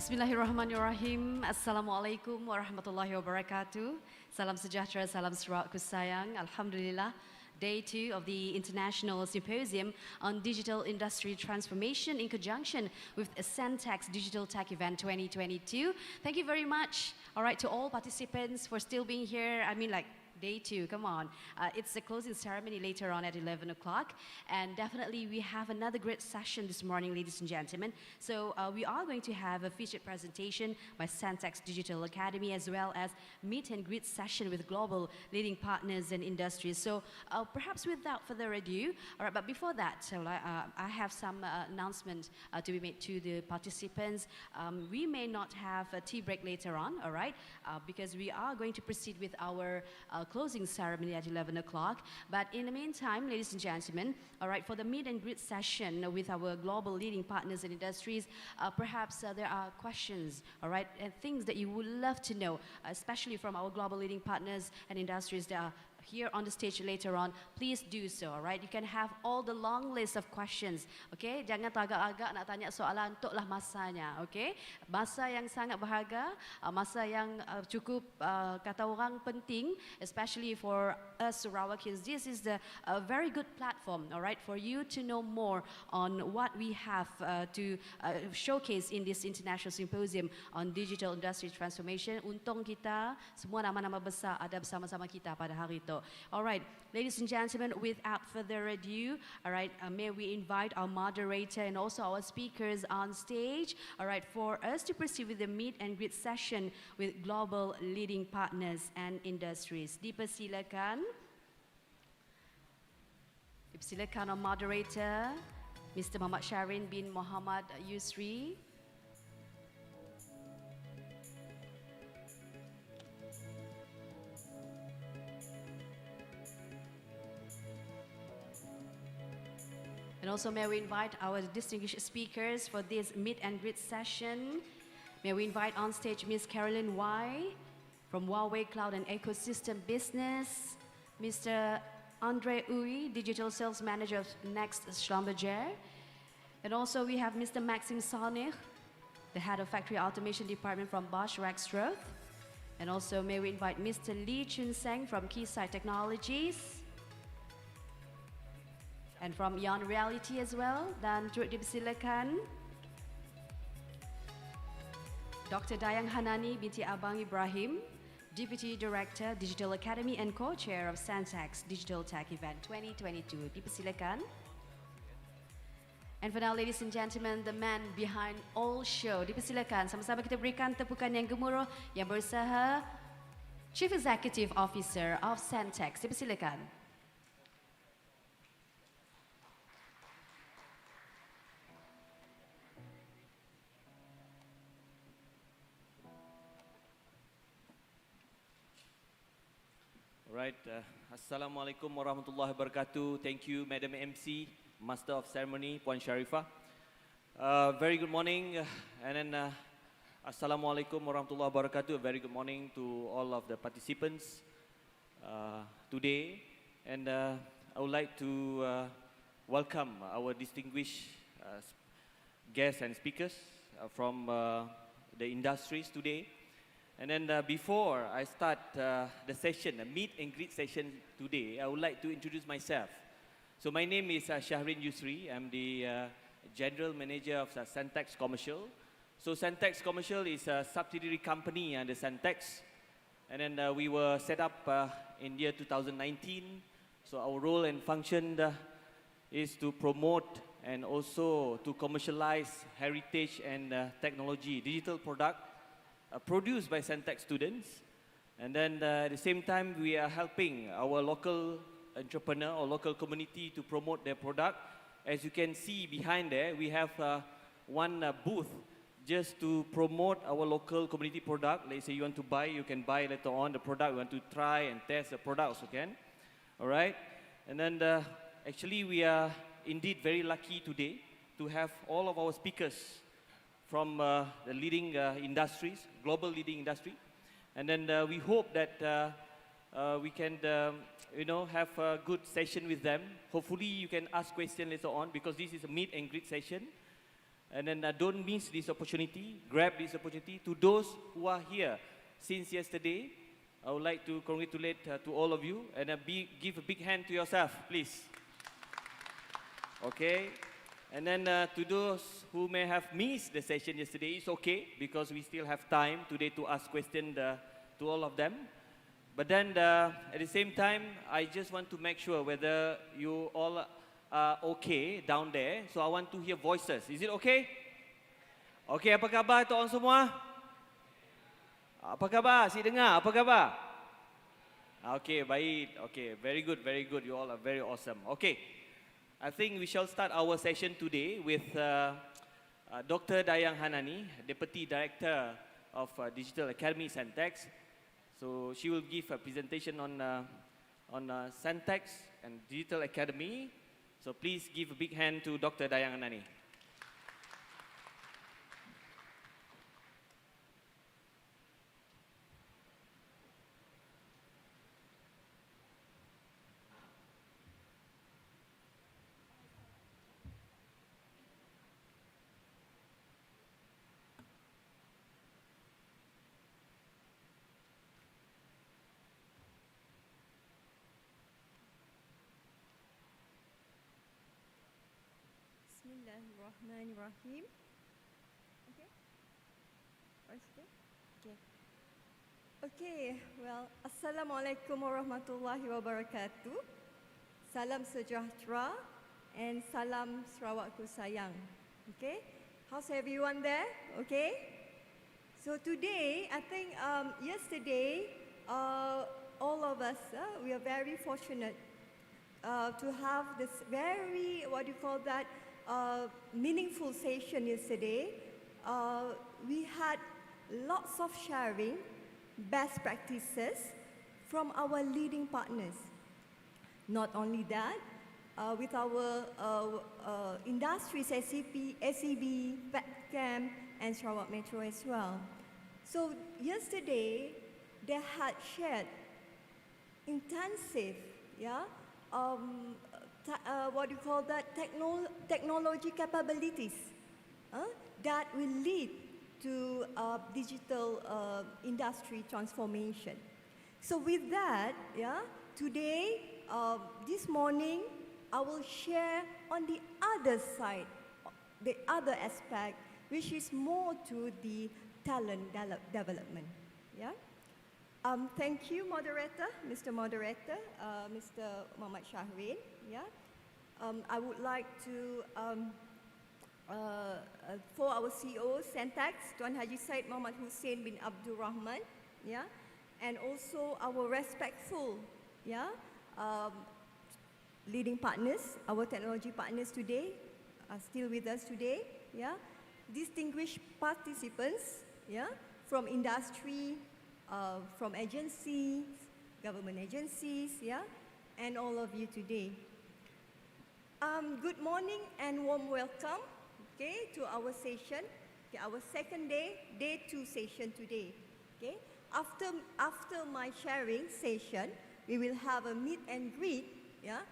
Bismillahirrahmanirrahim. Assalamualaikum warahmatullahi wabarakatuh. Salam sejahtera, salam serawatku sayang. Alhamdulillah. Day 2 of the International Symposium on Digital Industry Transformation in conjunction with CENTEXS Digital Tech Event 2022. Thank you very much, all right, to all participants for still being here. I mean, like, Day 2, come on. It's the closing ceremony later on at 11 o'clock. And definitely we have another great session this morning, ladies and gentlemen. So we are going to have a featured presentation by CENTEXS Digital Academy, as well as meet and greet session with global leading partners and industries. So perhaps without further ado, all right, but before that, so, I have some announcement to be made to the participants. We may not have a tea break later on, all right, because we are going to proceed with our closing ceremony at 11 o'clock. But in the meantime, ladies and gentlemen, all right, for the meet and greet session with our global leading partners and industries, perhaps there are questions, all right, and things that you would love to know, especially from our global leading partners and industries that are here on the stage later on. Please do so, all right? You can have all the long list of questions, okay? Jangan agak-agak nak tanya soalan, untuklah masanya, okay? Masa yang sangat berharga, masa yang cukup kata orang penting, especially for us Sarawakians. This is the very good platform, all right, for you to know more on what we have to showcase in this International Symposium on Digital Industry Transformation. Untung kita, semua nama-nama besar ada bersama-sama kita pada hari itu. All right, ladies and gentlemen, without further ado, all right, may we invite our moderator and also our speakers on stage, all right, for us to proceed with the meet and greet session with global leading partners and industries. Dipersilakan. Dipersilakan our moderator, Mr. Muhammad Sharin bin Muhammad Yusri. And also may we invite our distinguished speakers for this meet and greet session. May we invite on stage Ms. Carolyn Y from Huawei Cloud and Ecosystem Business, Mr. Andre Uy, Digital Sales Manager of Next Schlumberger. And also we have Mr. Maxim Salnich, the Head of Factory Automation Department from Bosch Rexroth. And also may we invite Mr. Lee Chun Seng from Keysight Technologies. And from Yon Reality as well, dan turut dipersilakan Dr. Dayang Hanani binti Abang Ibrahim, Deputy Director, Digital Academy and Co-Chair of CENTEXS Digital Tech Event 2022. Dipersilakan. And for now, ladies and gentlemen, the man behind all show. Dipersilakan, sama-sama kita berikan tepukan yang gemuruh yang berusaha, Chief Executive Officer of CENTEXS. Dipersilakan. Right, Assalamualaikum warahmatullahi wabarakatuh. Thank you, Madam MC, Master of Ceremony, Puan Sharifah. Very good morning, and then Assalamualaikum warahmatullahi wabarakatuh. Very good morning to all of the participants today. And I would like to welcome our distinguished guests and speakers from the industries today. And then before I start the session, the meet and greet session today, I would like to introduce myself. So my name is Shahrin Yusri. I'm the General Manager of CENTEXS Commercial. So CENTEXS Commercial is a subsidiary company under CENTEXS. And then we were set up in year 2019. So our role and function is to promote and also to commercialize heritage and technology, digital product produced by CENTEXS students. And then at the same time, we are helping our local entrepreneur or local community to promote their product. As you can see behind there, we have one booth just to promote our local community product. Let's say you want to buy, you can buy later on the product. You want to try and test the product also can. All right. And then actually we are indeed very lucky today to have all of our speakers from the leading industries, global leading industry. And then we hope that we can, have a good session with them. Hopefully you can ask questions later on because this is a meet and greet session. And then don't miss this opportunity, grab this opportunity. To those who are here since yesterday, I would like to congratulate to all of you and give a big hand to yourself, please. Okay, and then to those who may have missed the session yesterday, it's okay because we still have time today to ask questions to all of them. But then at the same time, I just want to make sure whether you all are okay down there. So I want to hear voices. Is it okay? Okay, apa khabar tuan semua? Apa khabar? Si dengar, apa khabar? Okay, baik. Okay, very good, very good. You all are very awesome. Okay, I think we shall start our session today with Dr. Dayang Hanani, Deputy Director of Digital Academy CENTEXS. So she will give a presentation on CENTEXS and Digital Academy. So please give a big hand to Dr. Dayang Hanani. Bismillahirrahmanirrahim. Okay. Okay. Well, Assalamualaikum warahmatullahi wabarakatuh. Salam sejahtera and salam Sarawakku sayang. Okay. How's everyone there? Okay. So today, I think yesterday, all of us, we are very fortunate to have this very, meaningful session yesterday. We had lots of sharing, best practices from our leading partners. Not only that, with our industries, SEB, PETCAM, and Sarawak Metro as well. So yesterday, they had shared intensive, technology capabilities that will lead to digital industry transformation. So with that, today, this morning, I will share on the other side, the other aspect, which is more to the talent development. Thank you, moderator, Mr. Moderator, Mr. Muhammad Shahrin. I would like to, for our CEO, CENTEXS, Tuan Haji Syed Muhammad Hussein bin Abdul Rahman, and also our respectful, leading partners, our technology partners today, are still with us today, distinguished participants, from industry, from agencies, government agencies, and all of you today. Good morning and warm welcome, to our session, our second day, day 2 session today. After my sharing session, we will have a meet and greet,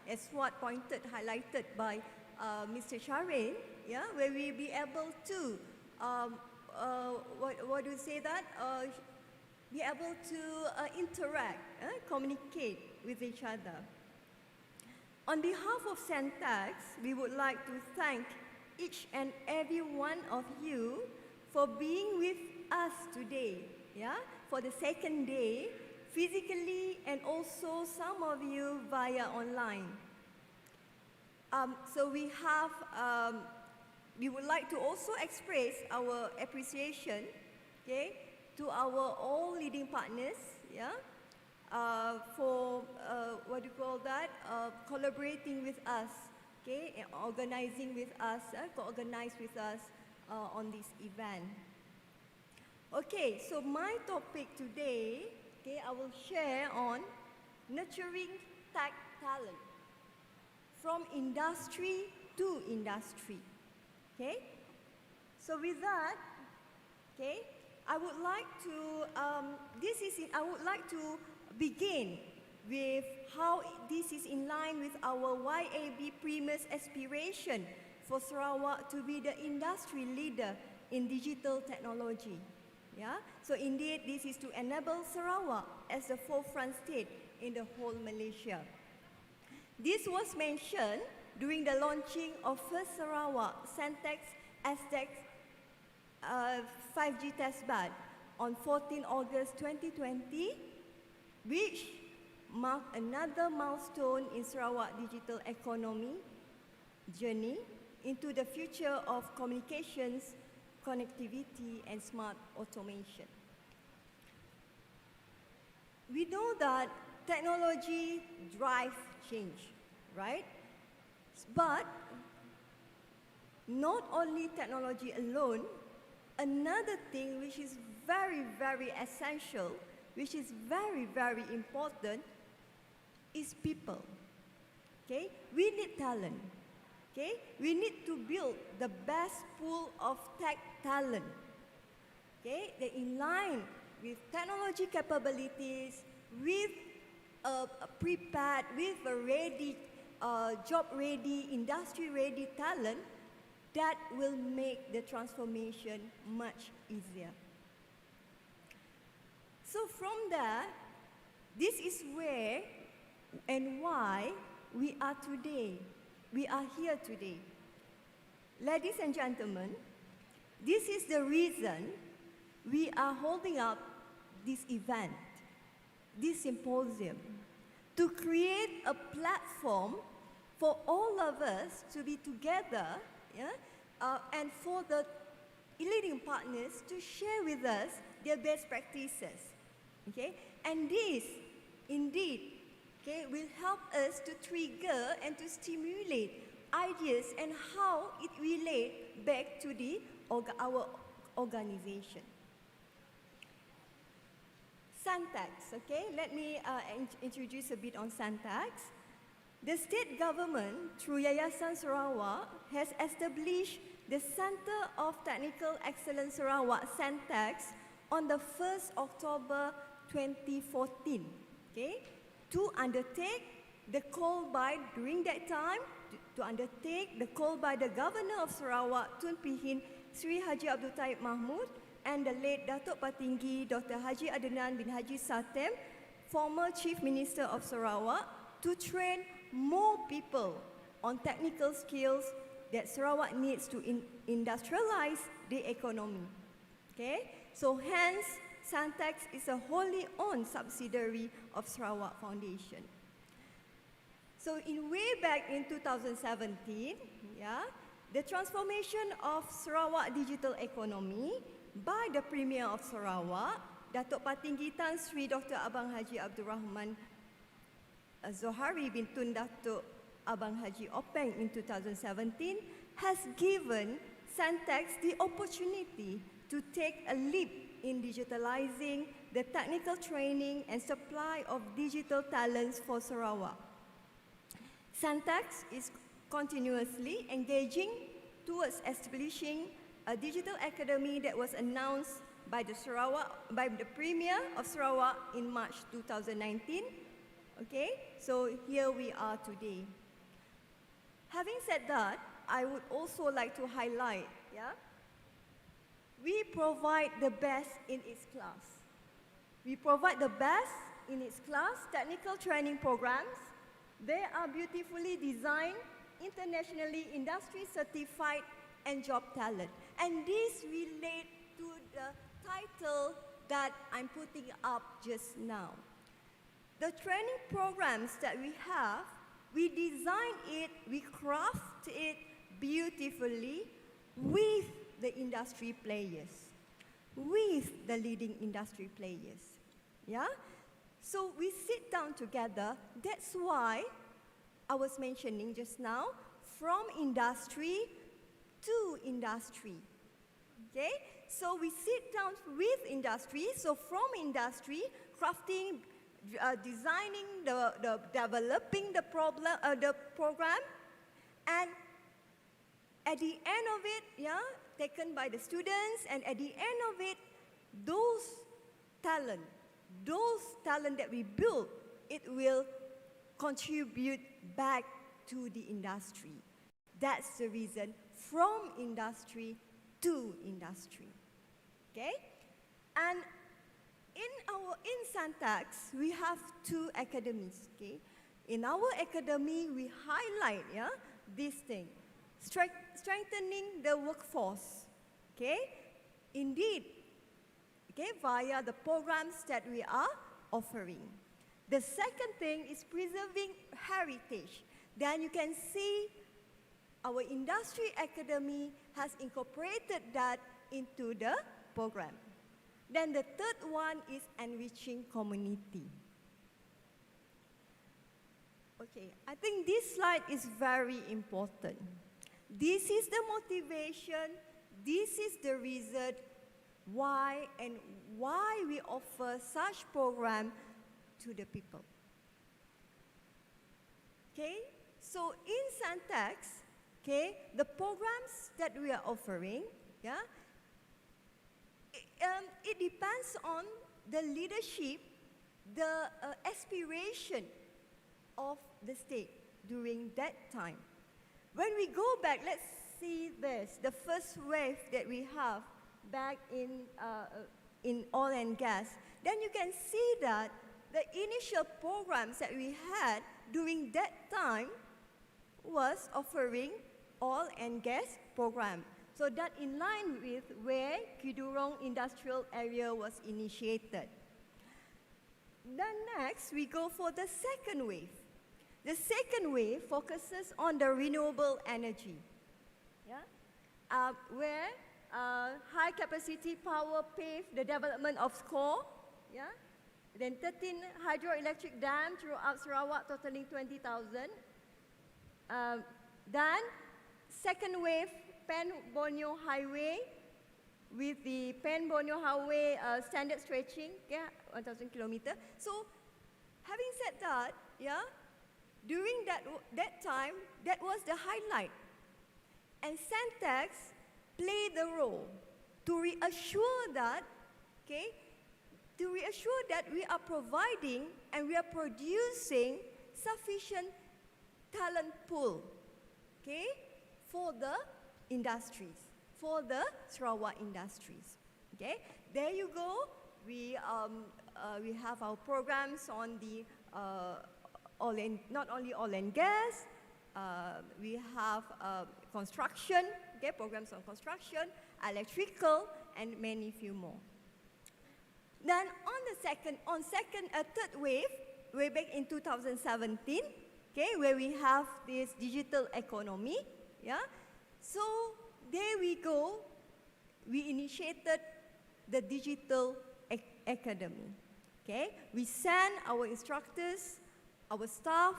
as what highlighted by Mr. Shahrin, where we'll be able to, be able to interact, communicate with each other. On behalf of CENTEXS, we would like to thank each and every one of you for being with us today, for the second day, physically, and also some of you via online. So we would like to also express our appreciation, to our all leading partners, for collaborating with us, and organizing with us, co-organize with us on this event. Okay, so my topic today, I will share on nurturing tech talent from industry to industry. So with that, I would like to begin with how this is in line with our YAB Primus aspiration for Sarawak to be the industry leader in digital technology. Yeah? So indeed, this is to enable Sarawak as the forefront state in the whole Malaysia. This was mentioned during the launching of first Sarawak CENTEXS SDEX 5G testbed on 14 August 2020, which marked another milestone in Sarawak digital economy journey into the future of communications, connectivity, and smart automation. We know that technology drives change, right? But not only technology alone, another thing which is very, very essential, which is very, very important, is people. Okay? We need talent. Okay? We need to build the best pool of tech talent. Okay? That in line with technology capabilities, with a prepared, with a ready, job-ready, industry-ready talent that will make the transformation much easier. So from there, this is where and why we are today. We are here today. Ladies and gentlemen, this is the reason we are holding up this event, this symposium, to create a platform for all of us to be together, and for the leading partners to share with us their best practices. Okay? And this, indeed, okay, will help us to trigger and to stimulate ideas and how it relates back to our organization. CENTEXS, okay? Let me introduce a bit on CENTEXS. The state government, through Yayasan Sarawak, has established the Centre of Technical Excellence Sarawak, CENTEXS, on the 1st October 2014, okay? To undertake the call by, during that time, to undertake the call by the Governor of Sarawak, Tun Pihin Sri Haji Abdul Taib Mahmud, and the late Datuk Patinggi Dr. Haji Adnan bin Haji Satem, former Chief Minister of Sarawak, to train more people on technical skills that Sarawak needs to industrialize the economy. Okay? So hence, CENTEXS is a wholly owned subsidiary of Sarawak Foundation. So way back in 2017, the transformation of Sarawak digital economy by the Premier of Sarawak, Datuk Patinggi Tan Sri Dr. Abang Haji Abdul Rahman Zohari bin Tun Datuk Abang Haji Openg in 2017, has given CENTEXS the opportunity to take a leap in digitalizing the technical training and supply of digital talents for Sarawak. CENTEXS is continuously engaging towards establishing a digital academy that was announced by the Premier of Sarawak in March 2019. Okay, so here we are today. Having said that, I would also like to highlight, we provide the best in its class. We provide the best in its class technical training programs. They are beautifully designed, internationally industry certified, and job talent. And this relates to the title that I'm putting up just now. The training programs that we have, we design it, we craft it beautifully with the industry players, with the leading industry players. Yeah? So we sit down together. That's why I was mentioning just now, from industry to industry. Okay? So we sit down with industry. So from industry, crafting, designing, developing the program, and at the end of it, taken by the students, and at the end of it, those talent that we build, it will contribute back to the industry, That's the reason, from industry to industry. Okay? And in CENTEXS, we have 2 academies. Okay? In our academy, we highlight this thing, strengthening the workforce. Okay? Indeed, okay, via the programs that we are offering. The second thing is preserving heritage. Then you can see our industry academy has incorporated that into the program. Then the third one is enriching community. Okay, I think this slide is very important. This is the motivation, this is the reason why we offer such program to the people. Okay, so in CENTEXS, okay, the programs that we are offering, it depends on the leadership, the aspiration of the state during that time. When we go back, let's see this, the first wave that we have back in oil and gas, then you can see that the initial programs that we had during that time was offering oil and gas program. So that in line with where Kidurong Industrial Area was initiated. Then next, we go for the second wave. The second wave focuses on the renewable energy, where high capacity power paved the development of SCORE, then 13 hydroelectric dams throughout Sarawak totaling 20,000. Then second wave, Pen-Borneo Highway, with the Pen-Borneo Highway standard stretching, 1,000 kilometers. So having said that, during that time, that was the highlight. And CENTEXS played the role to reassure that, we are providing and we are producing sufficient talent pool, for the industries, for the Sarawak industries. There you go. We have our programs on the not only oil and gas, we have construction, programs on construction, electrical, and many few more. Then on third wave, way back in 2017, where we have this digital economy, So there we go. We initiated the digital academy. We sent our instructors, our staff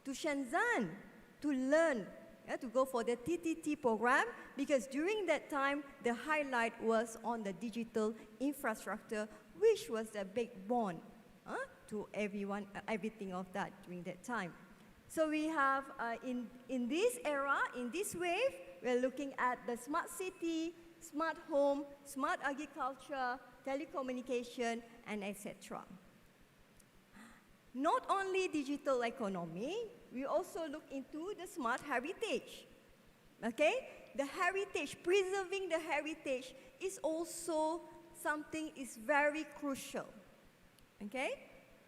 to Shenzhen to learn, to go for the TTT program, because during that time, the highlight was on the digital infrastructure, which was the backbone to everything of that during that time. So we have, in this era, in this wave, we're looking at the smart city, smart home, smart agriculture, telecommunication, and etc. Not only digital economy, we also look into the smart heritage. The heritage, preserving the heritage is also something is very crucial.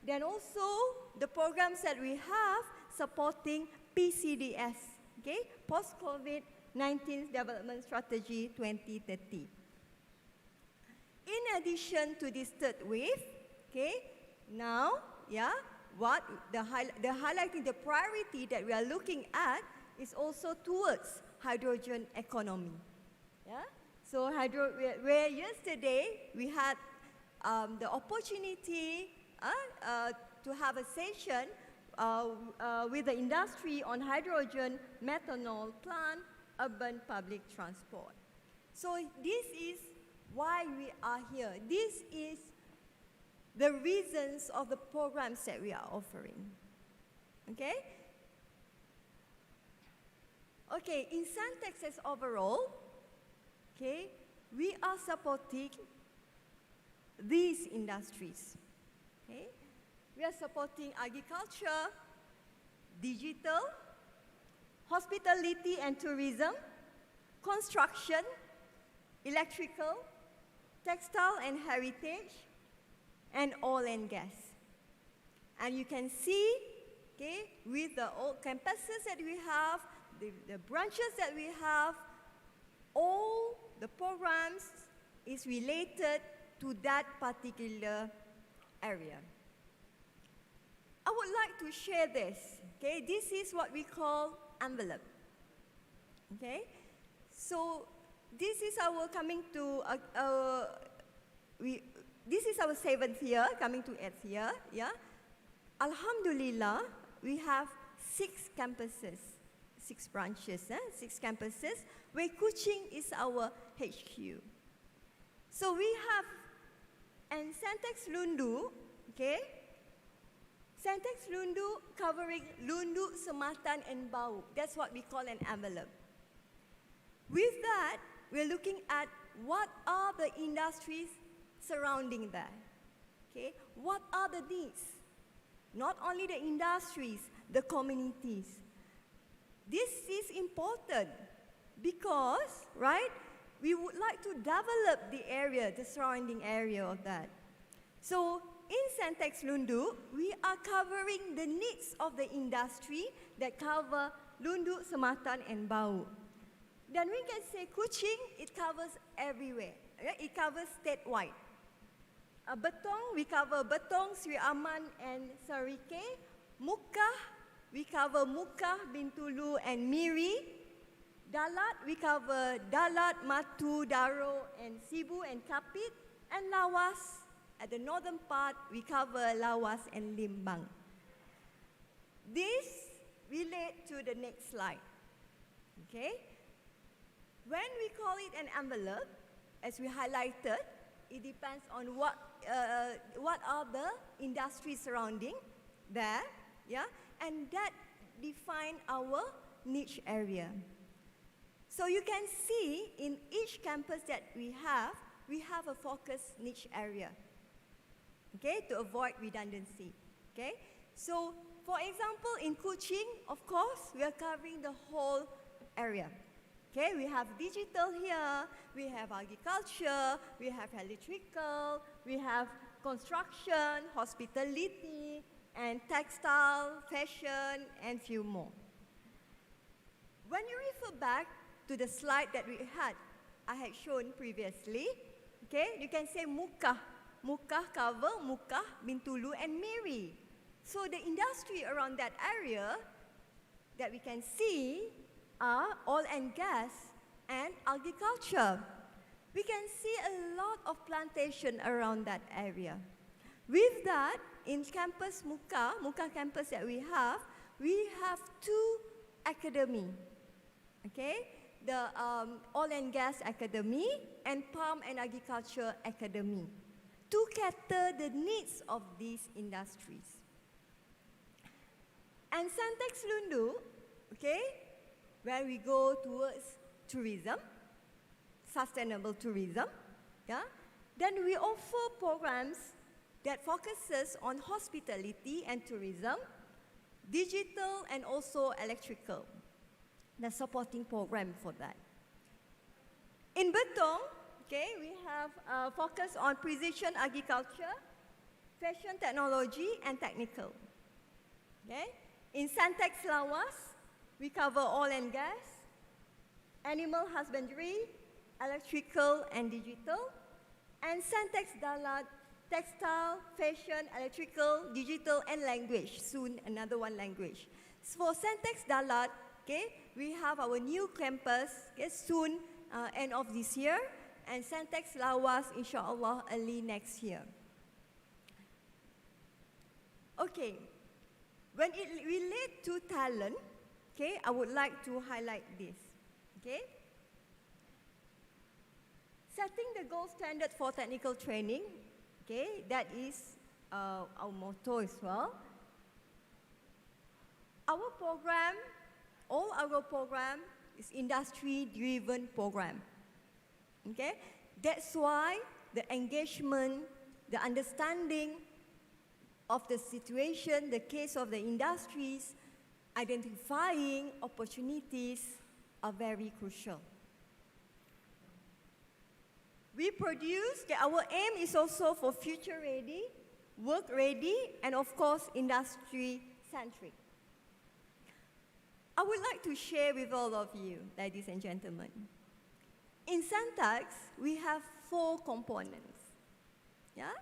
Then also the programs that we have supporting PCDS, Post-COVID-19 Development Strategy 2030. In addition to this third wave, now, what the highlighting the priority that we are looking at is also towards hydrogen economy. So where yesterday we had the opportunity to have a session with the industry on hydrogen methanol plant, urban public transport. So this is why we are here. This is the reasons of the programs that we are offering. In CENTEXS overall, we are supporting these industries. We are supporting agriculture, digital, hospitality and tourism, construction, electrical, textile and heritage, and oil and gas. And you can see, okay, with the old campuses that we have, the branches that we have, all the programs is related to that particular area. I would like to share this, okay? This is what we call envelope, okay? So this is our coming to, this is our 7th year, coming to 8th year, yeah? Alhamdulillah, we have 6 campuses, 6 branches, 6 campuses, where Kuching is our HQ. So we have, and CENTEXS Lundu, okay? CENTEXS Lundu covering Lundu, Sematan, and Bau. That's what we call an envelope. With that, we're looking at what are the industries surrounding that, okay? What are the needs? Not only the industries, the communities. This is important because, right, we would like to develop the area, the surrounding area of that. So in CENTEXS Lundu, we are covering the needs of the industry that cover Lundu, Sematan, and Bau. Then we can say Kuching, it covers everywhere. Okay? It covers statewide. Betong, we cover Betong, Sri Aman, and Sarike. Mukah, we cover Mukah, Bintulu, and Miri. Dalat, we cover Dalat, Matu, Daro, and Sibu, and Kapit. And Lawas, at the northern part, we cover Lawas and Limbang. This relates to the next slide, okay? When we call it an envelope, as we highlighted, it depends on what are the industries surrounding there, yeah? And that define our niche area. So you can see in each campus that we have a focused niche area, okay, to avoid redundancy, okay? So, for example, in Kuching, of course, we are covering the whole area. Okay, we have digital here, we have agriculture, we have electrical, we have construction, hospitality, and textile, fashion, and few more. When you refer back to the slide that I had shown previously, okay, you can say Mukah. Mukah cover Mukah, Bintulu, and Miri. So the industry around that area that we can see are oil and gas and agriculture. We can see a lot of plantation around that area. With that, in campus Mukah campus that we have 2 academy, okay? The Oil and Gas Academy and Palm and Agriculture Academy to cater the needs of these industries. And CENTEXS Lundu, okay, where we go towards tourism, sustainable tourism, yeah? Then we offer programs that focuses on hospitality and tourism, digital and also electrical, the supporting program for that. In Betong, okay, we have a focus on precision agriculture, fashion technology, and technical. Okay? In CENTEXS Lawas, we cover oil and gas, animal husbandry, electrical and digital, and CENTEXS Dalat, textile, fashion, electrical, digital, and language. Soon, another one language. For CENTEXS Dalat, okay, we have our new campus, okay, soon, end of this year, and CENTEXS Lawas, inshallah, early next year. Okay, when it relates to talent, okay, I would like to highlight this, okay? Setting the gold standard for technical training, okay, that is our motto as well. Our program, all our program is industry-driven program, okay? That's why the engagement, the understanding of the situation, the case of the industries, identifying opportunities are very crucial. We produce, our aim is also for future ready, work ready, and of course, industry centric. I would like to share with all of you, ladies and gentlemen. In CENTEXS, we have 4 components. Yeah?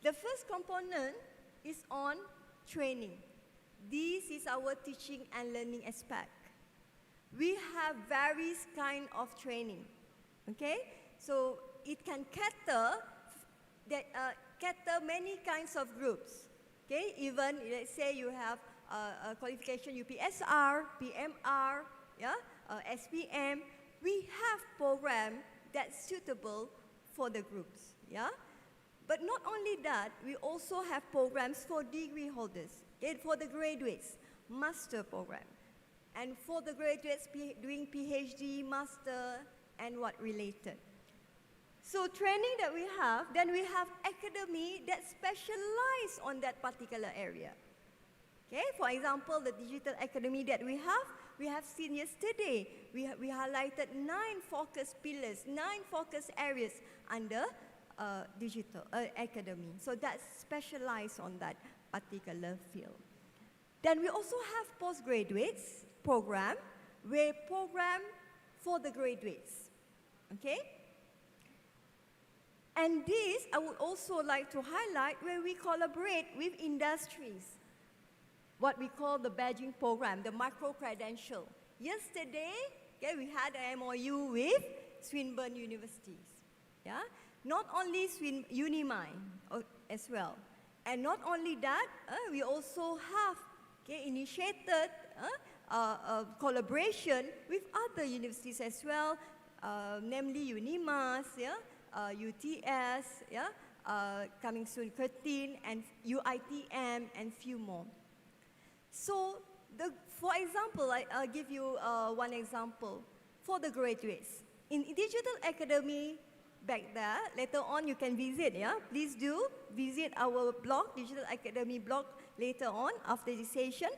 The first component is on training. This is our teaching and learning aspect. We have various kind of training. Okay? So it can cater many kinds of groups. Okay? Even let's say you have a qualification UPSR, PMR, yeah, SPM. We have program that's suitable for the groups. Yeah? But not only that, we also have programs for degree holders, okay, for the graduates, master program. And for the graduates doing PhD, master, and what related. So training that we have, then we have academy that specialize on that particular area. Okay, for example, the digital academy that we have seen yesterday. We highlighted 9 focus pillars, 9 focus areas under digital academy. So that's specialized on that particular field. Then we also have postgraduates program, where program for the graduates. Okay? And this, I would also like to highlight where we collaborate with industries, what we call the badging program, the micro-credential. Yesterday, okay, we had an MOU with Swinburne Universities. Yeah? Not only Unimine as well. And not only that, we also have initiated collaboration with other universities as well, namely Unimas, yeah, UTS, yeah, coming soon Curtin, and UITM, and few more. So, for example, I'll give you one example. For the graduates, in Digital Academy, back there, later on you can visit, yeah? Please do visit our blog, Digital Academy blog, later on after this session.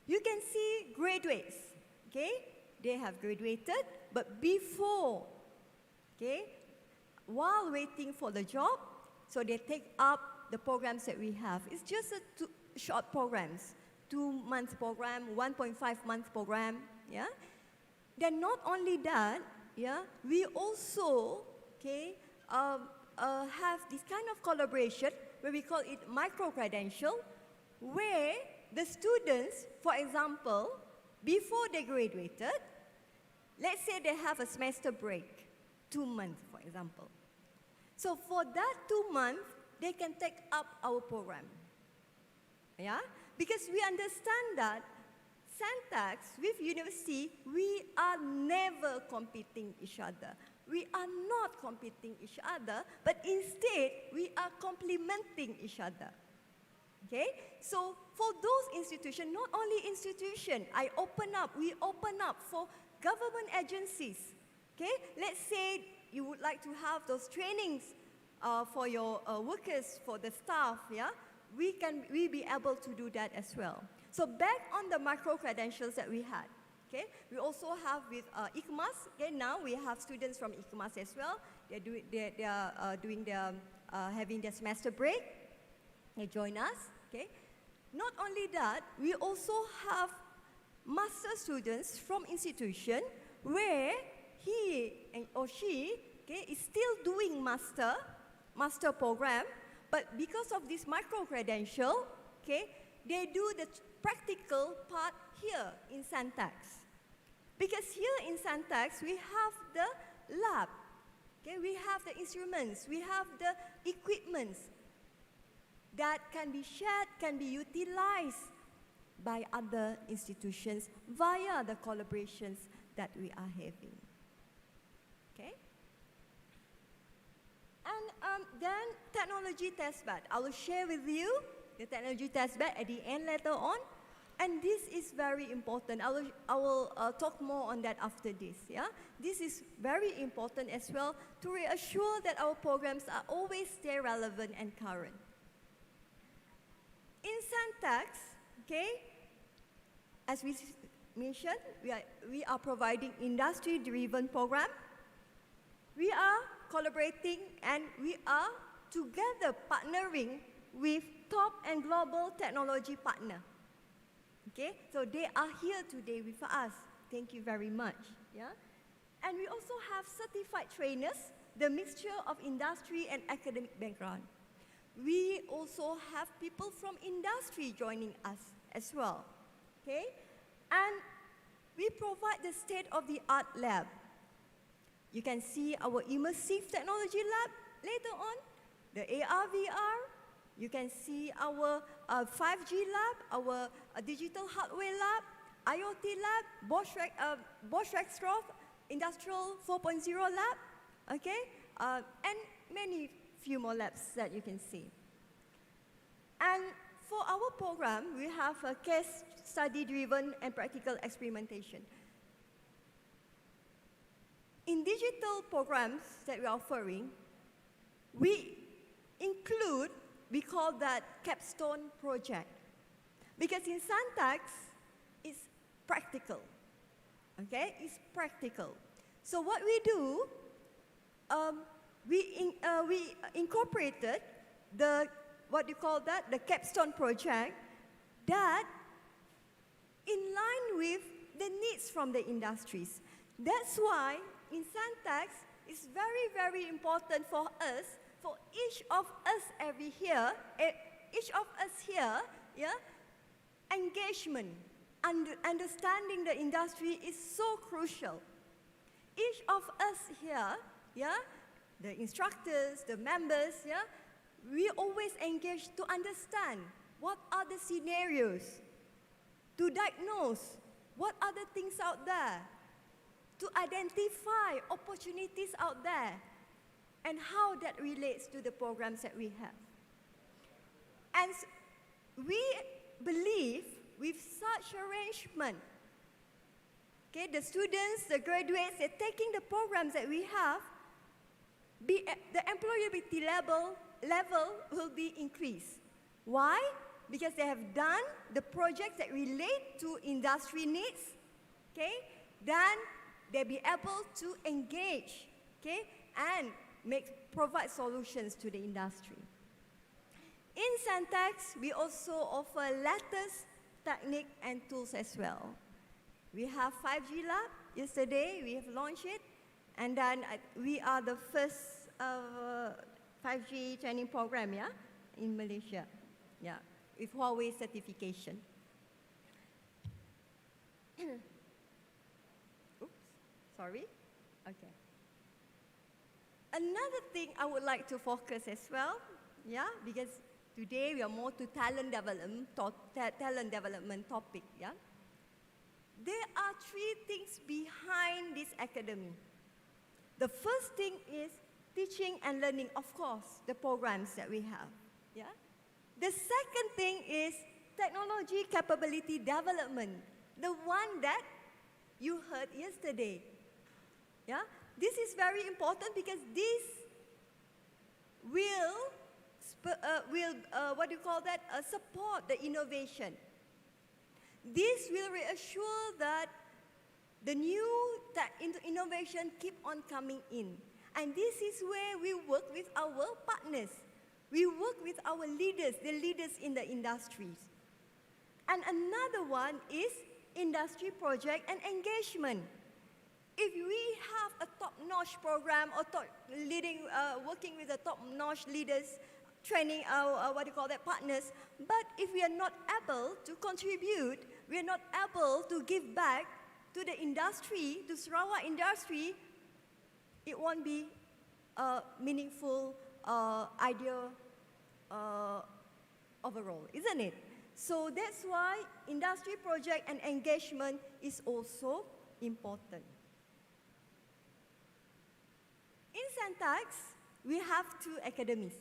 You can see graduates, okay? They have graduated, but before, okay, while waiting for the job, so they take up the programs that we have. It's just short programs, 2-month program, 1.5-month program, yeah? Then not only that, yeah, we also, okay, have this kind of collaboration where we call it micro-credential, where the students, for example, before they graduated, let's say they have a semester break, 2 months, for example. So for that 2 months, they can take up our program. Yeah? Because we understand that CENTEXS with university, we are never competing each other. We are not competing each other, but instead, we are complementing each other. Okay? So for those institutions, not only institutions, we open up for government agencies. Okay? Let's say you would like to have those trainings for your workers, for the staff, yeah? We'll be able to do that as well. So back on the micro-credentials that we had, okay? We also have with ICMAS, okay? Now we have students from ICMAS as well. They are having their semester break. They join us, okay? Not only that, we also have master students from institution where he or she, okay, is still doing master program, but because of this micro-credential, okay, they do the practical part here in CENTEXS. Because here in CENTEXS, we have the lab, okay, we have the instruments, we have the equipments that can be shared, can be utilized by other institutions via the collaborations that we are having. Okay? And then technology testbed. I will share with you the technology testbed at the end later on. And this is very important. I will talk more on that after this. Yeah? This is very important as well to reassure that our programs are always stay relevant and current. In CENTEXS, okay, as we mentioned, we are providing industry-driven program. We are collaborating and we are together partnering with top and global technology partner. Okay, so they are here today with us. Thank you very much. Yeah, and we also have certified trainers, the mixture of industry and academic background. We also have people from industry joining us as well. Okay, and we provide the state-of-the-art lab. You can see our immersive technology lab later on, the AR/VR. You can see our 5G lab, our digital hardware lab, IoT lab, Bosch Rexroth Industrial 4.0 lab, okay, and many few more labs that you can see. And for our program, we have a case study-driven and practical experimentation. In digital programs that we are offering, we include, we call that capstone project. Because in CENTEXS, it's practical, okay? It's practical. So what we do, we incorporated the, what you call that, the capstone project that in line with the needs from the industries. That's why in CENTEXS, it's very, very important for us, for each of us here, yeah, engagement, understanding the industry is so crucial. Each of us here, yeah, the instructors, the members, yeah, we always engage to understand what are the scenarios, to diagnose what are the things out there, to identify opportunities out there, and how that relates to the programs that we have. And we believe with such arrangement, okay, the students, the graduates, they're taking the programs that we have, the employability level will be increased. Why? Because they have done the projects that relate to industry needs, okay? Then they'll be able to engage, okay, and provide solutions to the industry. In CENTEXS, we also offer latest technique and tools as well. We have 5G lab. Yesterday, we have launched it. And then we are the first 5G training program, yeah, in Malaysia, yeah, with Huawei certification. Oops, sorry. Okay. Another thing I would like to focus as well, yeah, because today we are more to talent development topic, yeah. There are three things behind this academy. The first thing is teaching and learning, of course, the programs that we have, yeah. The second thing is technology capability development, the one that you heard yesterday, yeah. This is very important because this will support the innovation. This will reassure that the new innovation keep on coming in. And this is where we work with our partners. We work with our leaders, the leaders in the industries. And another one is industry project and engagement. If we have a top-notch program or working with the top-notch leaders, training our partners, but if we are not able to contribute, we are not able to give back to the industry, to Sarawak industry, it won't be a meaningful idea overall, isn't it? So that's why industry project and engagement is also important. In CENTEXS, we have two academies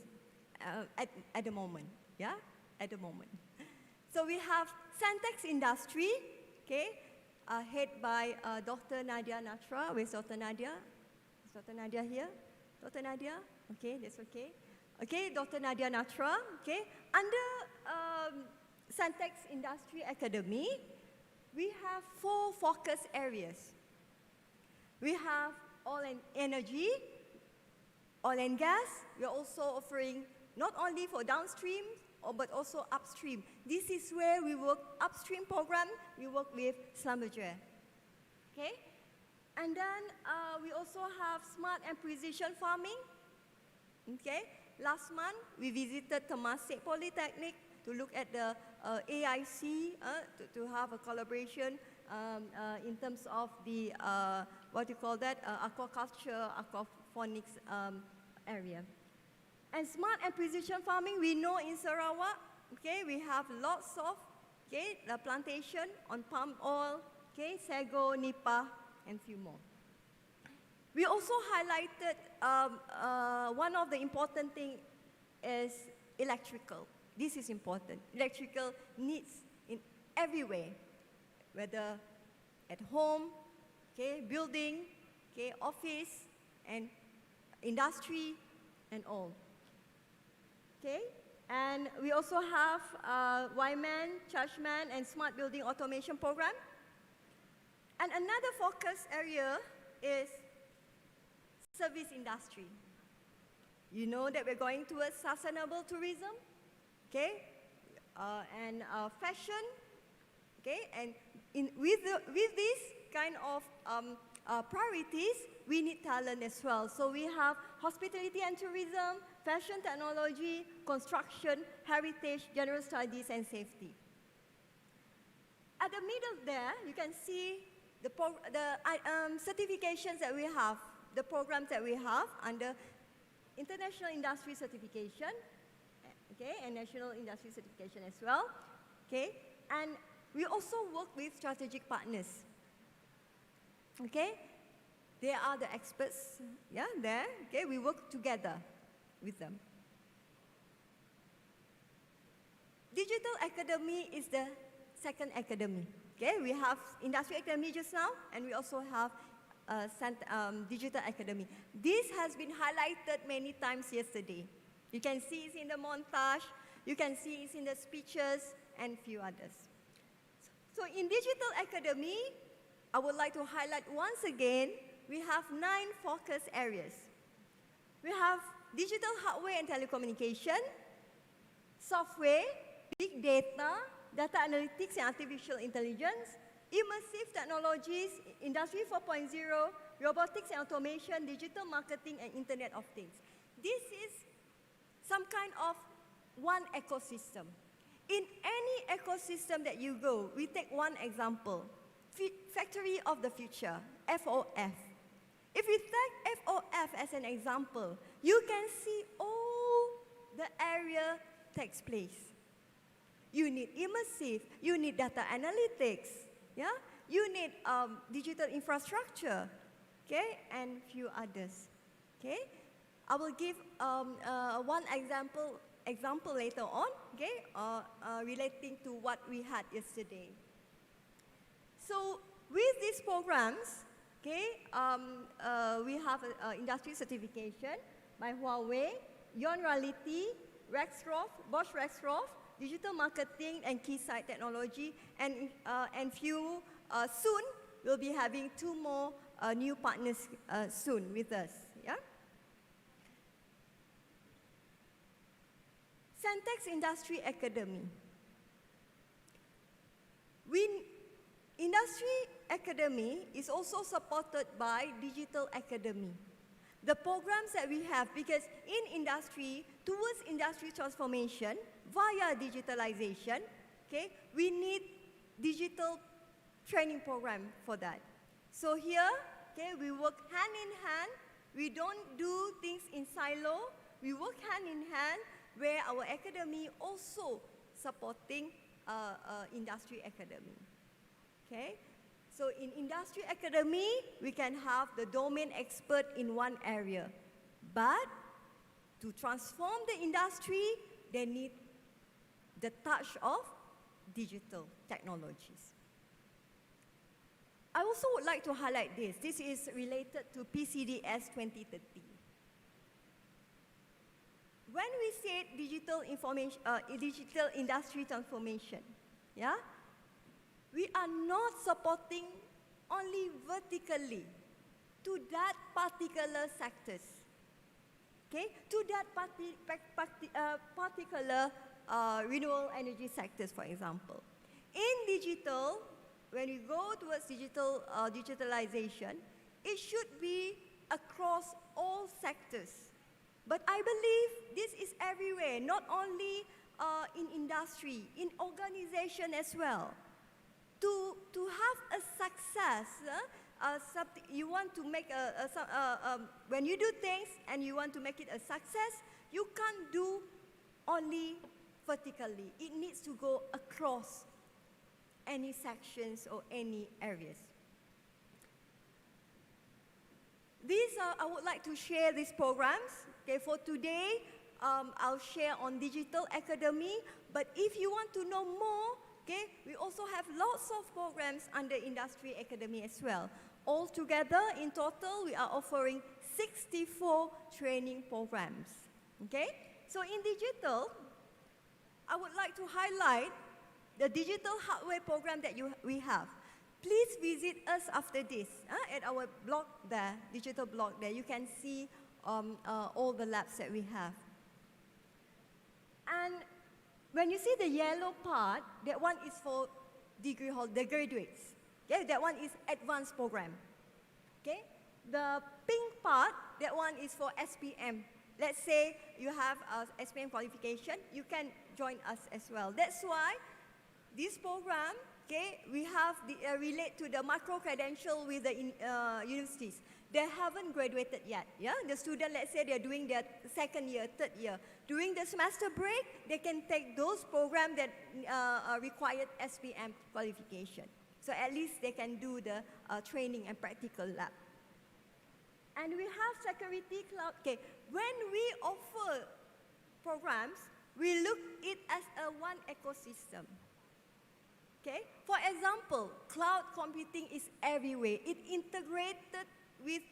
at the moment, yeah, at the moment. So we have CENTEXS Industry, okay, head by Dr. Nadia Natra. Where's Dr. Nadia? Is Dr. Nadia here? Dr. Nadia? Okay, that's okay. Okay, Dr. Nadia Natra, okay. Under CENTEXS Industry Academy, we have 4 focus areas. We have oil and energy, oil and gas. We are also offering not only for downstream, but also upstream. This is where we work upstream program. We work with Schlumberger. Okay? And then we also have smart and precision farming. Okay? Last month, we visited Temasek Polytechnic to look at the AIC, to have a collaboration in terms of the, what you call that, aquaculture, aquaponics area. And smart and precision farming, we know in Sarawak, okay, we have lots of, okay, the plantation on palm oil, okay, sago, nipa, and few more. We also highlighted one of the important things is electrical. This is important. Electrical needs in everywhere, whether at home, okay, building, okay, office, and industry, and all. Okay, and we also have YMAN, ChargeMan, and Smart Building Automation Program. And another focus area is service industry. You know that we're going towards sustainable tourism, okay, and fashion, okay, and with this kind of priorities, we need talent as well. So we have hospitality and tourism, fashion technology, construction, heritage, general studies, and safety. At the middle there, you can see the certifications that we have, the programs that we have under International Industry Certification, okay, and National Industry Certification as well, okay, and we also work with strategic partners, okay. They are the experts, yeah, there, okay, we work together with them. Digital Academy is the second academy, okay. We have Industry Academy just now, and we also have Digital Academy. This has been highlighted many times yesterday. You can see it in the montage, you can see it in the speeches, and few others. So in Digital Academy, I would like to highlight once again, we have 9 focus areas. We have digital hardware and telecommunication, software, big data, data analytics and artificial intelligence, immersive technologies, Industry 4.0, robotics and automation, digital marketing, and Internet of Things. This is some kind of one ecosystem. In any ecosystem that you go, we take one example, Factory of the Future, FOF. If we take FOF as an example, you can see all the area takes place. You need immersive, you need data analytics, yeah? You need digital infrastructure, okay? And few others, okay? I will give one example later on, okay? Relating to what we had yesterday. So with these programs, okay, we have industry certification by Huawei, Yon Reality, Rexroth, Bosch Rexroth, digital marketing and Keysight technology, and few soon we'll be having 2 more new partners soon with us. Yeah. CENTEXS Industry Academy. Industry Academy is also supported by Digital Academy. The programs that we have, because in industry, towards industry transformation via digitalization, okay, we need digital training program for that. So here, okay, we work hand in hand. We don't do things in silo. We work hand in hand where our academy also supporting Industry Academy. Okay? So in Industry Academy, we can have the domain expert in one area. But to transform the industry, they need the touch of digital technologies. I also would like to highlight this. This is related to PCDS 2030. When we say digital industry transformation, yeah, we are not supporting only vertically to that particular sectors, okay, to that particular renewable energy sectors, for example. In digital, when we go towards digitalization, it should be across all sectors. But I believe this is everywhere, not only in industry, in organization as well. To have a success, you want to make when you do things and you want to make it a success, you can't do only vertically. It needs to go across any sections or any areas. I would like to share these programs. Okay, for today, I'll share on Digital Academy, but if you want to know more, okay, we also have lots of programs under Industry Academy as well. Altogether, in total, we are offering 64 training programs. Okay, so in digital, I would like to highlight the digital hardware program that we have. Please visit us after this at our blog there, digital blog there. You can see all the labs that we have. And when you see the yellow part, that one is for degree holder, the graduates. Okay, that one is advanced program. Okay, the pink part, that one is for SPM. Let's say you have SPM qualification, you can join us as well. That's why this program, okay, we have relate to the micro credential with the universities. They haven't graduated yet. Yeah, the student, let's say they're doing their second year, third year. During the semester break, they can take those programs that required SPM qualification. So at least they can do the training and practical lab. And we have security cloud. Okay, when we offer programs, we look it as a one ecosystem. Okay, for example, cloud computing is everywhere. It integrated with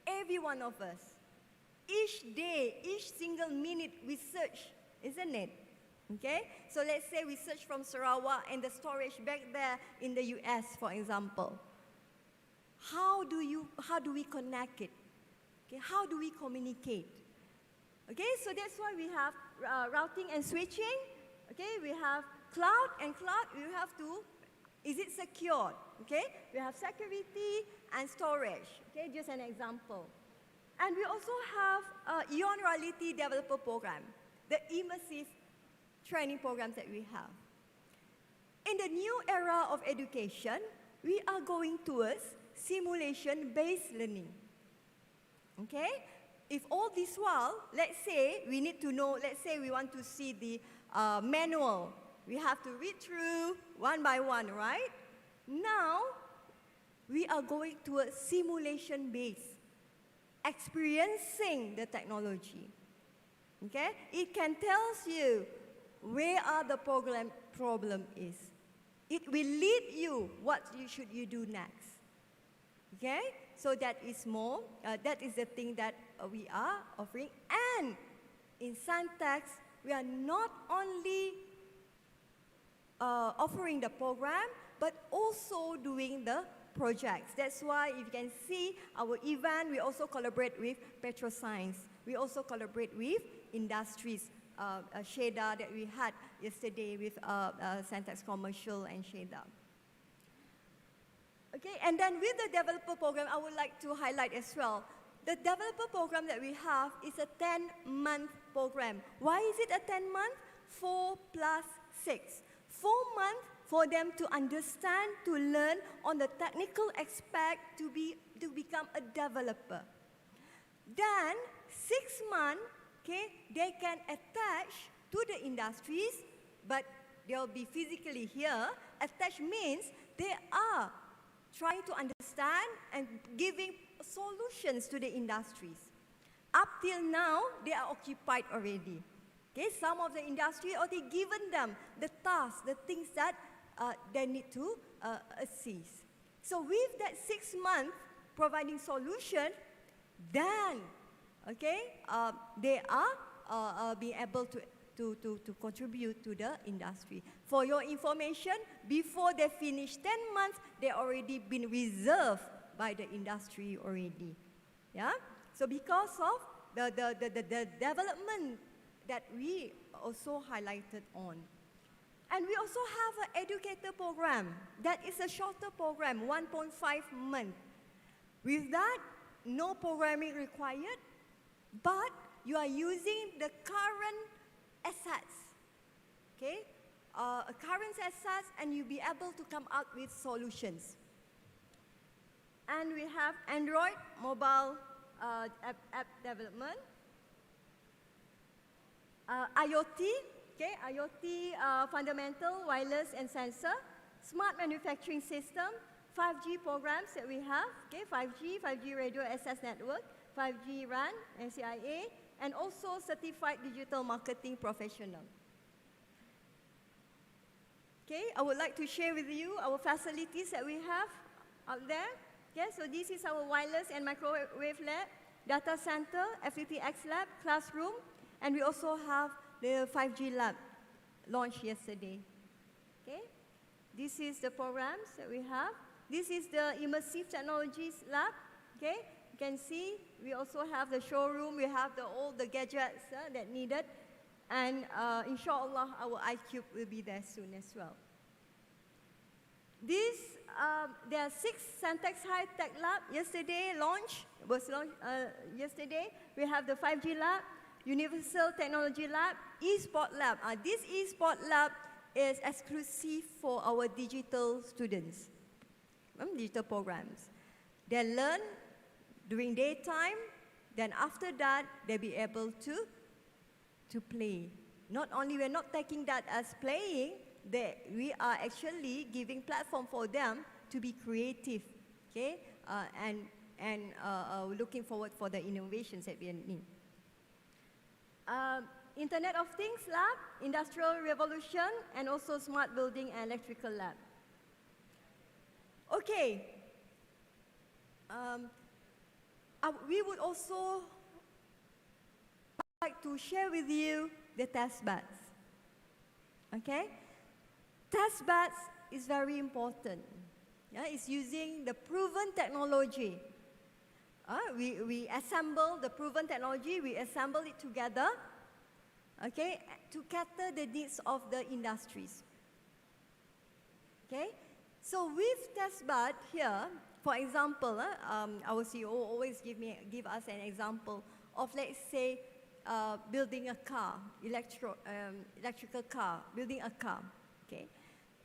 every one of us. Each day, each single minute we search, isn't it? Okay, so let's say we search from Sarawak and the storage back there in the US, for example. How do we connect it? Okay, how do we communicate? Okay, so that's why we have routing and switching. Okay, we have cloud, and cloud, you have to, is it secured? Okay, we have security and storage. Okay, just an example. And we also have Ion Reality Developer Program, the immersive training programs that we have. In the new era of education, we are going towards simulation-based learning. Okay? If all this while, let's say we need to know, let's say we want to see the manual. We have to read through one by one, right? Now, we are going towards simulation-based, experiencing the technology. Okay? It can tell you where are the problem is. It will lead you what should you do next. Okay? So that is more, that is the thing that we are offering. And in CENTEXS, we are not only offering the program, but also doing the projects. That's why if you can see our event, we also collaborate with PetroScience. We also collaborate with industries, Sheda that we had yesterday with CENTEXS Commercial and Sheda. Okay, and then with the developer program, I would like to highlight as well. The developer program that we have is a 10-month program. Why is it a 10-month? 4 plus 6. 4 months for them to understand, to learn on the technical aspect to become a developer. Then 6 months, okay, they can attach to the industries, but they'll be physically here. Attach means they are trying to understand and giving solutions to the industries. Up till now, they are occupied already. Okay, some of the industry already given them the tasks, the things that they need to assist. So with that 6 months providing solution, then, okay, they are being able to to contribute to the industry. For your information, before they finish 10 months, they already been reserved by the industry already. Yeah? So because of the development that we also highlighted on. And we also have an educator program that is a shorter program, 1.5 months. With that, no programming required, but you are using the current assets, okay? Current assets, and you'll be able to come out with solutions. And we have Android mobile app development, IoT, okay? IoT fundamental, wireless and sensor, smart manufacturing system, 5G programs that we have, okay? 5G radio access network, 5G RAN, NCIA, and also certified digital marketing professional. Okay, I would like to share with you our facilities that we have out there. Okay, so this is our wireless and microwave lab, data center, FTTX lab, classroom, and we also have the 5G lab launched yesterday. Okay, this is the programs that we have. This is the immersive technologies lab. Okay, you can see we also have the showroom. We have all the gadgets that needed, and inshallah our iCube will be there soon as well. There are 6 CENTEXS High Tech Lab yesterday was launched yesterday. We have the 5G lab, Universal Technology Lab, eSport Lab. This eSport Lab is exclusive for our digital students, digital programs. They learn during daytime, then after that, they'll be able to play. Not only we're not taking that as playing, we are actually giving platform for them to be creative, okay? And looking forward for the innovations that we need. Internet of Things Lab, Industrial Revolution, and also Smart Building and Electrical Lab. Okay. We would also like to share with you the test beds. Okay? Test beds is very important. Yeah, it's using the proven technology. We assemble the proven technology, we assemble it together, okay, to cater the needs of the industries. Okay? So with test bed here, for example, our CEO always give us an example of, let's say, building a car, electrical car, building a car. Okay?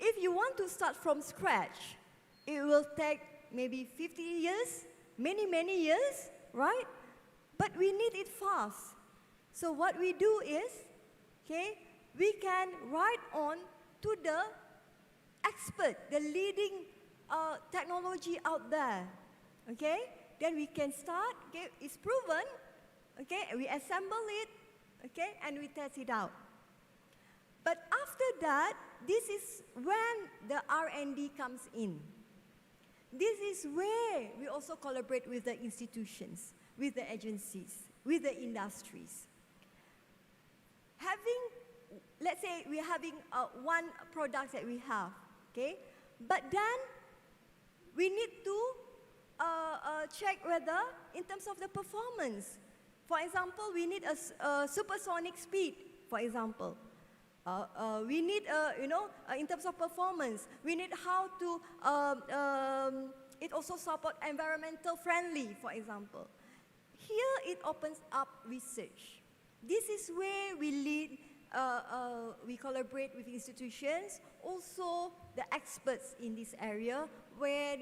If you want to start from scratch, it will take maybe 50 years, many years, right? But we need it fast. So what we do is, okay, we can write on to the expert, the leading technology out there, okay? Then we can start, okay, it's proven, okay, we assemble it, okay, and we test it out. But after that, this is when the R&D comes in. This is where we also collaborate with the institutions, with the agencies, with the industries. Let's say we're having one product that we have, okay? But then we need to check whether, in terms of the performance, for example, we need a supersonic speed, for example. We need, in terms of performance, we need how to, it also support environmental friendly, for example. Here it opens up research. This is where we lead, we collaborate with institutions, also the experts in this area, where,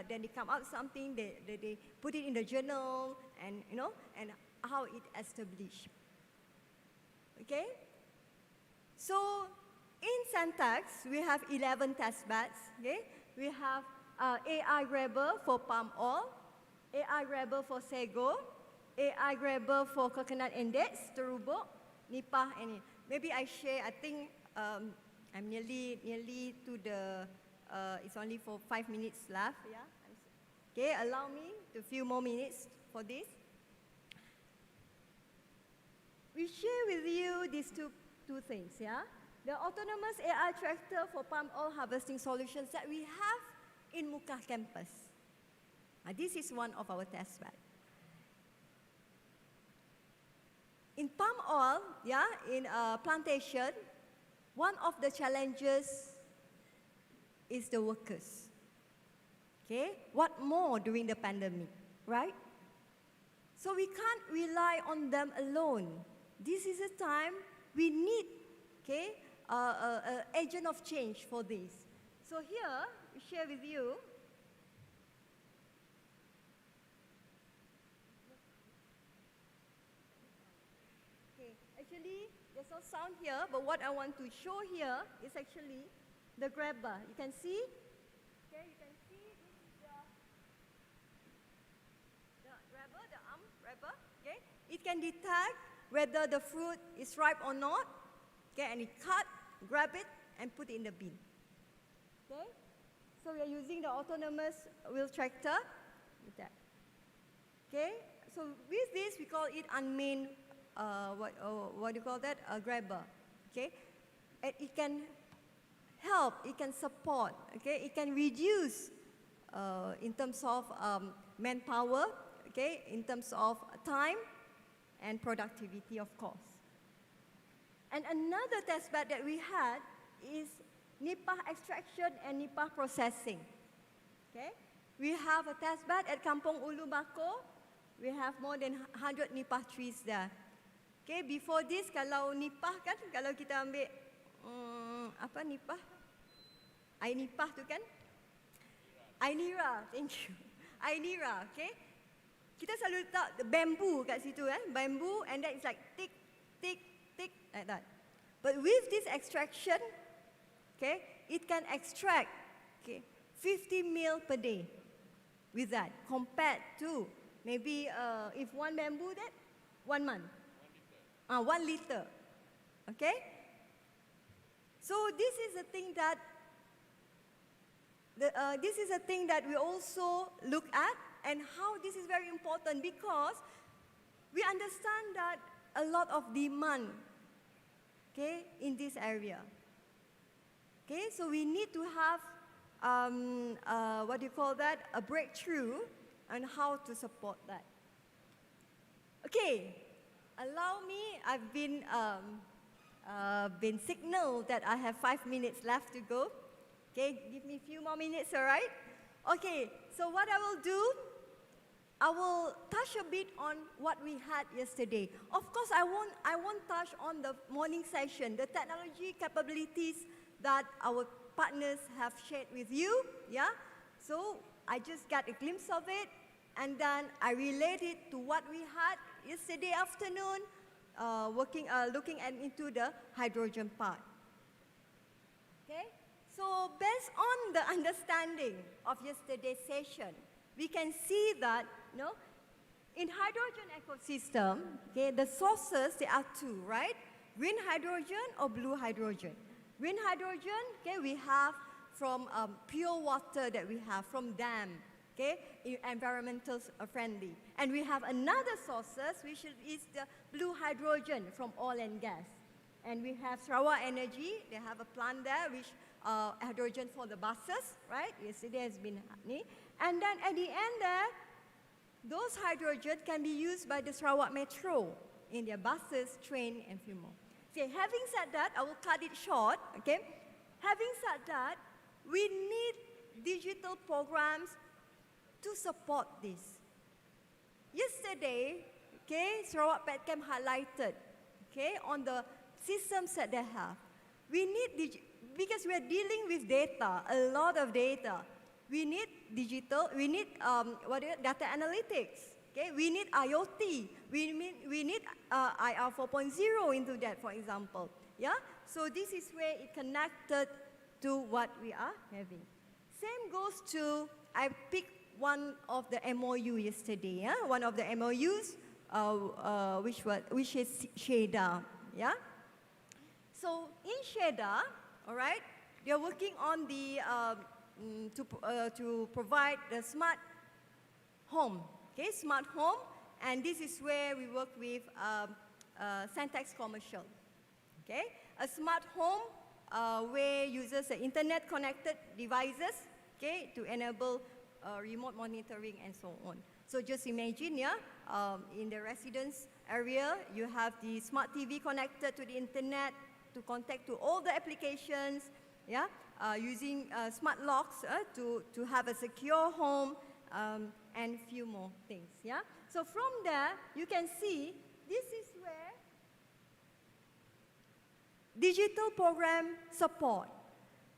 then they come out with something, they put it in the journal, and, and how it established. Okay? So, in CENTEXS, we have 11 test beds, okay? We have AI grabber for palm oil, AI grabber for sago, AI grabber for coconut and dates, terubuk, nipah, and maybe I share, I think I'm nearly to the, it's only for 5 minutes left, yeah? Okay, allow me a few more minutes for this. We share with you these two things, yeah? The autonomous AI tractor for palm oil harvesting solutions that we have in Muka campus. This is one of our test bed. In palm oil, yeah, in a plantation, one of the challenges is the workers. Okay, what more during the pandemic, right? So we can't rely on them alone. This is a time we need, okay, an agent of change for this. So here, we share with you. Okay, actually, there's no sound here, but what I want to show here is actually the grabber. You can see? Okay, you can see this is the grabber, the arm grabber. Okay, it can detect whether the fruit is ripe or not. Okay, and it cut, grab it, and put it in the bin. Okay, so we are using the autonomous wheel tractor with that. Okay, so with this we call it unmanned. What do you call that? A grabber. Okay, and it can help, it can support, okay, it can reduce in terms of manpower, okay, in terms of time and productivity, of course. And another test bed that we had is nipah extraction and nipah processing. Okay, we have a test bed at Kampung Ulu Bako. We have more than 100 nipah trees there. Okay, before this, kalau nipah kan, kalau kita ambil apa nipah? Air nipah tu kan? Air nira, thank you. Air nira, okay? Kita selalu letak bamboo kat situ bamboo, and then it's like tick, tick, tick, like that. But with this extraction, okay, it can extract, okay, 50 mil per day with that, compared to maybe if one bamboo that, 1 month. 1 liter, okay? So this is a thing that we also look at, and how this is very important because we understand that a lot of demand, okay, in this area. Okay, so we need to have what do you call that? A breakthrough on how to support that. Okay, allow me. I've been signaled that I have 5 minutes left to go. Okay, give me a few more minutes, all right? Okay, so what I will do, I will touch a bit on what we had yesterday. Of course, I won't touch on the morning session, the technology capabilities that our partners have shared with you, yeah? So I just got a glimpse of it, and then I relate it to what we had yesterday afternoon, looking into the hydrogen part. Okay? So based on the understanding of yesterday's session, we can see that, in hydrogen ecosystem, okay, the sources, there are two, right? Green hydrogen or blue hydrogen. Green hydrogen, okay, we have from pure water that we have from dam, okay, environmental friendly. And we have another sources, which is the blue hydrogen from oil and gas. And we have Sarawak Energy, they have a plant there, which hydrogen for the buses, right? Yesterday has been happening. And then at the end there, those hydrogen can be used by the Sarawak Metro in their buses, train, and few more. Okay, having said that, I will cut it short, okay? Having said that, we need digital programs to support this. Yesterday, okay, Sarawak Petchem highlighted, okay, on the systems that they have. We need, because we are dealing with data, a lot of data. We need digital, we need data analytics, okay? We need IoT, we need IR 4.0 into that, for example, yeah? So this is where it connected to what we are having. Same goes to, I picked one of the MOU yesterday, yeah? One of the MOUs, which is SHADA, yeah? So in SHADA, all right, they're working on the, to provide the smart home, okay, smart home, and this is where we work with CENTEXS commercial. Okay, a smart home where uses the internet-connected devices, okay, to enable remote monitoring and so on. So just imagine, yeah, in the residence area, you have the smart TV connected to the internet to contact to all the applications, yeah, using smart locks to have a secure home and few more things, yeah. So from there, you can see this is where digital program support.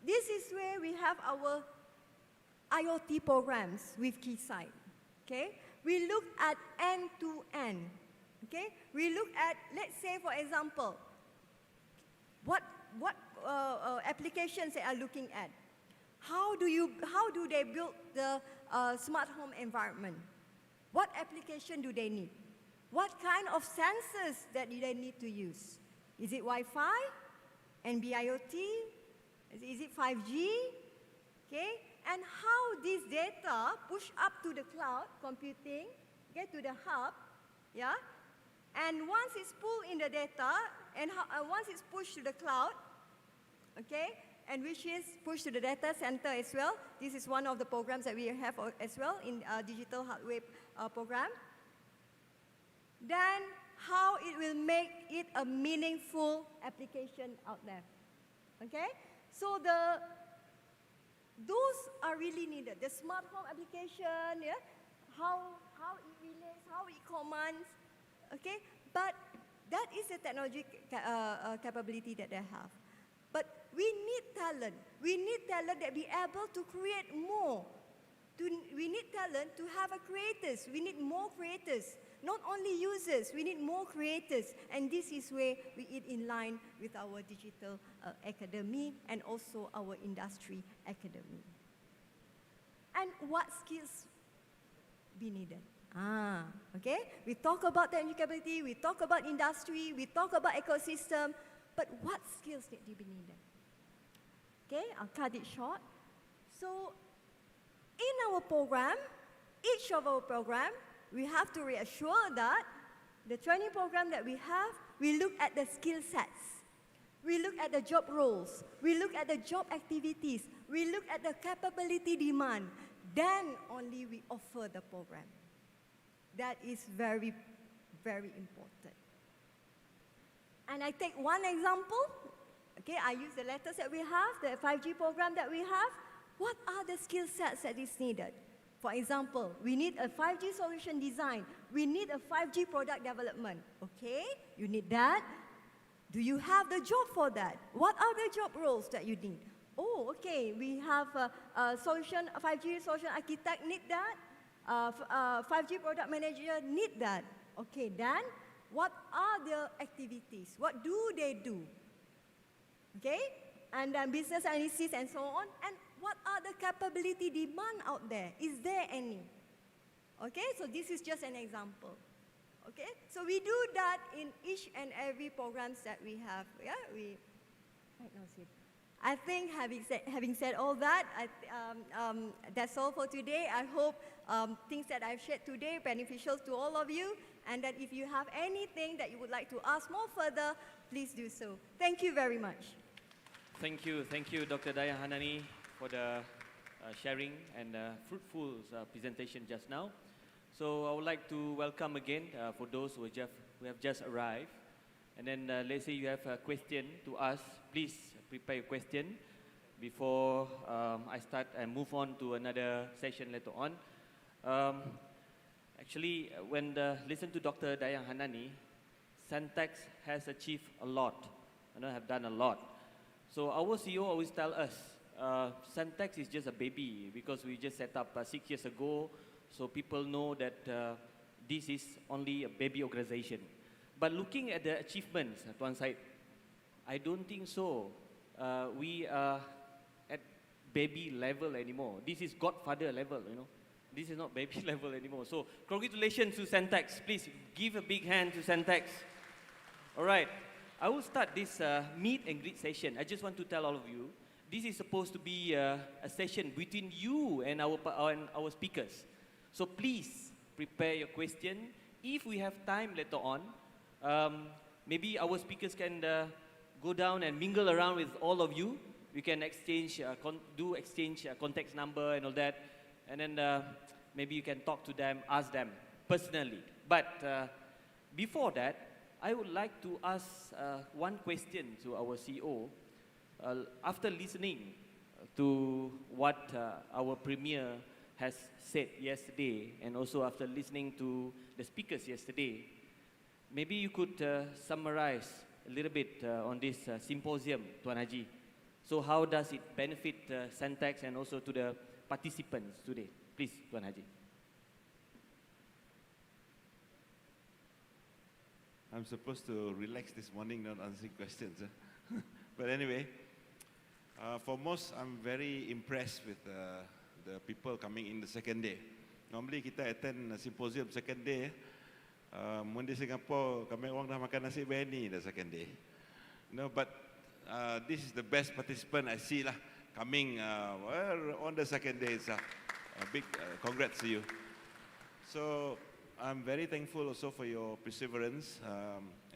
This is where we have our IoT programs with Keysight. Okay, we look at end-to-end. Okay, we look at, let's say, for example, what applications they are looking at. How do they build the smart home environment? What application do they need? What kind of sensors that do they need to use? Is it Wi-Fi, NB-IoT? Is it 5G? Okay, and how this data push up to the cloud computing, get to the hub, yeah, and once it's pulled in the data, and once it's pushed to the cloud, okay, and which is pushed to the data center as well. This is one of the programs that we have as well in digital hardware program. Then how it will make it a meaningful application out there. Okay, so those are really needed. The smart home application, yeah, how it relates, how it commands, okay, but that is the technology capability that they have. But we need talent. We need talent that be able to create more. We need talent to have creators. We need more creators. Not only users, we need more creators. And this is where we eat in line with our digital academy and also our industry academy. And what skills be needed? Okay, we talk about technicability, we talk about industry, we talk about ecosystem, but what skills need to be needed? Okay, I'll cut it short. So, in our program, each of our program, we have to reassure that the training program that we have, we look at the skill sets. We look at the job roles. We look at the job activities. We look at the capability demand. Then only we offer the program. That is very, very important. And I take one example. Okay, I use the letters that we have, the 5G program that we have. What are the skill sets that is needed? For example, we need a 5G solution design. We need a 5G product development. Okay, you need that. Do you have the job for that? What are the job roles that you need? Oh, okay, we have a solution, a 5G solution architect need that. 5G product manager need that. Okay, then what are the activities? What do they do? Okay, and then business analysis and so on. And what are the capability demand out there? Is there any? Okay, so this is just an example. Okay, so we do that in each and every programs that we have. Yeah, I think having said all that, that's all for today. I hope things that I've shared today are beneficial to all of you, and that if you have anything that you would like to ask more further, please do so. Thank you very much. Thank you, Dr. Dayang Hanani, for the sharing and fruitful presentation just now. So I would like to welcome again for those who have just arrived. And then let's say you have a question to ask, please prepare your question before I start and move on to another session later on. Actually, when listen to Dr. Dayang Hanani, CENTEXS has achieved a lot, have done a lot. So our CEO always tell us, CENTEXS is just a baby because we just set up 6 years ago, so people know that this is only a baby organization. But looking at the achievements at one side, I don't think so. We are at baby level anymore. This is Godfather level, This is not baby level anymore. So congratulations to CENTEXS. Please give a big hand to CENTEXS. All right. I will start this meet and greet session. I just want to tell all of you, this is supposed to be a session between you and our speakers. So please prepare your question. If we have time later on, maybe our speakers can go down and mingle around with all of you. We can exchange, contact number and all that. And then maybe you can talk to them, ask them personally. But before that, I would like to ask one question to our CEO. After listening to what our Premier has said yesterday, and also after listening to the speakers yesterday, maybe you could summarize a little bit on this symposium, Tuan Haji. So how does it benefit CENTEXS and also to the participants today? Please, Tuan Haji. I'm supposed to relax this morning, not answering questions. But anyway, foremost, I'm very impressed with the people coming in the second day. Normally kita attend symposium second day. Di Singapore, kami orang dah makan nasi biryani the second day. No, but this is the best participant I see lah coming on the second day. It's a big congrats to you. So I'm very thankful also for your perseverance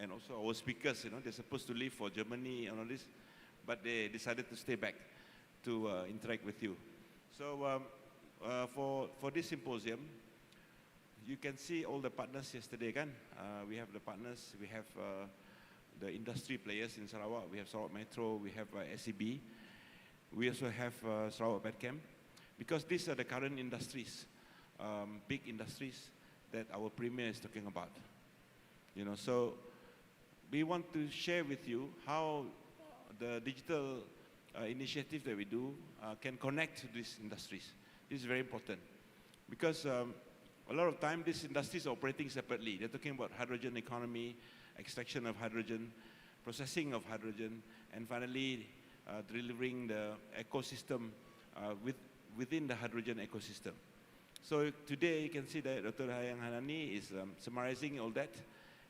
and also our speakers. They're supposed to leave for Germany and all this, but they decided to stay back to interact with you. So for this symposium, you can see all the partners yesterday, kan? We have the partners, we have the industry players in Sarawak, we have Sarawak Metro, we have SEB, we also have Sarawak Petchem, because these are the current industries, big industries that our Premier is talking about. So we want to share with you how the digital initiative that we do can connect to these industries. This is very important because a lot of time these industries are operating separately. They're talking about hydrogen economy, extraction of hydrogen, processing of hydrogen, and finally delivering the ecosystem within the hydrogen ecosystem. So today you can see that Dr. Hayang Hanani is summarizing all that,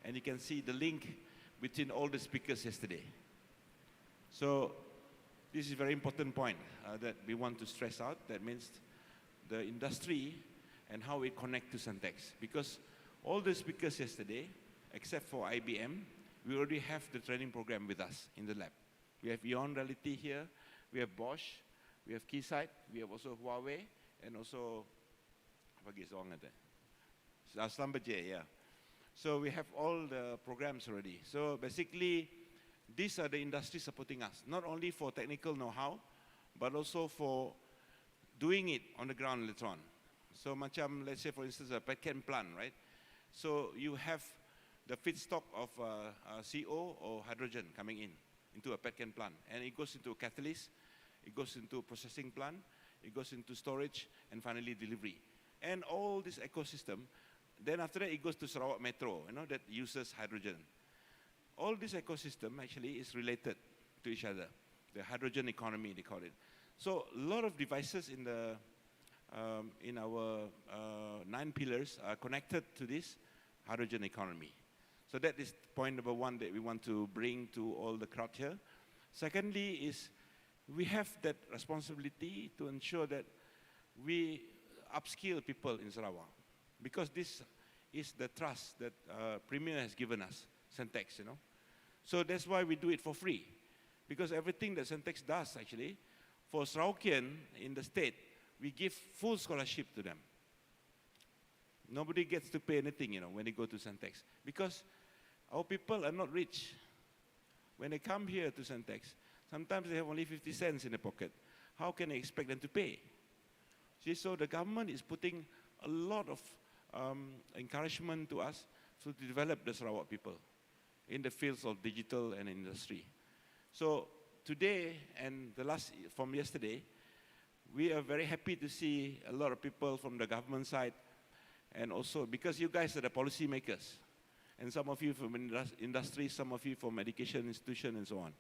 and you can see the link between all the speakers yesterday. So this is a very important point that we want to stress out. That means the industry and how it connects to CENTEXS. Because all the speakers yesterday, except for IBM, we already have the training program with us in the lab. We have Eon Reality here, we have Bosch, we have Keysight, we have also Huawei, and also, Schlumberger, yeah. So we have all the programs already. So basically, these are the industries supporting us, not only for technical know-how, but also for doing it on the ground later on. So macam, let's say for instance, a petchem plant, right? So you have the feedstock of CO or hydrogen coming into a petchem plant, and it goes into a catalyst, it goes into a processing plant, it goes into storage, and finally delivery. And all this ecosystem, then after that it goes to Sarawak Metro, that uses hydrogen. All this ecosystem actually is related to each other. The hydrogen economy, they call it. So a lot of devices in our 9 pillars are connected to this hydrogen economy. So that is point number one that we want to bring to all the crowd here. Secondly is we have that responsibility to ensure that we upskill people in Sarawak, because this is the trust that Premier has given us, CENTEXS, So that's why we do it for free, because everything that CENTEXS does actually, for Sarawakian in the state, we give full scholarship to them. Nobody gets to pay anything, when they go to CENTEXS, because our people are not rich. When they come here to CENTEXS, sometimes they have only 50 cents in their pocket. How can they expect them to pay? See, so the government is putting a lot of encouragement to us to develop the Sarawak people in the fields of digital and industry. So today and from yesterday, we are very happy to see a lot of people from the government side, and also because you guys are the policy makers, and some of you from industry, some of you from education institution and so on.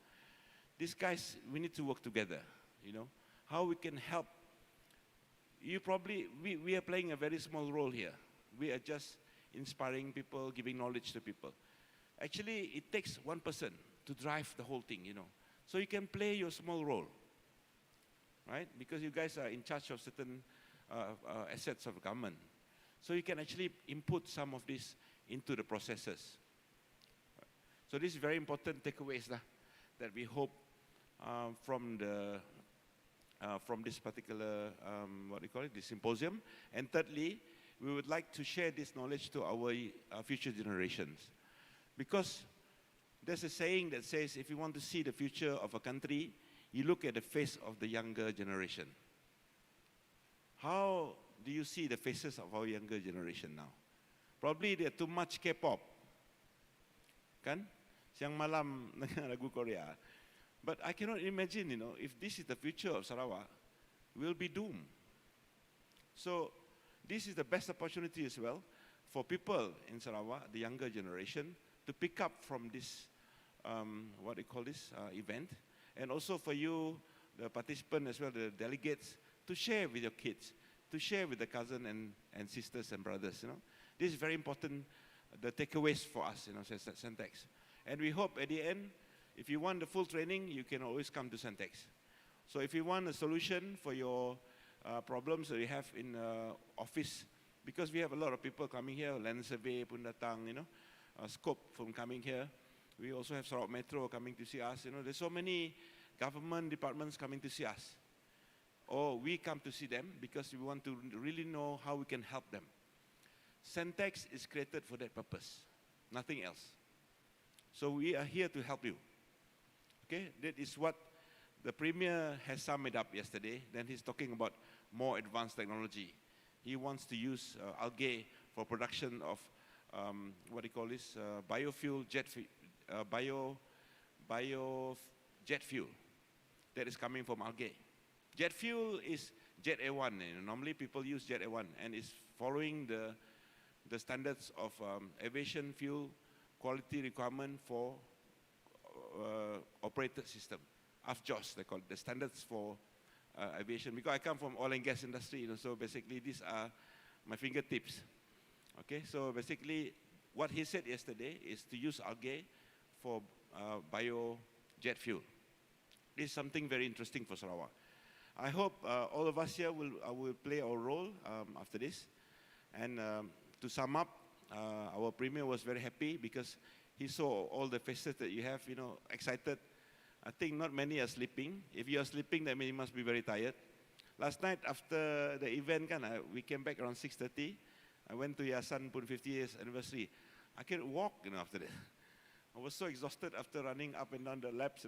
These guys, we need to work together, how we can help. We are playing a very small role here. We are just inspiring people, giving knowledge to people. Actually, it takes one person to drive the whole thing, So you can play your small role, right? Because you guys are in charge of certain assets of government. So you can actually input some of this into the processes. So this is very important takeaways that we hope from this particular, this symposium. And thirdly, we would like to share this knowledge to our future generations. Because there's a saying that says, if you want to see the future of a country, you look at the face of the younger generation. How do you see the faces of our younger generation now? Probably they're too much K-pop. Kan? Siang malam dengan lagu Korea. But I cannot imagine, if this is the future of Sarawak, we'll be doomed. So this is the best opportunity as well for people in Sarawak, the younger generation, to pick up from this, event. And also for you, the participants as well, the delegates, to share with your kids, to share with the cousins and sisters and brothers, This is very important, the takeaways for us, CENTEXS. And we hope at the end, if you want the full training, you can always come to CENTEXS. So if you want a solution for your problems that you have in office, because we have a lot of people coming here, land survey pun datang, scope from coming here. We also have Sarawak Metro coming to see us. There's so many government departments coming to see us. Or we come to see them because we want to really know how we can help them. CENTEXS is created for that purpose, nothing else. So we are here to help you. Okay, that is what the Premier has summed it up yesterday. Then he's talking about more advanced technology. He wants to use algae for production of biofuel jet fuel that is coming from algae. Jet fuel is Jet A1. Normally people use Jet A1 and it's following the standards of aviation fuel quality requirement for operated system. AFJOS, they call it, the standards for aviation. Because I come from oil and gas industry, so basically these are my fingertips. Okay, so basically what he said yesterday is to use algae for bio jet fuel. This is something very interesting for Sarawak. I hope all of us here will play our role after this. And to sum up, our Premier was very happy because he saw all the faces that you have, excited. I think not many are sleeping. If you are sleeping, that means you must be very tired. Last night after the event, we came back around 6:30. I went to Yasan 50 years anniversary. I can't walk, after that. I was so exhausted after running up and down the labs,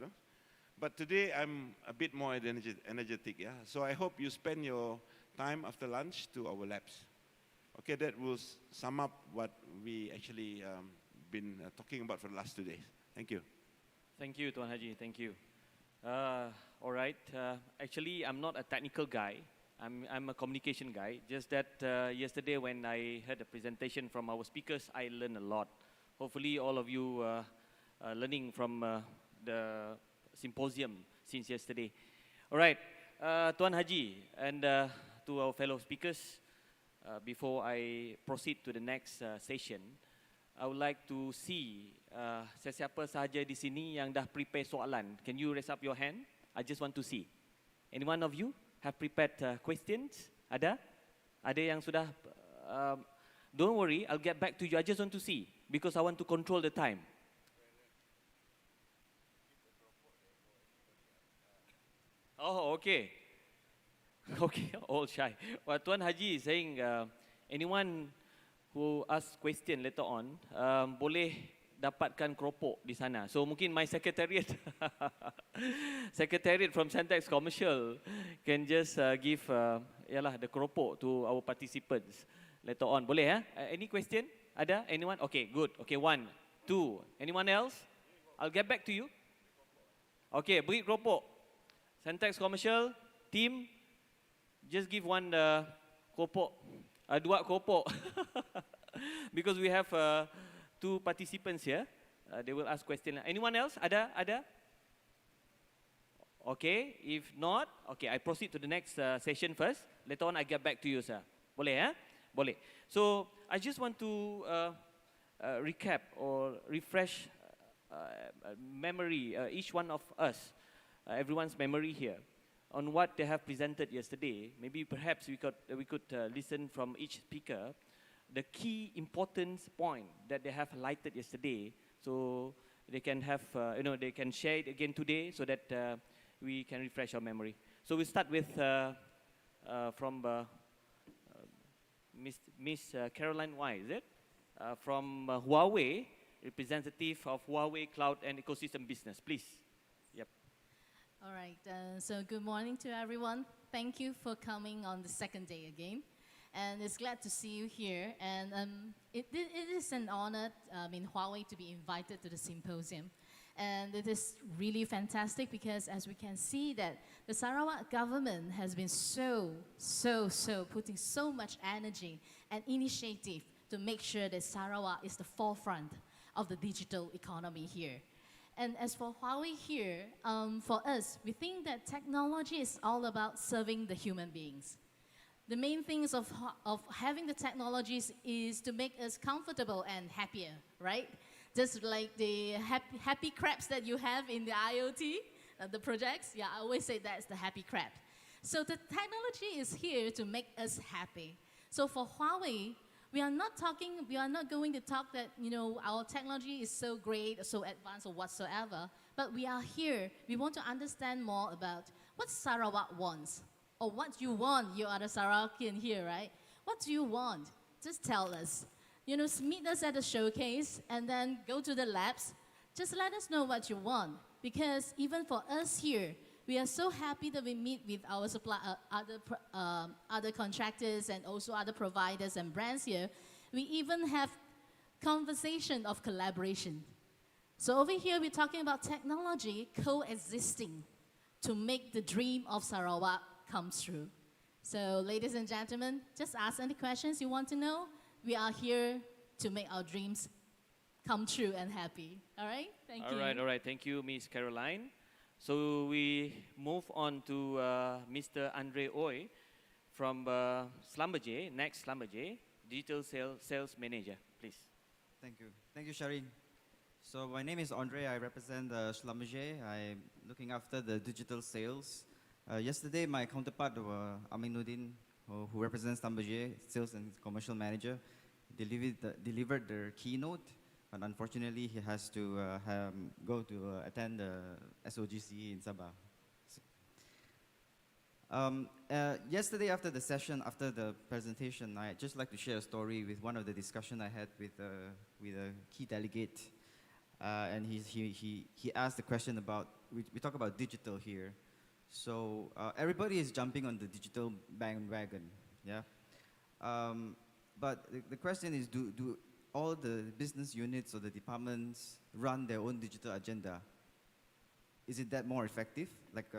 But today I'm a bit more energetic, yeah. So I hope you spend your time after lunch to our labs. Okay, that will sum up what we actually been talking about for the last 2 days. Thank you. Thank you, Tuan Haji. Thank you. All right. Actually, I'm not a technical guy. I'm a communication guy. Just that yesterday when I heard the presentation from our speakers, I learned a lot. Hopefully, all of you are learning from the symposium since yesterday. All right, Tuan Haji and to our fellow speakers, before I proceed to the next session, I would like to see sesiapa sahaja di sini yang dah prepare soalan. Can you raise up your hand? I just want to see. Any one of you have prepared questions? Ada? Ada yang sudah? Don't worry, I'll get back to you. I just want to see because I want to control the time. Oh, okay. Okay, all shy. Well, Tuan Haji is saying anyone who ask question later on boleh dapatkan keropok di sana. So mungkin my secretariat, secretariat from CENTEXS Commercial can just give the keropok to our participants later on. Boleh Any question? Ada? Anyone? Okay, good. Okay, 1, 2. Anyone else? I'll get back to you. Okay, beri keropok. CENTEXS Commercial team, just give one keropok. Dua keropok. Because we have 2 participants here. They will ask questions. Anyone else? Ada? Ada? Okay, if not, okay, I proceed to the next session first. Later on, I get back to you, sir. Boleh, Boleh. So, I just want to recap or refresh memory, each one of us, everyone's memory here, on what they have presented yesterday. Maybe perhaps we could listen from each speaker the key importance point that they have highlighted yesterday. So they can have, they can share it again today so that we can refresh our memory. So we start with from Miss Caroline Y, is it? From Huawei, representative of Huawei Cloud and Ecosystem Business, please. Yep. All right, so good morning to everyone. Thank you for coming on the second day again. And it's glad to see you here. And it is an honor in Huawei to be invited to the symposium. And it is really fantastic because as we can see that the Sarawak government has been so putting so much energy and initiative to make sure that Sarawak is the forefront of the digital economy here. And as for Huawei here, for us, we think that technology is all about serving the human beings. The main things of having the technologies is to make us comfortable and happier, right? Just like the happy crabs that you have in the IoT, the projects. Yeah, I always say that's the happy crab. So the technology is here to make us happy. So for Huawei, we are not going to talk that, our technology is so great, so advanced or whatsoever, but we are here. We want to understand more about what Sarawak wants, or what you want. You are the Sarawakian here, right? What do you want? Just tell us. Meet us at the showcase and then go to the labs. Just let us know what you want. Because even for us here, we are so happy that we meet with our other contractors and also other providers and brands here. We even have conversation of collaboration. So over here, we're talking about technology coexisting to make the dream of Sarawak come true. So ladies and gentlemen, just ask any questions you want to know. We are here to make our dreams come true and happy. All right? Thank you. All right. Thank you, Ms. Caroline. So we move on to Mr. Andre Oy from Schlumberger, next Schlumberger, Digital Sales Manager, please. Thank you. Thank you, Shireen. So my name is Andre. I represent Schlumberger. I'm looking after the digital sales. Yesterday, my counterpart, Aminuddin, who represents Schlumberger, Sales and Commercial Manager, delivered the keynote. And unfortunately, he has to go to attend the SOGC in Sabah. Yesterday, after the session, after the presentation, I'd just like to share a story with one of the discussion I had with a key delegate. And he asked the question about, we talk about digital here. So everybody is jumping on the digital bandwagon, yeah? But the question is, do all the business units or the departments run their own digital agenda? Is it that more effective, like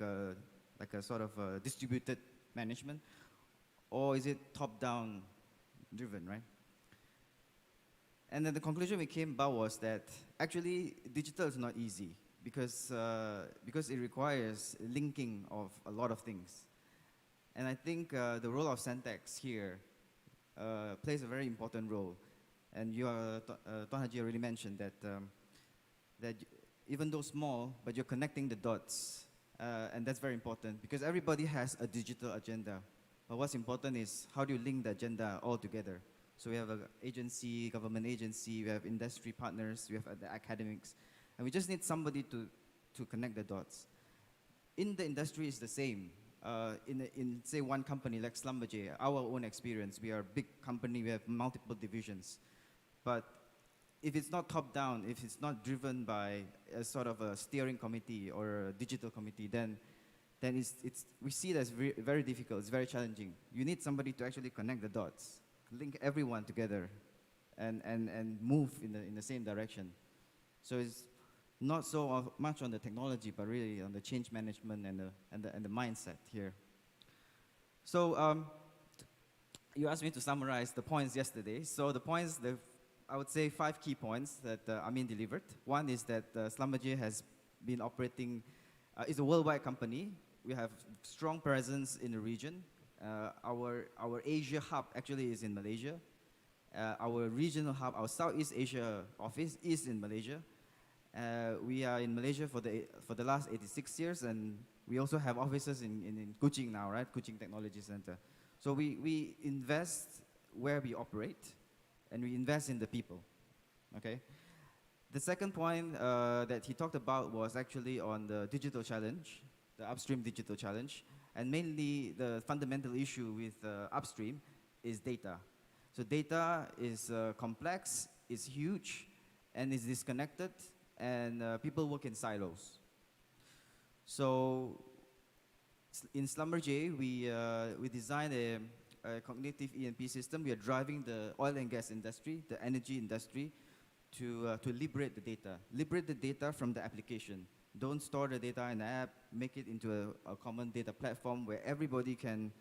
a sort of distributed management, or is it top-down driven, right? And then the conclusion we came about was that actually digital is not easy because it requires linking of a lot of things. And I think the role of CENTEXS here plays a very important role. And Tuan Haji already mentioned that even though small, but you're connecting the dots. And that's very important because everybody has a digital agenda. But what's important is how do you link the agenda all together? So we have an agency, government agency, we have industry partners, we have the academics. And we just need somebody to connect the dots. In the industry, it's the same. In say, one company like Schlumberger, our own experience, we are a big company, we have multiple divisions. But if it's not top-down, if it's not driven by a sort of a steering committee or a digital committee, then we see it as very difficult, it's very challenging. You need somebody to actually connect the dots, link everyone together, and move in the same direction. So it's not so much on the technology, but really on the change management and the mindset here. So you asked me to summarize the points yesterday. So the points, I would say 5 key points that Amin delivered. One is that Schlumberger has been operating, is a worldwide company. We have strong presence in the region. Our Asia hub actually is in Malaysia. Our regional hub, our Southeast Asia office is in Malaysia. We are in Malaysia for the last 86 years, and we also have offices in Kuching now, right? Kuching Technology Center. So we invest where we operate, and we invest in the people, okay? The second point that he talked about was actually on the digital challenge, the upstream digital challenge. And mainly the fundamental issue with upstream is data. So data is complex, is huge, and is disconnected, and people work in silos. So in Schlumberger, we designed a cognitive E&P system. We are driving the oil and gas industry, the energy industry, to liberate the data. Liberate the data from the application. Don't store the data in the app. Make it into a common data platform where everybody can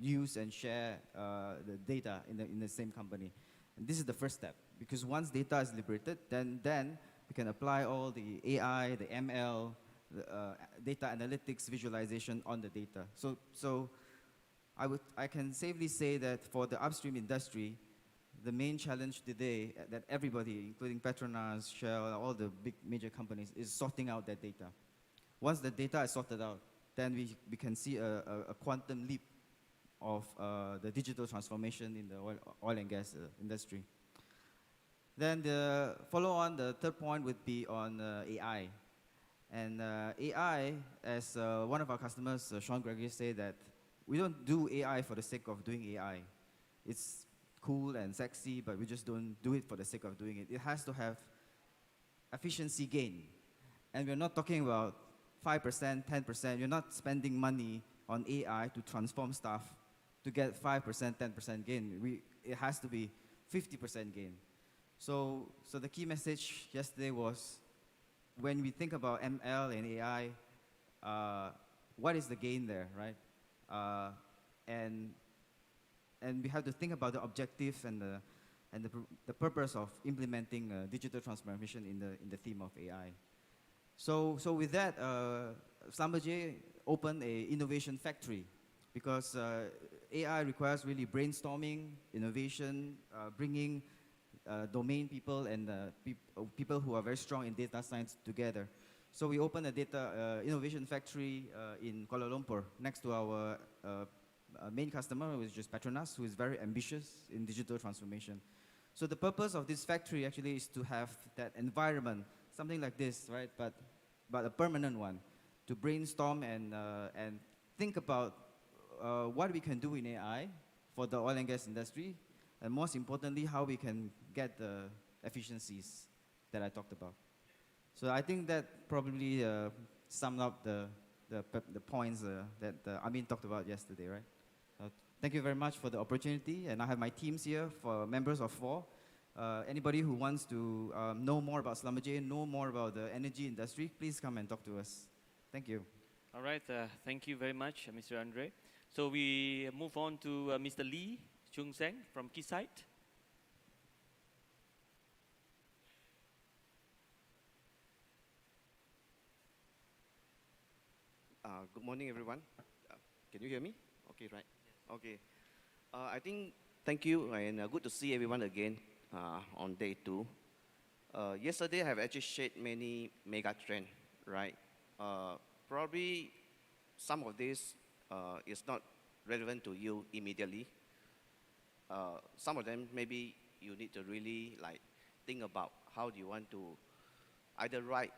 use and share the data in the same company. And this is the first step, because once data is liberated, then we can apply all the AI, the ML, the, data analytics, visualization on the data. So I can safely say that for the upstream industry, the main challenge today that everybody, including Petronas, Shell, all the big major companies, is sorting out that data. Once the data is sorted out, then we can see a quantum leap of the digital transformation in the oil and gas industry. Then the follow-on, the third point would be on AI. And AI, as one of our customers, Sean Gregory, said that we don't do AI for the sake of doing AI. It's cool and sexy, but we just don't do it for the sake of doing it. It has to have efficiency gain. And we're not talking about 5%, 10%. You're not spending money on AI to transform stuff to get 5%, 10% gain. It has to be 50% gain. So the key message yesterday was, when we think about ML and AI, what is the gain there, right? And we have to think about the objectives and the purpose of implementing digital transformation in the theme of AI. So with that, Schlumberger opened an innovation factory, because AI requires really brainstorming, innovation, bringing domain people and people who are very strong in data science together. So we opened a data innovation factory in Kuala Lumpur, next to our main customer, which is Petronas, who is very ambitious in digital transformation. So the purpose of this factory actually is to have that environment, something like this, right? But a permanent one, to brainstorm and think about what we can do in AI for the oil and gas industry, and most importantly, how we can get the efficiencies that I talked about. So I think that probably summed up the points that Amin talked about yesterday, right? Thank you very much for the opportunity, and I have my teams here for members of four. Anybody who wants to know more about Schlumberger, know more about the energy industry, please come and talk to us. Thank you. All right, thank you very much, Mr. Andre. So we move on to Mr. Lee Chung Seng from Keysight. Good morning, everyone. Can you hear me? Okay, right. Okay. I think, thank you, and good to see everyone again on day 2. Yesterday, I have actually shared many mega trends, right? Probably some of this is not relevant to you immediately. Some of them, maybe you need to really think about how do you want to either ride,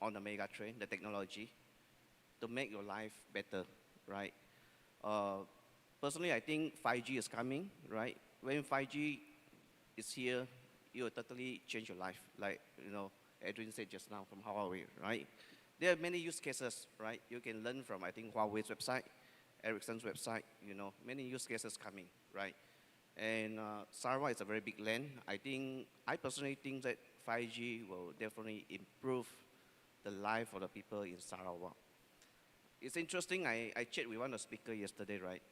on the mega trend, the technology, to make your life better, right? Personally, I think 5G is coming, right? When 5G is here, it will totally change your life, like, Adrian said just now from Huawei, right? There are many use cases, right? You can learn from, I think, Huawei's website, Ericsson's website, many use cases coming, right? And Sarawak is a very big land. I personally think that 5G will definitely improve the life of the people in Sarawak. It's interesting, I chatted with one of the speakers yesterday, right?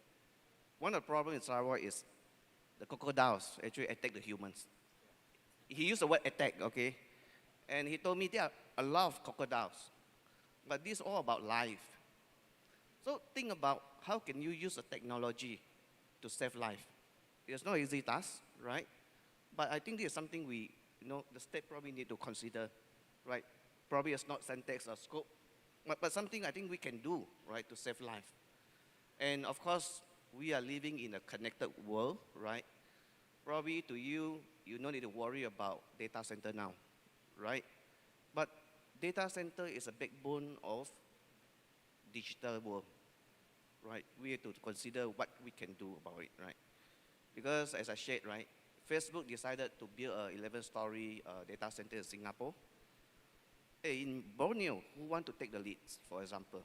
One of the problems in Sarawak is the crocodiles actually attack the humans. He used the word attack, okay? And he told me there are a lot of crocodiles, but this is all about life. So think about how can you use the technology to save life. It's not an easy task, right? But I think this is something we, the state probably need to consider, right? Probably it's not CENTEXS or scope, but something I think we can do, right, to save life. And of course, we are living in a connected world, right? Probably to you, you don't need to worry about data center now, right? But data center is a backbone of digital world, right? We have to consider what we can do about it, right? Because as I shared, right, Facebook decided to build a 11-story data center in Singapore. In Borneo, who want to take the leads, for example,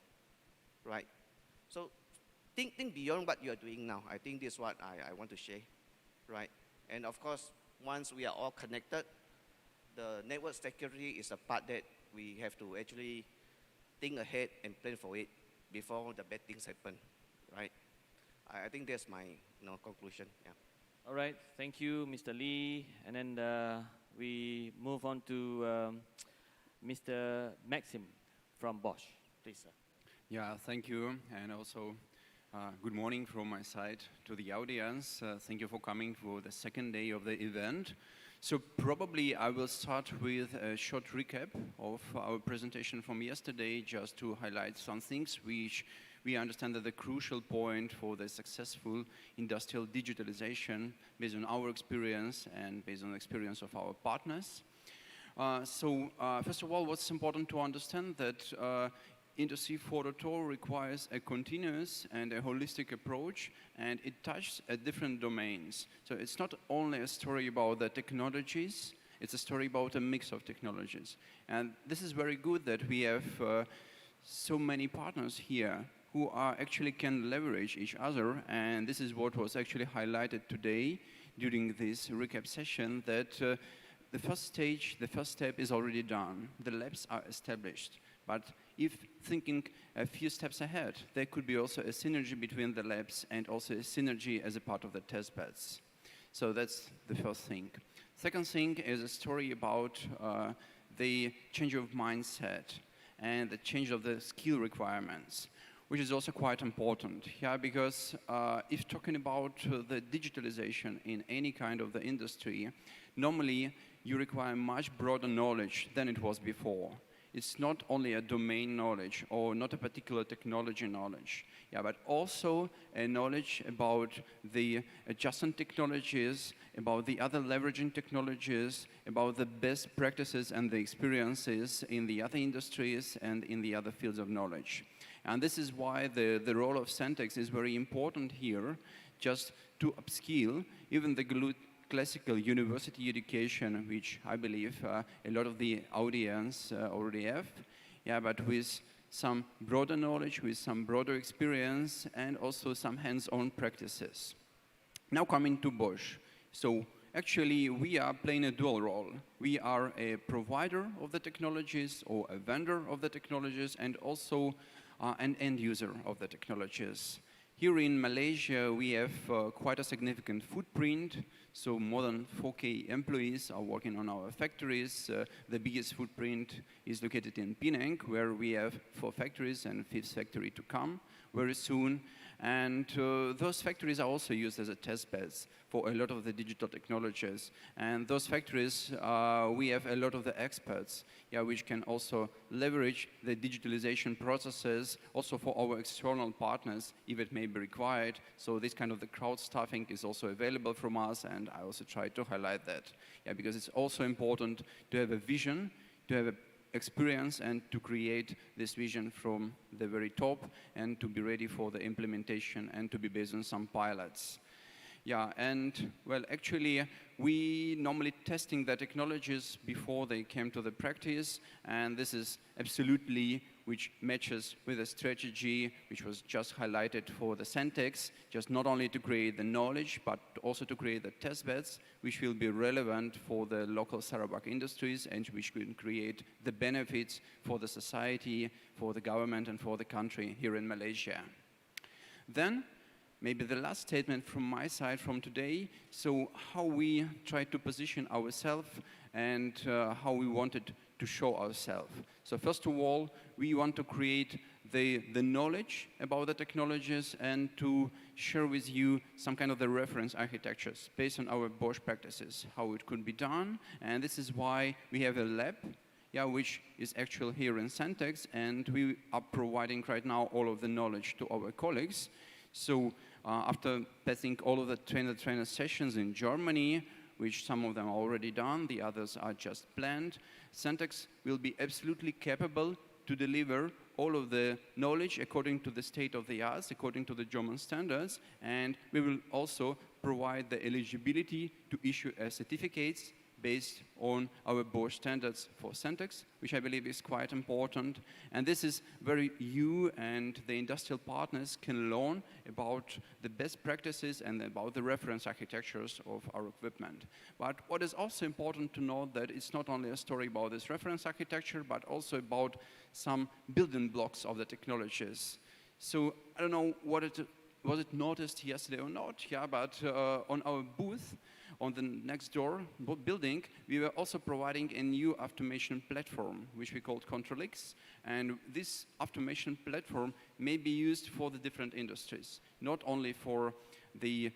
right? So think beyond what you are doing now. I think this is what I want to share, right? And of course, once we are all connected, the network security is a part that we have to actually think ahead and plan for it before the bad things happen, right? I think that's my conclusion. Yeah. All right, thank you, Mr. Lee. And then we move on to Mr. Maxim from Bosch. Please, sir. Yeah, thank you. And also, good morning from my side to the audience. Thank you for coming for the second day of the event. So probably I will start with a short recap of our presentation from yesterday, just to highlight some things which we understand that the crucial point for the successful industrial digitalization based on our experience and based on the experience of our partners. First of all, what's important to understand that Industry 4.0 requires a continuous and a holistic approach, and it touches at different domains. So it's not only a story about the technologies, it's a story about a mix of technologies. And this is very good that we have so many partners here who actually can leverage each other, and this is what was actually highlighted today during this recap session, that the first stage, the first step is already done. The labs are established. But if thinking a few steps ahead, there could be also a synergy between the labs and also a synergy as a part of the test beds. So that's the first thing. Second thing is a story about the change of mindset and the change of the skill requirements, which is also quite important. Yeah, because if talking about the digitalization in any kind of the industry, normally you require much broader knowledge than it was before. It's not only a domain knowledge or not a particular technology knowledge, yeah, but also a knowledge about the adjacent technologies, about the other leveraging technologies, about the best practices and the experiences in the other industries and in the other fields of knowledge. And this is why the role of CENTEXS is very important here, just to upskill even the classical university education, which I believe a lot of the audience already have, yeah, but with some broader knowledge, with some broader experience, and also some hands-on practices. Now coming to Bosch. So actually, we are playing a dual role. We are a provider of the technologies or a vendor of the technologies and also an end user of the technologies. Here in Malaysia, we have quite a significant footprint. So more than 4K employees are working on our factories. The biggest footprint is located in Penang, where we have 4 factories and 5th factory to come very soon. And those factories are also used as a test beds for a lot of the digital technologies. And those factories, we have a lot of the experts, yeah, which can also leverage the digitalization processes also for our external partners if it may be required. So this kind of the crowd staffing is also available from us, and I also try to highlight that, yeah, because it's also important to have a vision, to have a experience and to create this vision from the very top and to be ready for the implementation and to be based on some pilots. Yeah, and well, actually, we normally testing the technologies before they came to the practice, and this is absolutely which matches with the strategy which was just highlighted for the CENTEXS, just not only to create the knowledge, but also to create the test beds, which will be relevant for the local Sarawak industries and which will create the benefits for the society, for the government, and for the country here in Malaysia. Then, maybe the last statement from my side from today, so how we try to position ourselves and how we wanted to show ourselves. So first of all, we want to create the knowledge about the technologies and to share with you some kind of the reference architectures based on our Bosch practices, how it could be done. And this is why we have a lab, yeah, which is actually here in CENTEXS, and we are providing right now all of the knowledge to our colleagues. So after passing all of the trainer sessions in Germany, which some of them are already done, the others are just planned. CENTEXS will be absolutely capable to deliver all of the knowledge according to the state of the art, according to the German standards, and we will also provide the eligibility to issue certificates based on our Bosch standards for CENTEXS, which I believe is quite important. And this is where you and the industrial partners can learn about the best practices and about the reference architectures of our equipment. But what is also important to know that it's not only a story about this reference architecture, but also about some building blocks of the technologies. So I don't know was it noticed yesterday or not, yeah, but on our booth, on the next door building, we were also providing a new automation platform, which we called ControlX. And this automation platform may be used for the different industries, not only for the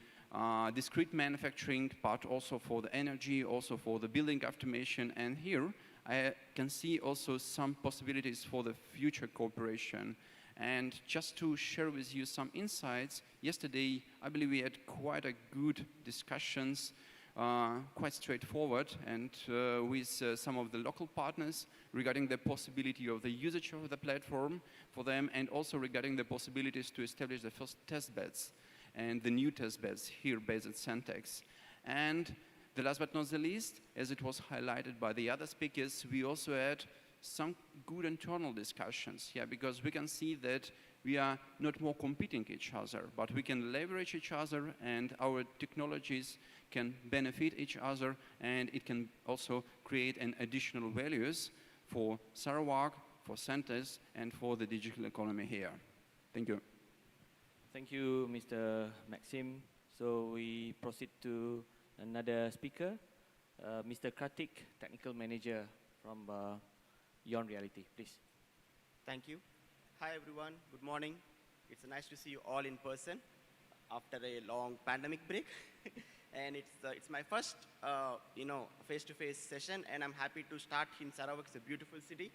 discrete manufacturing, but also for the energy, also for the building automation. And here, I can see also some possibilities for the future cooperation. And just to share with you some insights, yesterday, I believe we had quite a good discussions, quite straightforward, and with some of the local partners regarding the possibility of the usage of the platform for them, and also regarding the possibilities to establish the first test beds and the new test beds here based at CENTEXS. And the last but not the least, as it was highlighted by the other speakers, we also had some good internal discussions, yeah, because we can see that we are not more competing each other, but we can leverage each other, and our technologies can benefit each other, and it can also create an additional values for Sarawak, for CENTEXS, and for the digital economy here. Thank you. Thank you, Mr. Maxim. So we proceed to another speaker, Mr. Kartik, Technical Manager from Beyond Reality, please. Thank you. Hi everyone, good morning. It's nice to see you all in person after a long pandemic break. And it's my first face-to-face session, and I'm happy to start in Sarawak. It's a beautiful city.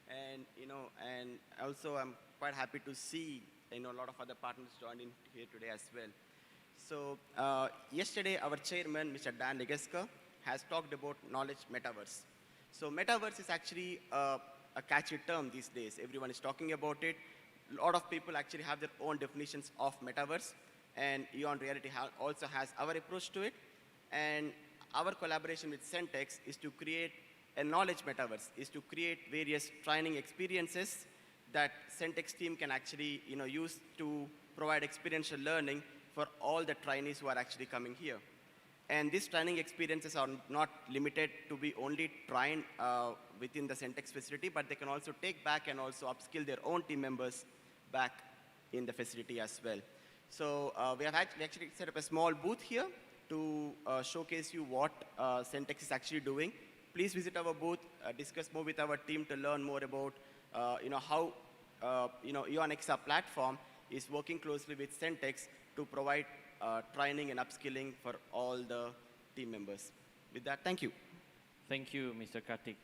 And and also I'm quite happy to see a lot of other partners joined in here today as well. So yesterday our chairman, Mr. Dan Legeska, has talked about knowledge metaverse. So metaverse is actually a catchy term these days. Everyone is talking about it. A lot of people actually have their own definitions of metaverse, and Beyond Reality also has our approach to it. And our collaboration with CENTEXS is to create a knowledge metaverse, is to create various training experiences that CENTEXS team can actually use to provide experiential learning for all the trainees who are actually coming here. And these training experiences are not limited to be only trained within the CENTEXS facility, but they can also take back and also upskill their own team members back in the facility as well. So we have actually set up a small booth here to showcase you what CENTEXS is actually doing. Please visit our booth, discuss more with our team to learn more about how EONXA platform is working closely with CENTEXS to provide training and upskilling for all the team members. With that, thank you. Thank you, Mr. Kartik.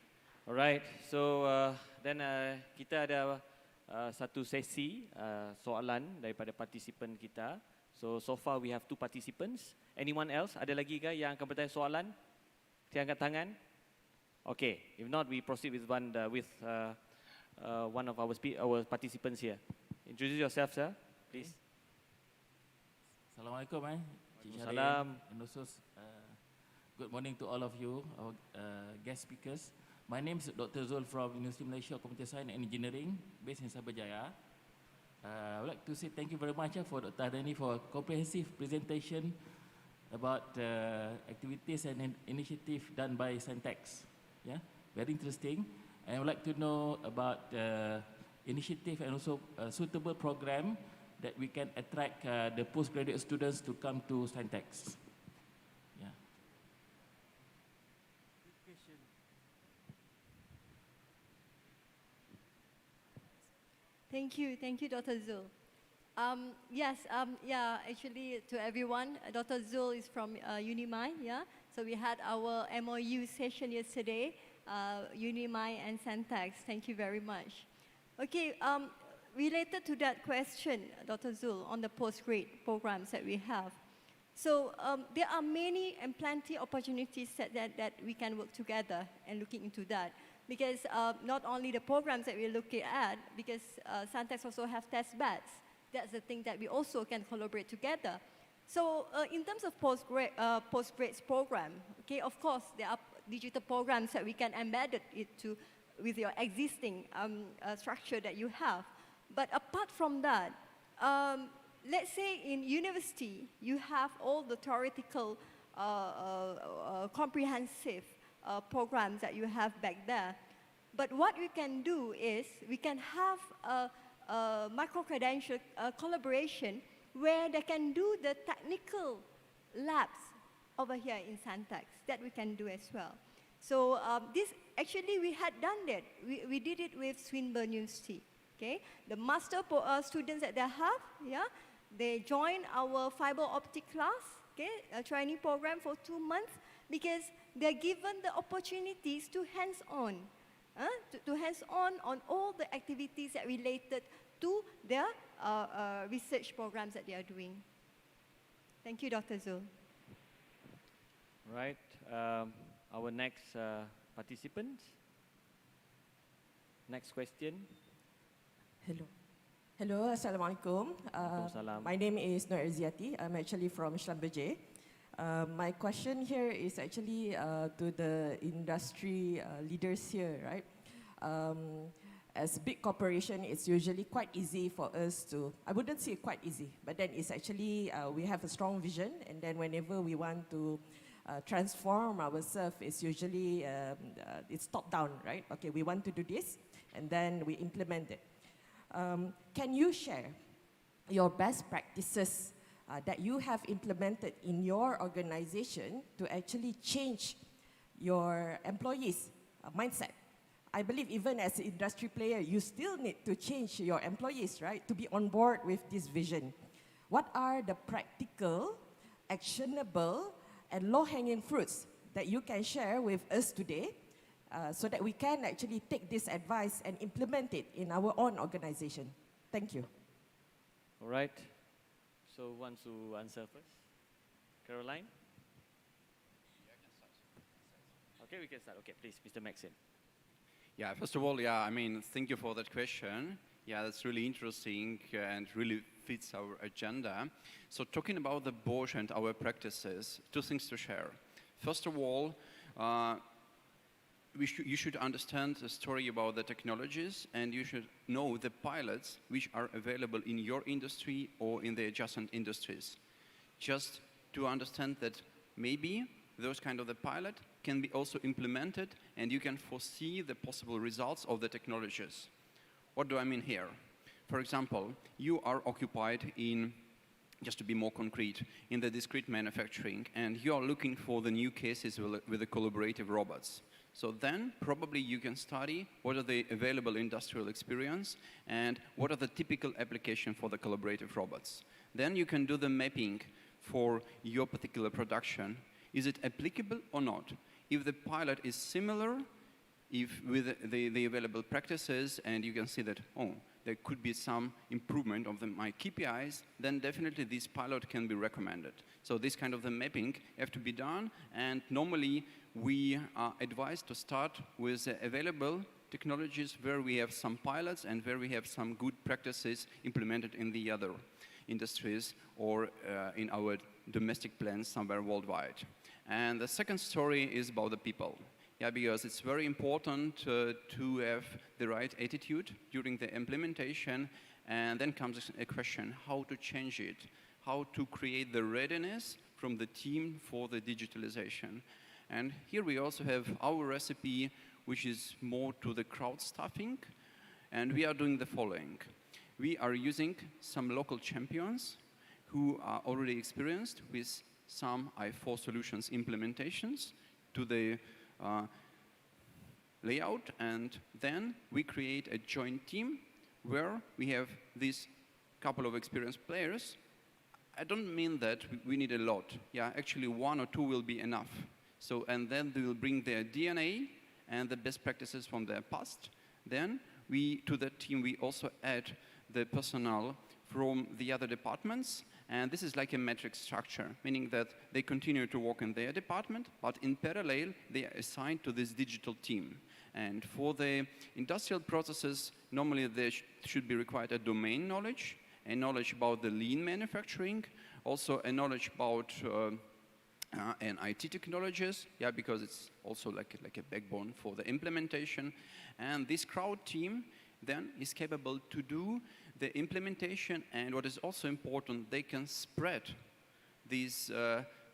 Alright, so then kita ada satu sesi soalan daripada partisipan kita. So far we have 2 participants. Anyone else? Ada lagi ke yang akan bertanya soalan? Saya angkat tangan. Okay, if not, we proceed with one of our participants here. Introduce yourself, sir, please. Assalamualaikum, Cik Syarif. Salam. And also, good morning to all of you, our guest speakers. My name is Dr. Zul from University of Malaysia, Computer Science and Engineering, based in Sabarjaya. I would like to say thank you very much for Dr. Adani for a comprehensive presentation about activities and initiative done by CENTEXS. Yeah, very interesting. And I would like to know about initiative and also a suitable program that we can attract the postgraduate students to come to CENTEXS. Yeah. Good question. Thank you, Dr. Zul. Actually, to everyone, Dr. Zul is from Unimai, yeah? So we had our MOU session yesterday, Unimai and CENTEXS. Thank you very much. Okay, related to that question, Dr. Zul, on the postgrad programs that we have, So there are many and plenty opportunities that we can work together and looking into that. Because not only the programs that we're looking at, because CENTEXS also have test beds. That's the thing that we also can collaborate together. So in terms of postgrad program, okay, of course, there are digital programs that we can embed it to with your existing structure that you have. But apart from that, let's say in university, you have all the theoretical, comprehensive programs that you have back there. But what we can do is we can have a micro-credential collaboration where they can do the technical labs over here in CENTEXS that we can do as well. So this, actually we had done that. We did it with Swinburne University, okay? The master students that they have, yeah, they join our fiber optic class, okay, a training program for 2 months, because they're given the opportunities to hands-on, to hands-on on all the activities that related to their research programs that they are doing. Thank you, Dr. Zul. Right. Our next participant. Next question. Hello. Hello, Assalamualaikum. Waalaikumsalam. My name is Nur Erziati. I'm actually from Schlumberger. My question here is actually to the industry leaders here, right? As a big corporation, it's usually quite easy for us to, I wouldn't say quite easy, but then it's actually, we have a strong vision, and then whenever we want to transform ourselves, it's usually, it's top down, right? Okay, we want to do this, and then we implement it. Can you share your best practices that you have implemented in your organization to actually change your employees' mindset? I believe even as an industry player, you still need to change your employees, right, to be on board with this vision. What are the practical, actionable, and low-hanging fruits that you can share with us today so that we can actually take this advice and implement it in our own organization? Thank you. All right. So who wants to answer first? Caroline? Yeah, I can start. Okay, we can start. Okay, please, Mr. Maxim. Yeah, first of all, yeah, I mean, thank you for that question. Yeah, that's really interesting and really fits our agenda. So talking about the Bosch and our practices, 2 things to share. First of all, you should understand the story about the technologies, and you should know the pilots which are available in your industry or in the adjacent industries. Just to understand that maybe those kind of the pilot can be also implemented, and you can foresee the possible results of the technologies. What do I mean here? For example, you are occupied in, just to be more concrete, in the discrete manufacturing, and you are looking for the new cases with the collaborative robots. So then probably you can study what are the available industrial experience and what are the typical application for the collaborative robots. Then you can do the mapping for your particular production. Is it applicable or not? If the pilot is similar, if with the available practices, and you can see that, oh, there could be some improvement of my KPIs, then definitely this pilot can be recommended. So this kind of the mapping have to be done, and normally we are advised to start with available technologies where we have some pilots and where we have some good practices implemented in the other industries or in our domestic plants somewhere worldwide. And the second story is about the people. Yeah, because it's very important to have the right attitude during the implementation, and then comes a question how to change it, how to create the readiness from the team for the digitalization. And here we also have our recipe, which is more to the crowd staffing, and we are doing the following. We are using some local champions who are already experienced with some I4 solutions implementations to the layout, and then we create a joint team where we have these couple of experienced players. I don't mean that we need a lot. Yeah, actually 1 or 2 will be enough. So, and then they will bring their DNA and the best practices from their past. Then to that team we also add the personnel from the other departments, And this is like a metric structure, meaning that they continue to work in their department, but in parallel, they are assigned to this digital team. And for the industrial processes, normally there should be required a domain knowledge, a knowledge about the lean manufacturing, also a knowledge about and IT technologies, yeah, because it's also like a backbone for the implementation. And this crowd team then is capable to do the implementation, and what is also important, they can spread these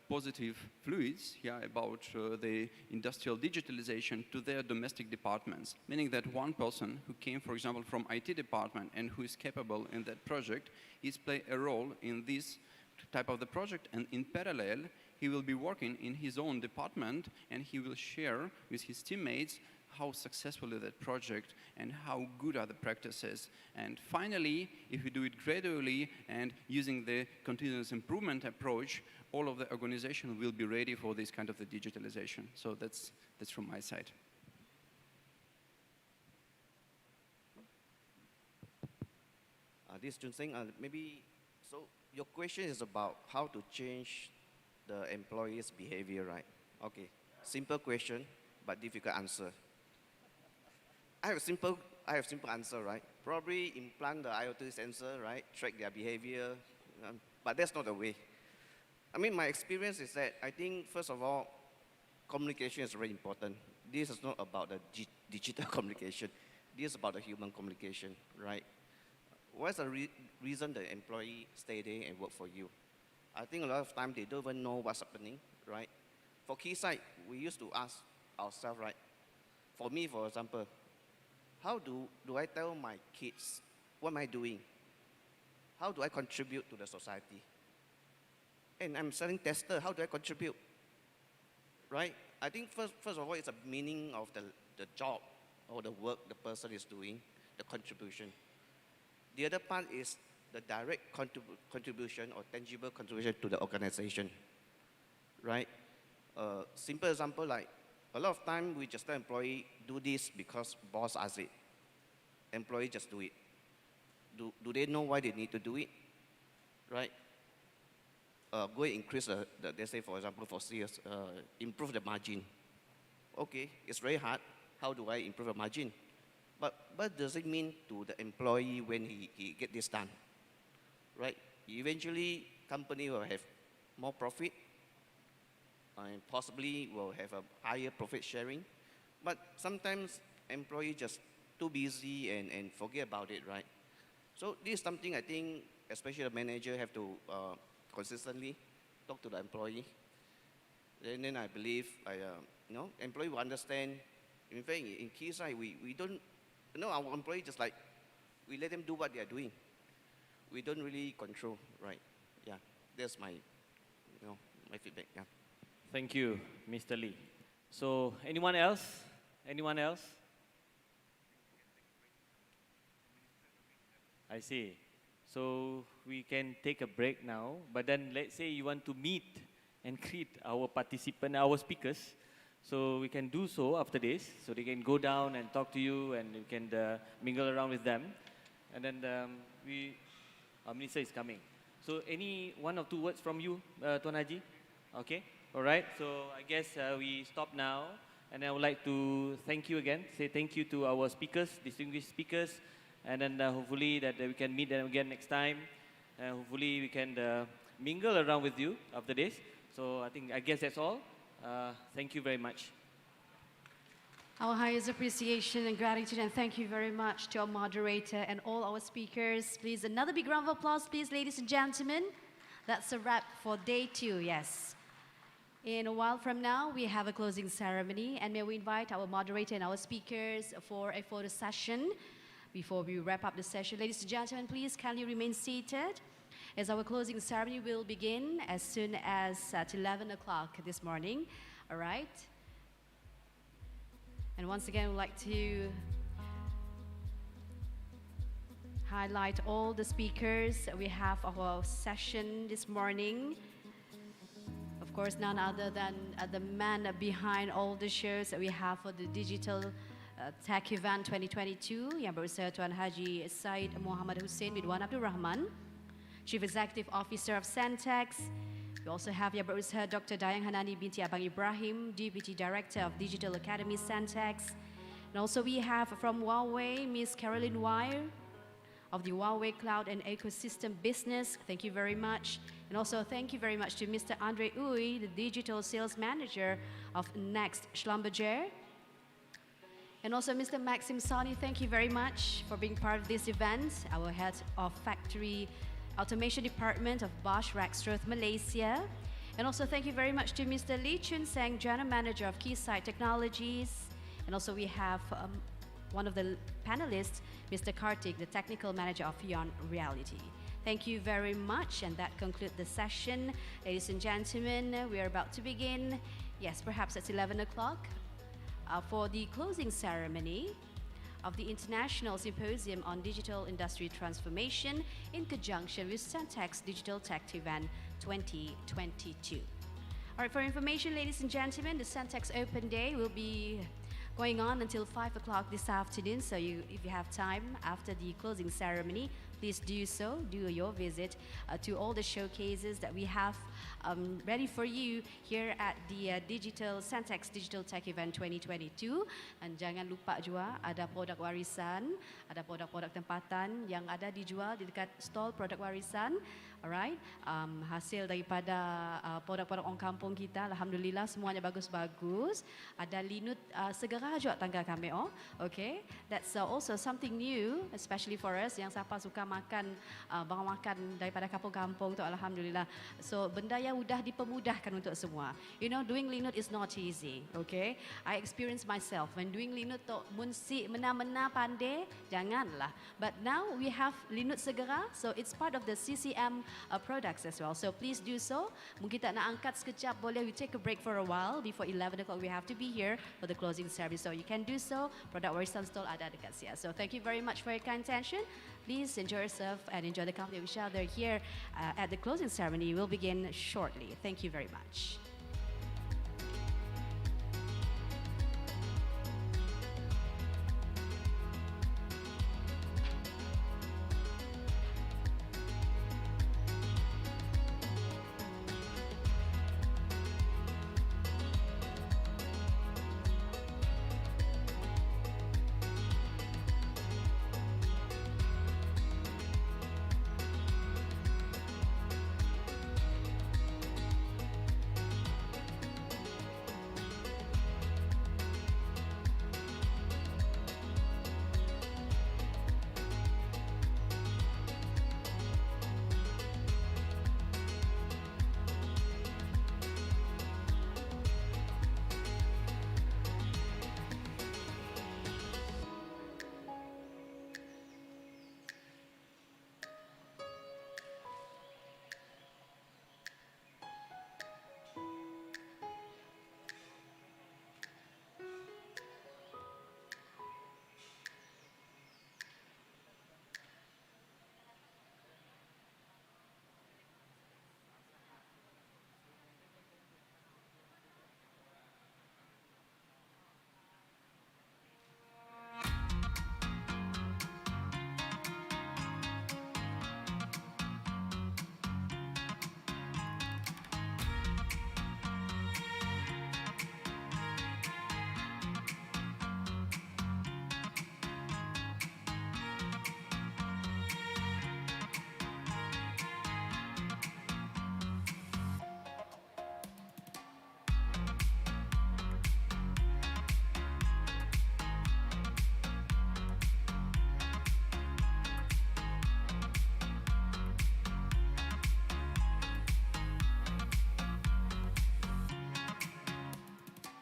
positive fluids, yeah, about the industrial digitalization to their domestic departments, meaning that one person who came, for example, from IT department and who is capable in that project is play a role in this type of the project, and in parallel, he will be working in his own department and he will share with his teammates how successful is that project and how good are the practices. And finally, if we do it gradually and using the continuous improvement approach, all of the organization will be ready for this kind of the digitalization. So that's from my side. This is Jun Sing. Maybe, so your question is about how to change the employees' behavior, right? Okay, simple question, but difficult answer. I have a simple answer, right? Probably implant the IoT sensor, right? Track their behavior, but that's not the way. I mean, my experience is that I think, first of all, communication is very important. This is not about the digital communication. This is about the human communication, right? What's the reason the employee stay there and work for you? I think a lot of time they don't even know what's happening, right? For Keysight, we used to ask ourselves, right? For me, for example, how do I tell my kids what am I doing? How do I contribute to the society? And I'm selling tester, how do I contribute? Right? I think first of all, it's a meaning of the job or the work the person is doing, the contribution. The other part is the direct contribution or tangible contribution to the organization, right? Simple example, like a lot of time we just tell employee do this because boss asks it. Employee just do it. Do they know why they need to do it, right? Go and increase let's say for example for CS, improve the margin. Okay, it's very hard. How do I improve the margin? But what does it mean to the employee when he get this done? Right? Eventually, company will have more profit and possibly will have a higher profit sharing. But sometimes employee just too busy and forget about it, right? So this is something I think, especially the manager have to consistently talk to the employee. And then I believe, employee will understand. In fact, in Keysight, we don't, our employee just like, we let them do what they are doing. We don't really control, right? Yeah, that's my, my feedback, yeah. Thank you, Mr. Lee. So, anyone else? Anyone else? I see. So, we can take a break now, but then let's say you want to meet and greet our participants, our speakers. So, we can do so after this. So, they can go down and talk to you and you can mingle around with them. And then our minister is coming. So, any one or two words from you, Tuan Haji? Okay. All right, so I guess we stop now, and I would like to thank you again, say thank you to our speakers, distinguished speakers, and then hopefully that we can meet them again next time, and hopefully we can mingle around with you after this. So I guess that's all. Thank you very much. Our highest appreciation and gratitude, and thank you very much to our moderator and all our speakers. Please, another big round of applause, please, ladies and gentlemen. That's a wrap for day 2, yes. In a while from now, we have a closing ceremony, and may we invite our moderator and our speakers for a photo session before we wrap up the session. Ladies and gentlemen, please kindly remain seated as our closing ceremony will begin as soon as at 11 o'clock this morning. All right? And once again, we'd like to highlight all the speakers we have of our session this morning. Of course, none other than the man behind all the shows that we have for the Digital Tech Event 2022, yang berusaha Tuan Haji Said Muhammad Hussein bin Wan Abdul Rahman, Chief Executive Officer of CENTEXS. We also have Yang Berusaha Dr. Dayang Hanani binti Abang Ibrahim, Deputy Director of Digital Academy CENTEXS. And also we have from Huawei, Ms. Caroline Wire of the Huawei Cloud and Ecosystem Business. Thank you very much. And also thank you very much to Mr. Andre Uy, the Digital Sales Manager of Next Schlumberger. And also Mr. Maxim Sani, thank you very much for being part of this event, our head of Factory Automation Department of Bosch Rexroth Malaysia. And also thank you very much to Mr. Lee Chun Seng, General Manager of Keysight Technologies. And also we have one of the panelists, Mr. Kartik, the Technical Manager of Yon Reality. Thank you very much, and that concludes the session. Ladies and gentlemen, we are about to begin. Yes, perhaps it's 11 o'clock for the closing ceremony of the International Symposium on Digital Industry Transformation in conjunction with CENTEXS Digital Tech Event 2022. All right, for information, ladies and gentlemen, the CENTEXS Open Day will be going on until 5 o'clock this afternoon. So if you have time after the closing ceremony, please do so. Do your visit to all the showcases that we have ready for you here at the CENTEXS Digital Tech Event 2022. Dan jangan lupa juga ada produk warisan, ada produk-produk tempatan yang ada dijual di dekat stall produk warisan. Alright, hasil daripada produk-produk orang kampung kita, alhamdulillah semuanya bagus-bagus. Ada linut segera juga tangga kami. Okay, that's also something new, especially for us yang siapa suka makan barang makan daripada kampung-kampung tu, alhamdulillah. So benda yang mudah dipermudahkan untuk semua. You know, doing linut is not easy. Okay, I experienced myself when doing linut tu munsi mena-mena pandai, janganlah. But now we have linut segera, so it's part of the CCM products as well. So please do so. Mungkin tak nak angkat sekejap, boleh we take a break for a while. Before 11 o'clock we have to be here for the closing service. So you can do so. Produk warisan stall ada dekat sini. So thank you very much for your kind attention. Please enjoy yourself and enjoy the company of each other here at the closing ceremony. We'll begin shortly. Thank you very much.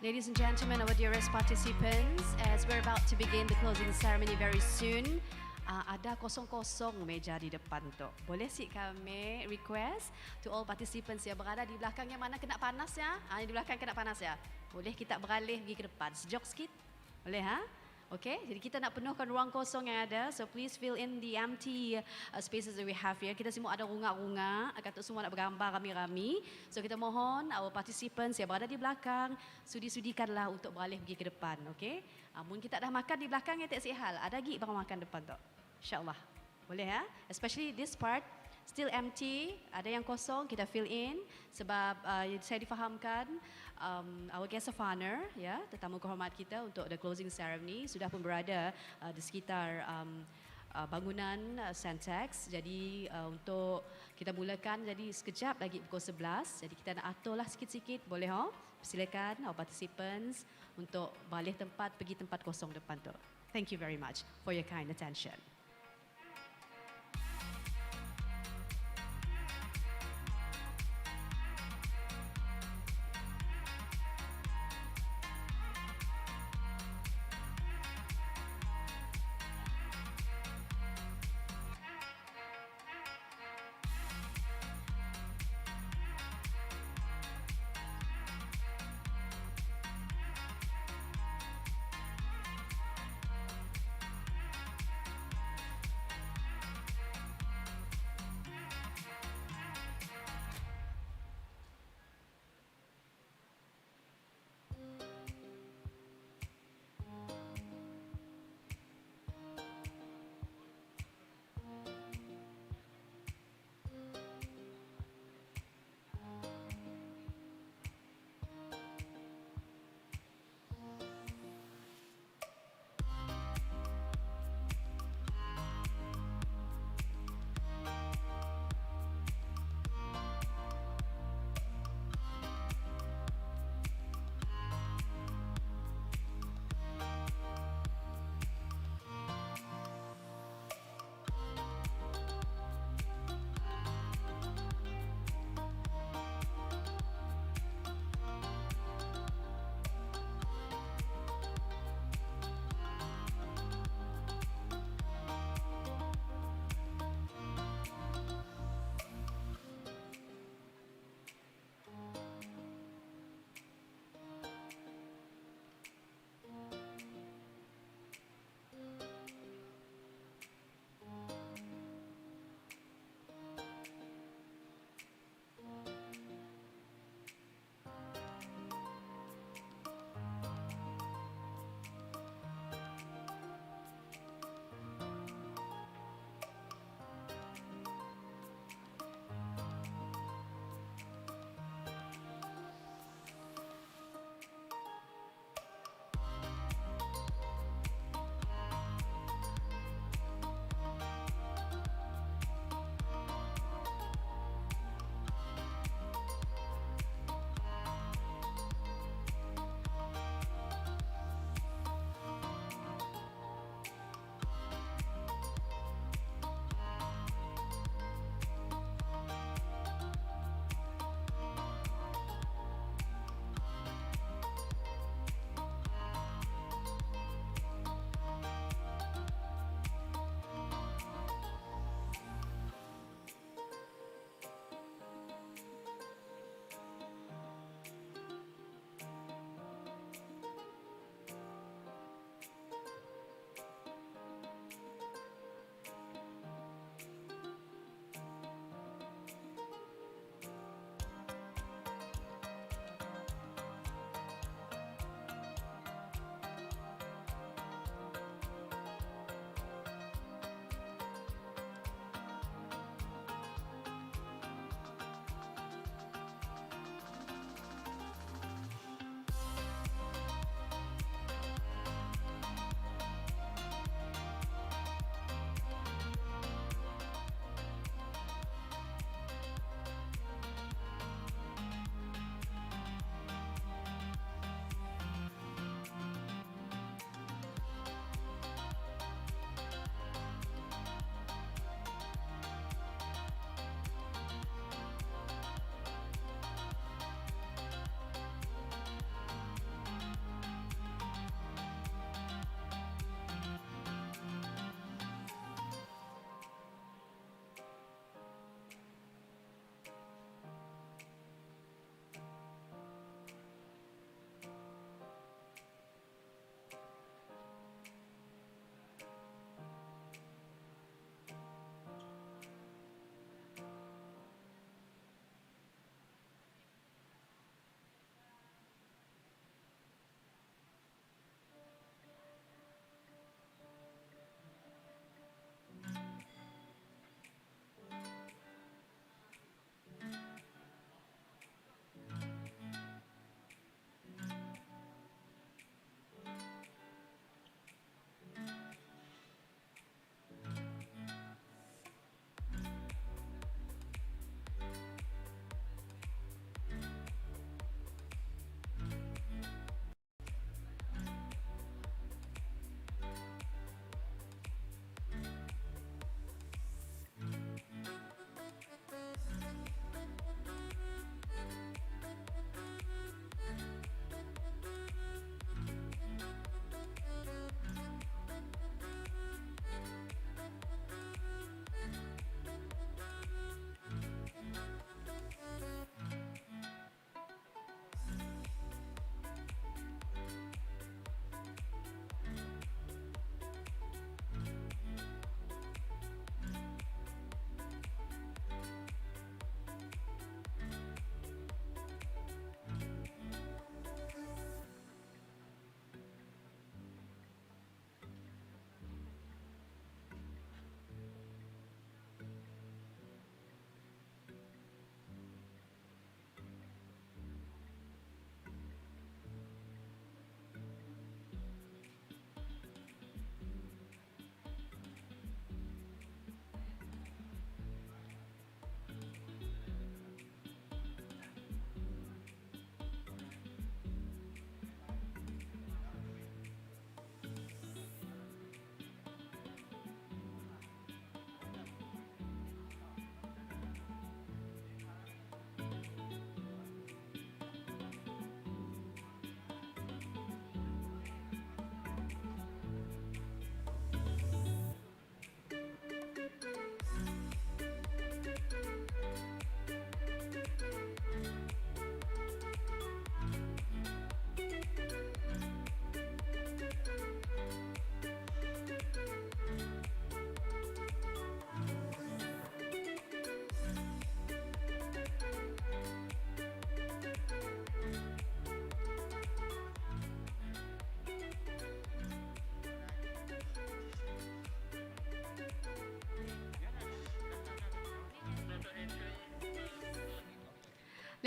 Ladies and gentlemen, our dearest participants, as we're about to begin the closing ceremony very soon, ada kosong-kosong meja di depan tu. Boleh sih kami request to all participants yang berada di belakang yang mana kena panas ya? Yang di belakang kena panas ya? Boleh kita beralih pergi ke depan, sejok sikit? Boleh ha? Okay, jadi kita nak penuhkan ruang kosong yang ada, so please fill in the empty spaces that we have here. Kita semua ada runga-runga, kata semua nak bergambar rami-rami. So kita mohon our participants yang berada di belakang, sudi-sudikanlah untuk beralih pergi ke depan, okay? Mungkin kita dah makan di belakang ya tak sihal, ada lagi barang makan depan tu. InsyaAllah. Boleh ya? Especially this part, still empty, ada yang kosong, kita fill in sebab saya difahamkan our guest of honor, ya, tetamu kehormat kita untuk the closing ceremony sudah pun berada di sekitar bangunan CENTEXS. Jadi untuk kita mulakan jadi sekejap lagi pukul 11. Jadi kita nak aturlah sikit-sikit, boleh Silakan our participants untuk balik tempat, pergi tempat kosong depan tu. Thank you very much for your kind attention.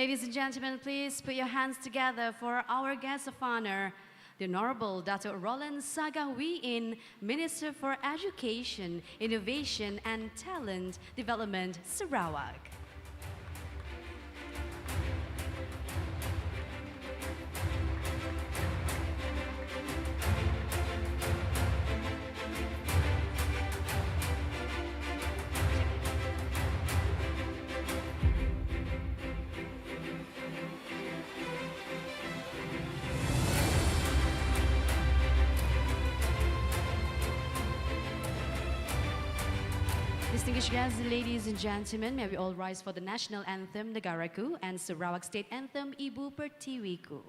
Ladies and gentlemen, please put your hands together for our guest of honor, the Honorable Dr. Roland Sagawiin, Minister for Education, Innovation and Talent Development, Sarawak. Distinguished guests, ladies and gentlemen, may we all rise for the national anthem, Negaraku, and Sarawak State Anthem, Ibu Pertiwiku.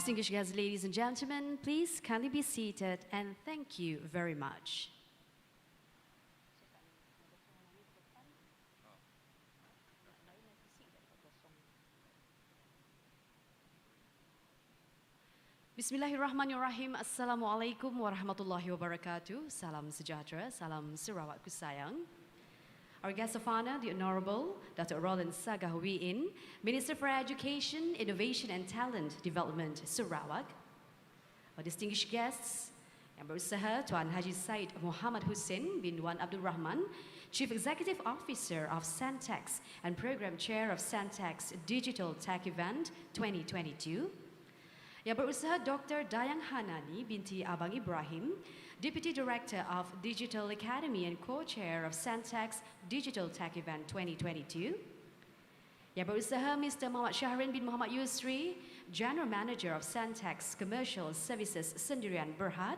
Distinguished guests, ladies and gentlemen, please kindly be seated and thank you very much. Bismillahirrahmanirrahim. Assalamualaikum warahmatullahi wabarakatuh. Salam sejahtera, salam Sarawakku sayang. Our guest of honor, the Honorable Dr. Roland Sagawiin, Minister for Education, Innovation and Talent Development, Sarawak. Our distinguished guests, yang berusaha Tuan Haji Said Muhammad Hussein bin Wan Abdul Rahman, Chief Executive Officer of CENTEXS and Program Chair of CENTEXS Digital Tech Event 2022. Yang berusaha Dr. Dayang Hanani binti Abang Ibrahim, Deputy Director of Digital Academy and Co-Chair of CENTEXS Digital Tech Event 2022. Yang berusaha Mr. Muhammad Syahrin bin Muhammad Yusri, General Manager of CENTEXS Commercial Services Sendirian Berhad.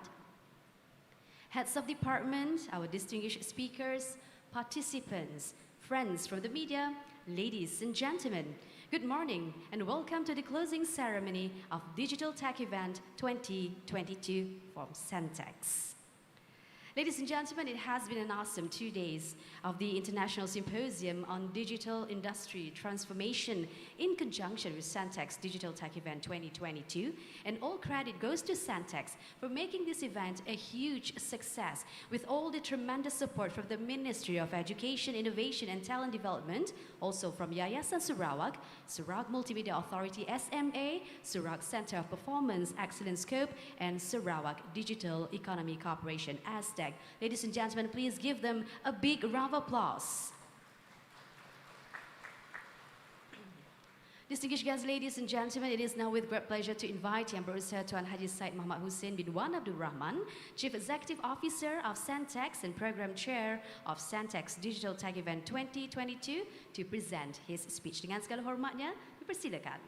Heads of Department, our distinguished speakers, participants, friends from the media, ladies and gentlemen, good morning and welcome to the closing ceremony of Digital Tech Event 2022 from CENTEXS. Ladies and gentlemen, it has been an awesome 2 days of the International Symposium on Digital Industry Transformation in conjunction with CENTEXS Digital Tech Event 2022. And all credit goes to CENTEXS for making this event a huge success with all the tremendous support from the Ministry of Education, Innovation and Talent Development, also from Yayasan Sarawak, Sarawak Multimedia Authority SMA, Sarawak Center of Performance Excellence Scope, and Sarawak Digital Economy Corporation, ASDEC. Ladies and gentlemen, please give them a big round of applause. Distinguished guests, ladies and gentlemen, it is now with great pleasure to invite Yang Berusaha Tuan Haji Syed Muhammad Hussein bin Wan Abdul Rahman, Chief Executive Officer of CENTEXS and Program Chair of CENTEXS Digital Tech Event 2022 to present his speech. Dengan segala hormatnya, dipersilakan.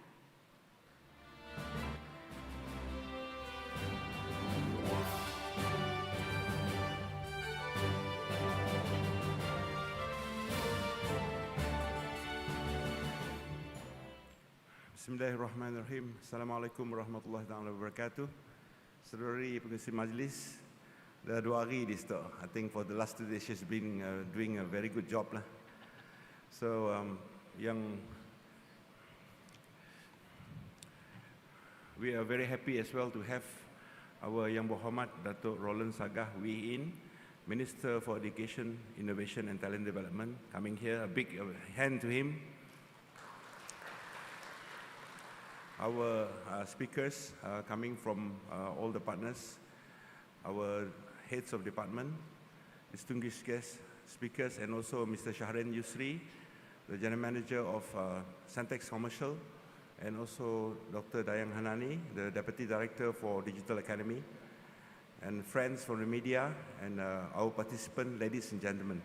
Bismillahirrahmanirrahim. Assalamualaikum warahmatullahi wabarakatuh. Saudari pengurusi majlis, dah 2 hari di store. I think for the last 2 days she's been doing a very good job lah. So we are very happy as well to have our Yang Berhormat Datuk Roland Sagah Wee In, Minister for Education, Innovation and Talent Development, coming here. A big hand to him. Our speakers coming from all the partners, our heads of department, distinguished guest speakers, and also Mr. Shahran Yusri, the General Manager of CENTEXS Commercial, and also Dr. Dayang Hanani, the Deputy Director for Digital Academy, and friends from the media, and our participants, ladies and gentlemen.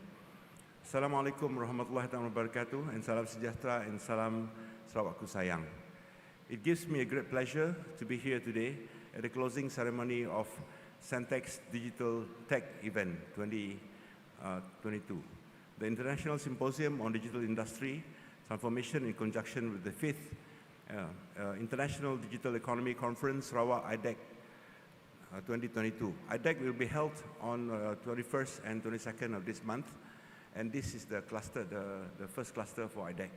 Assalamualaikum warahmatullahi wabarakatuh, and salam sejahtera, and salam Sarawakku sayang. It gives me a great pleasure to be here today at the closing ceremony of CENTEXS Digital Tech Event 2022, the International Symposium on Digital Industry Transformation in conjunction with the 5th International Digital Economy Conference, Sarawak IDEC 2022. IDEC will be held on 21st and 22nd of this month, and this is the cluster, the first cluster for IDEC.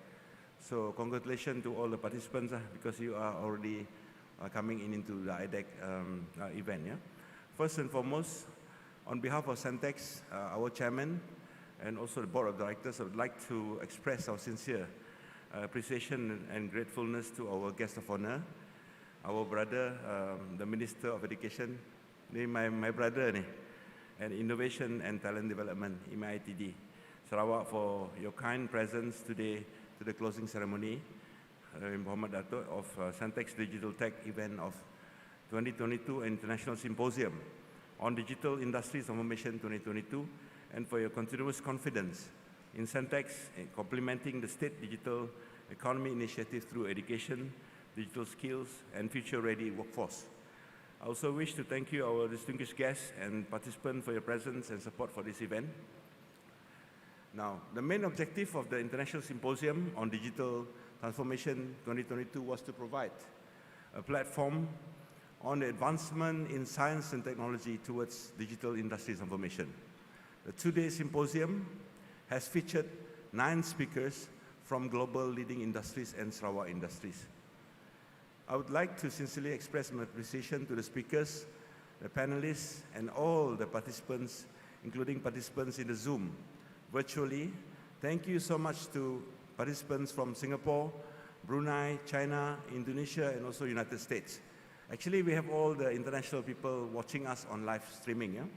So congratulations to all the participants because you are already coming into the IDEC event. Yeah? First and foremost, on behalf of CENTEXS, our chairman, and also the board of directors, I would like to express our sincere appreciation and gratefulness to our guest of honor, our brother, the Minister of Education, my brother, and Innovation and Talent Development, MITD, Sarawak, for your kind presence today to the closing ceremony, Muhammad Datuk, of CENTEXS Digital Tech Event of 2022 International Symposium on Digital Industry Transformation 2022, and for your continuous confidence in CENTEXS in complementing the state digital economy initiative through education, digital skills, and future-ready workforce. I also wish to thank you, our distinguished guests and participants, for your presence and support for this event. Now, the main objective of the International Symposium on Digital Transformation 2022 was to provide a platform on the advancement in science and technology towards digital industry transformation. The 2-day symposium has featured 9 speakers from global leading industries and Sarawak industries. I would like to sincerely express my appreciation to the speakers, the panelists, and all the participants, including participants in the Zoom virtually. Thank you so much to participants from Singapore, Brunei, China, Indonesia, and also United States. Actually, we have all the international people watching us on live streaming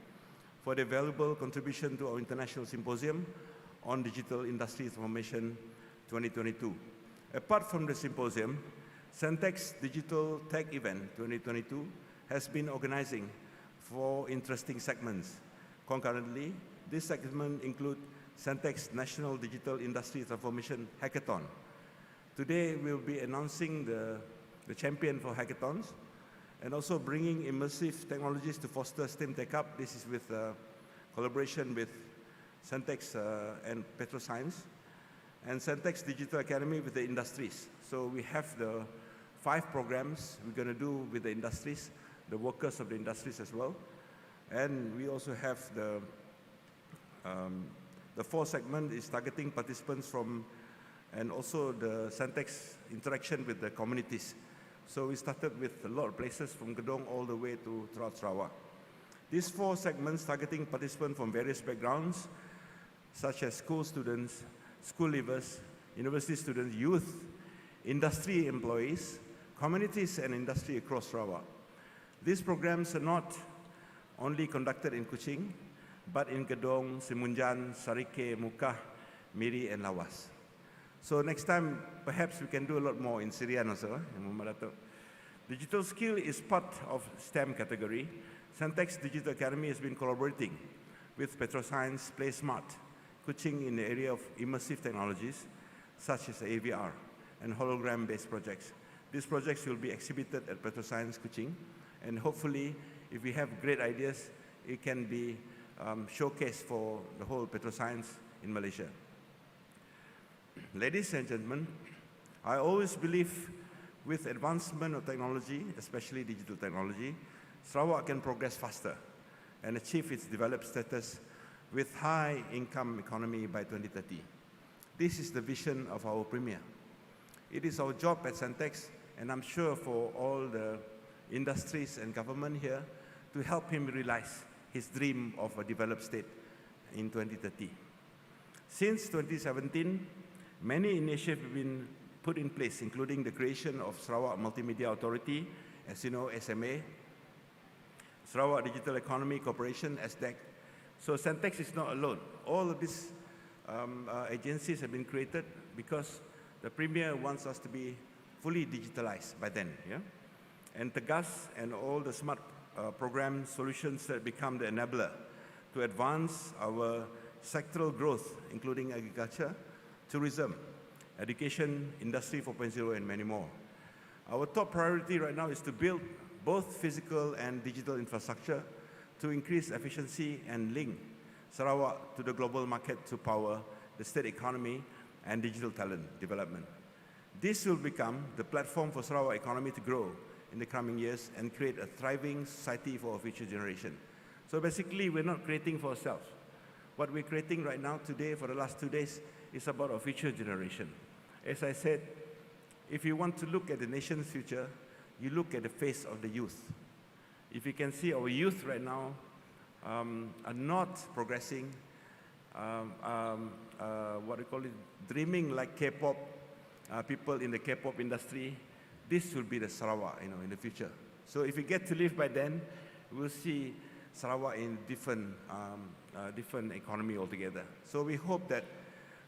for their valuable contribution to our International Symposium on Digital Industry Transformation 2022. Apart from the symposium, CENTEXS Digital Tech Event 2022 has been organizing 4 interesting segments. Concurrently, this segment includes CENTEXS National Digital Industry Transformation Hackathon. Today, we'll be announcing the champion for hackathons and also bringing immersive technologies to foster STEM take-up. This is with collaboration with CENTEXS and Petroscience, and CENTEXS Digital Academy with the industries. So we have the 5 programs we're going to do with the industries, the workers of the industries as well. And we also have the 4 segment is targeting participants from, and also the CENTEXS interaction with the communities. So we started with a lot of places from Gedong all the way to throughout Sarawak. These 4 segments targeting participants from various backgrounds, such as school students, school leavers, university students, youth, industry employees, communities and industry across Sarawak. These programs are not only conducted in Kuching, but in Gedong, Semunjan, Sarike, Mukah, Miri and Lawas. So next time, perhaps we can do a lot more in Syrian also. Digital skill is part of STEM category. CENTEXS Digital Academy has been collaborating with PetroScience Play Smart, Kuching in the area of immersive technologies, such as AVR and hologram-based projects. These projects will be exhibited at PetroScience Kuching, and hopefully, if we have great ideas, it can be showcased for the whole PetroScience in Malaysia. Ladies and gentlemen, I always believe with advancement of technology, especially digital technology, Sarawak can progress faster and achieve its developed status with high income economy by 2030. This is the vision of our Premier. It is our job at CENTEXS, and I'm sure for all the industries and government here, to help him realize his dream of a developed state in 2030. Since 2017, many initiatives have been put in place, including the creation of Sarawak Multimedia Authority, as you know, SMA, Sarawak Digital Economy Corporation, SDEC. So CENTEXS is not alone. All of these agencies have been created because the Premier wants us to be fully digitalized by then. Yeah? And TEGAS and all the smart program solutions that become the enabler to advance our sectoral growth, including agriculture, tourism, education, industry 4.0, and many more. Our top priority right now is to build both physical and digital infrastructure to increase efficiency and link Sarawak to the global market to power the state economy and digital talent development. This will become the platform for Sarawak economy to grow in the coming years and create a thriving society for our future generation. So basically, we're not creating for ourselves. What we're creating right now today for the last 2 days is about our future generation. As I said, if you want to look at the nation's future, you look at the face of the youth. If you can see our youth right now are not progressing, what we call it, dreaming like K-pop, people in the K-pop industry, this will be the Sarawak, in the future. So if we get to live by then, we'll see Sarawak in different economy altogether. So we hope that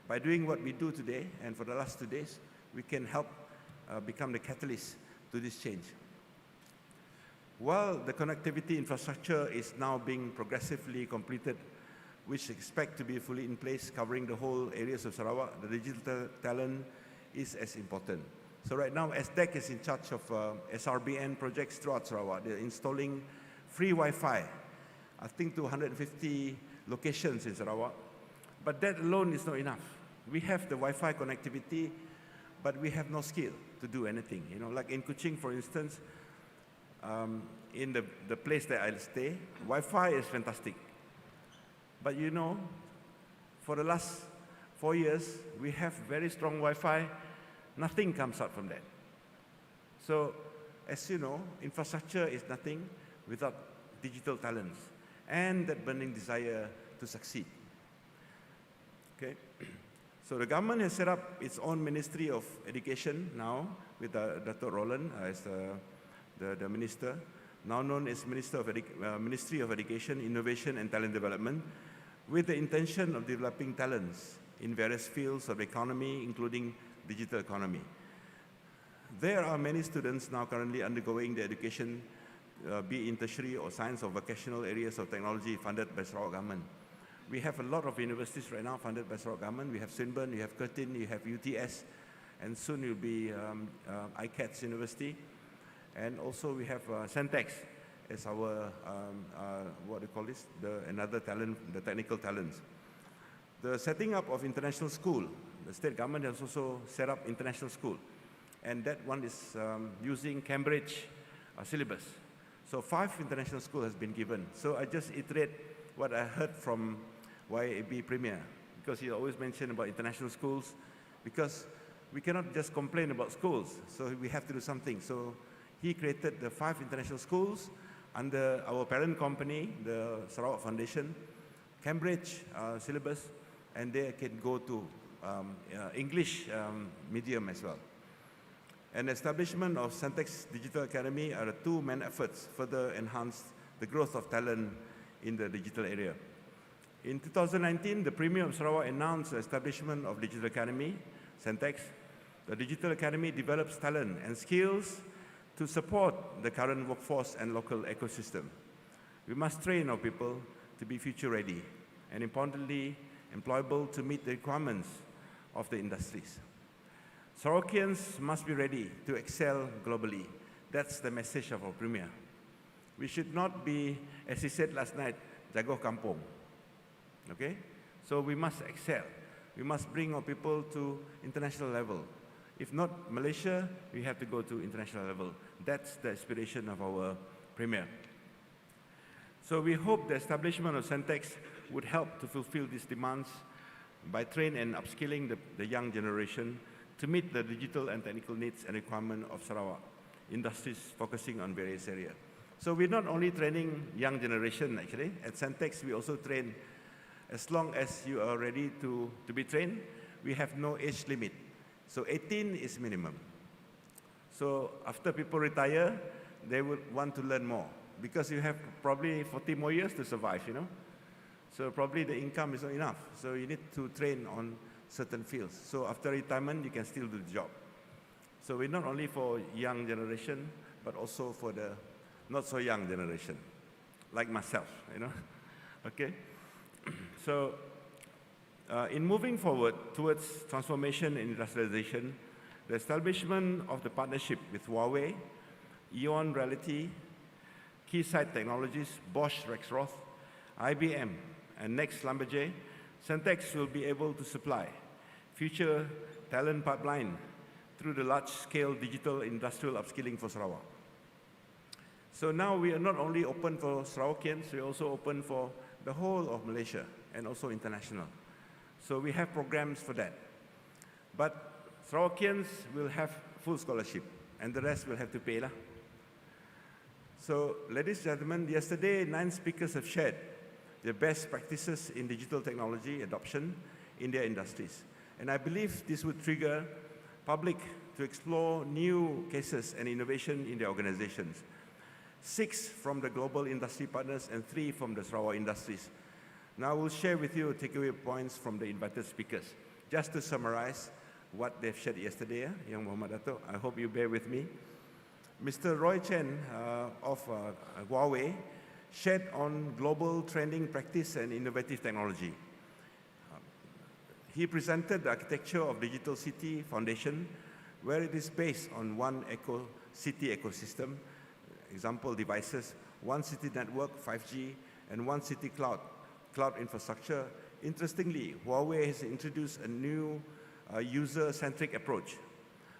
by doing what we do today and for the last 2 days, we can help become the catalyst to this change. While the connectivity infrastructure is now being progressively completed, which expect to be fully in place, covering the whole areas of Sarawak, the digital talent is as important. So right now, SDEC is in charge of SRBN projects throughout Sarawak. They're installing free Wi-Fi, I think to 150 locations in Sarawak. But that alone is not enough. We have the Wi-Fi connectivity, but we have no skill to do anything. Like in Kuching, for instance, in the place that I stay, Wi-Fi is fantastic. But for the last 4 years, we have very strong Wi-Fi. Nothing comes out from that. So, as you know, infrastructure is nothing without digital talents and that burning desire to succeed. Okay? So the government has set up its own Ministry of Education now with Dr. Roland as the minister, now known as Ministry of Education, Innovation and Talent Development, with the intention of developing talents in various fields of the economy, including digital economy. There are many students now currently undergoing the education, be it in tertiary or science or vocational areas of technology funded by Sarawak government. We have a lot of universities right now funded by Sarawak government. We have Swinburne, you have Curtin, you have UTS, and soon you'll be ICATS University. And also we have CENTEXS as our, what do you call this, another talent, the technical talents. The setting up of international school, the state government has also set up international school. And that one is using Cambridge syllabus. So 5 international schools has been given. So I just iterate what I heard from YAB Premier, because he always mentioned about international schools, because we cannot just complain about schools, so we have to do something. So he created the 5 international schools under our parent company, the Sarawak Foundation, Cambridge syllabus, and they can go to English medium as well. And the establishment of CENTEXS Digital Academy are the 2 main efforts further enhance the growth of talent in the digital area. In 2019, the Premier of Sarawak announced the establishment of Digital Academy, CENTEXS. The Digital Academy develops talent and skills to support the current workforce and local ecosystem. We must train our people to be future ready and importantly, employable to meet the requirements of the industries. Sarawakians must be ready to excel globally. That's the message of our Premier. We should not be, as he said last night, jago kampung. Okay? So we must excel. We must bring our people to international level. If not Malaysia, we have to go to international level. That's the aspiration of our Premier. So we hope the establishment of CENTEXS would help to fulfill these demands by training and upskilling the young generation to meet the digital and technical needs and requirements of Sarawak industries focusing on various areas. So we're not only training young generation actually. At CENTEXS, we also train as long as you are ready to be trained. We have no age limit. So 18 is minimum. So after people retire, they would want to learn more because you have probably 40 more years to survive, you know. So probably the income is not enough. So you need to train on certain fields. So after retirement, you can still do the job. So we're not only for young generation, but also for the not so young generation, like myself, you know. Okay. So in moving forward towards transformation and industrialization, the establishment of the partnership with Huawei, Eon Reality, Keysight Technologies, Bosch Rexroth, IBM, and Next Schlumberger, CENTEXS will be able to supply future talent pipeline through the large-scale digital industrial upskilling for Sarawak. So now we are not only open for Sarawakians, we are also open for the whole of Malaysia and also international. So we have programs for that. But Sarawakians will have full scholarship and the rest will have to pay. So ladies and gentlemen, yesterday 9 speakers have shared their best practices in digital technology adoption in their industries. And I believe this would trigger public to explore new cases and innovation in their organizations. 6 from the global industry partners and 3 from the Sarawak industries. Now I will share with you takeaway points from the invited speakers. Just to summarize what they've shared yesterday, Yang Muhammad Dato', I hope you bear with me. Mr. Roy Chen of Huawei shared on global trending practice and innovative technology. He presented the architecture of Digital City Foundation, where it is based on one city ecosystem, example devices, one city network, 5G, and one city cloud infrastructure. Interestingly, Huawei has introduced a new user-centric approach.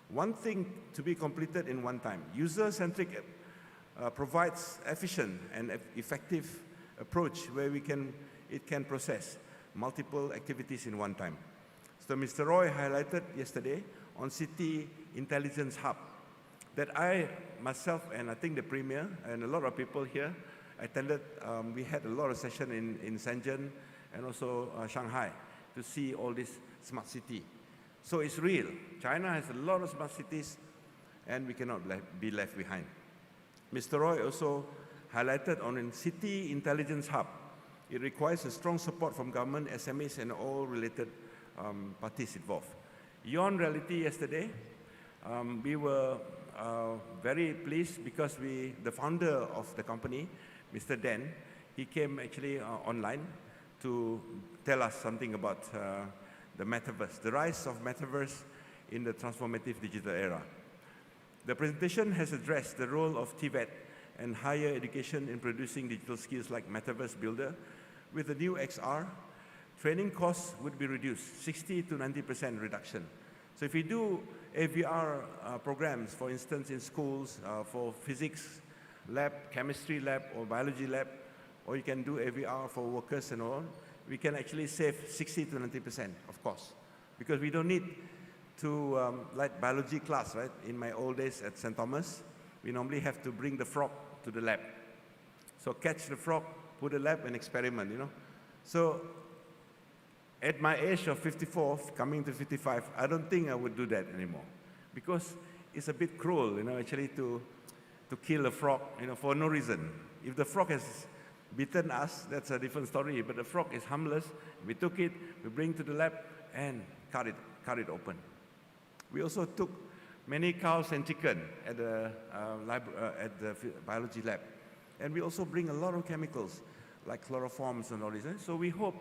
One thing to be completed in one time. User-centric provides efficient and effective approach where it can process multiple activities in one time. So Mr. Roy highlighted yesterday on City Intelligence Hub that I, myself, and I think the Premier and a lot of people here attended. We had a lot of sessions in Shenzhen and also Shanghai to see all this smart city. So it's real. China has a lot of smart cities and we cannot be left behind. Mr. Roy also highlighted on a City Intelligence Hub. It requires a strong support from government, SMEs, and all related parties involved. Eon Reality yesterday, we were very pleased because the founder of the company, Mr. Dan, he came actually online to tell us something about the metaverse, the rise of metaverse in the transformative digital era. The presentation has addressed the role of TVET and higher education in producing digital skills like Metaverse Builder. With the new XR, training costs would be reduced, 60 to 90% reduction. So if you do AVR programs, for instance, in schools for physics lab, chemistry lab, or biology lab, or you can do AVR for workers and all, we can actually save 60 to 90% of cost. Because we don't need to, like biology class, right? In my old days at St. Thomas, we normally have to bring the frog to the lab. So catch the frog, put the lab and experiment, you know. So at my age of 54, coming to 55, I don't think I would do that anymore. Because it's a bit cruel, you know, actually to kill a frog, you know, for no reason. If the frog has bitten us, that's a different story, but the frog is harmless. We took it, we bring to the lab and cut it open. We also took many cows and chicken at the biology lab. And we also bring a lot of chemicals like chloroforms and all this. So we hope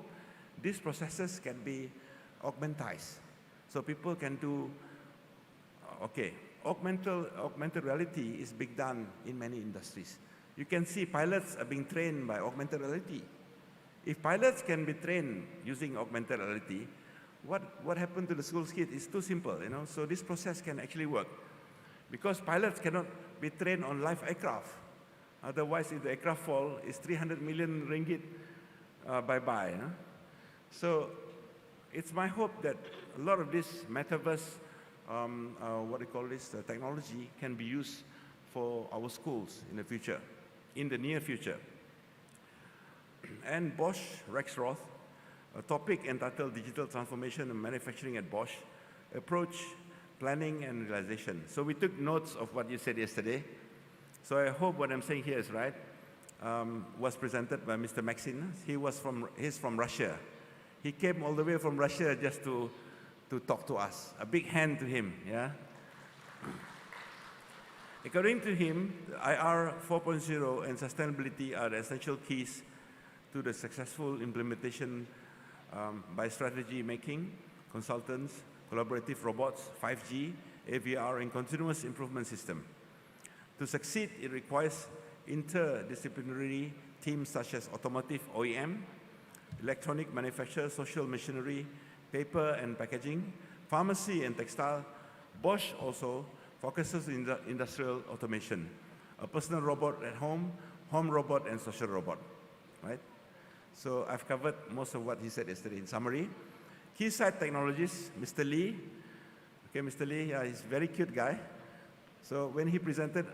these processes can be augmentized. So people can do, augmented reality is being done in many industries. You can see pilots are being trained by augmented reality. If pilots can be trained using augmented reality, what happened to the school kids is too simple, you know. So this process can actually work. Because pilots cannot be trained on live aircraft. Otherwise, if the aircraft fall, it's 300 million ringgit bye-bye. Huh? So it's my hope that a lot of this metaverse, technology can be used for our schools in the future, in the near future. And Bosch Rexroth, a topic entitled Digital Transformation and Manufacturing at Bosch, Approach, Planning and Realization. So we took notes of what you said yesterday. So I hope what I'm saying here is right. Was presented by Mr. Maxine. He's from Russia. He came all the way from Russia just to talk to us. A big hand to him, yeah? According to him, IR 4.0 and sustainability are the essential keys to the successful implementation by strategy making, consultants, collaborative robots, 5G, AVR, and continuous improvement system. To succeed, it requires interdisciplinary teams such as automotive OEM, electronic manufacture, social machinery, paper and packaging, pharmacy and textile. Bosch also focuses in the industrial automation, a personal robot at home, home robot, and social robot, right? So I've covered most of what he said yesterday in summary. Keysight Technologies, Mr. Lee. Okay, Mr. Lee, he's a very cute guy. So when he presented,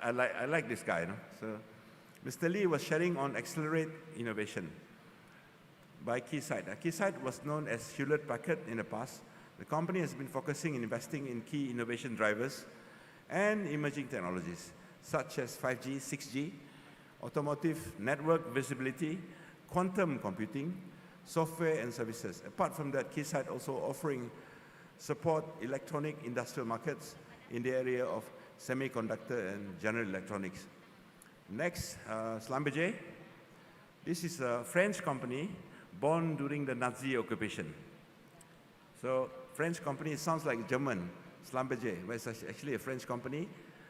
I like this guy. No? So Mr. Lee was sharing on Accelerate Innovation by Keysight. Keysight was known as Hewlett-Packard in the past. The company has been focusing and investing in key innovation drivers and emerging technologies, such as 5G, 6G, automotive network visibility, quantum computing, software and services. Apart from that, Keysight also offering support electronic industrial markets in the area of semiconductor and general electronics. Next, Schlumberger. This is a French company born during the Nazi occupation. So French company sounds like German, Schlumberger, but it's actually a French company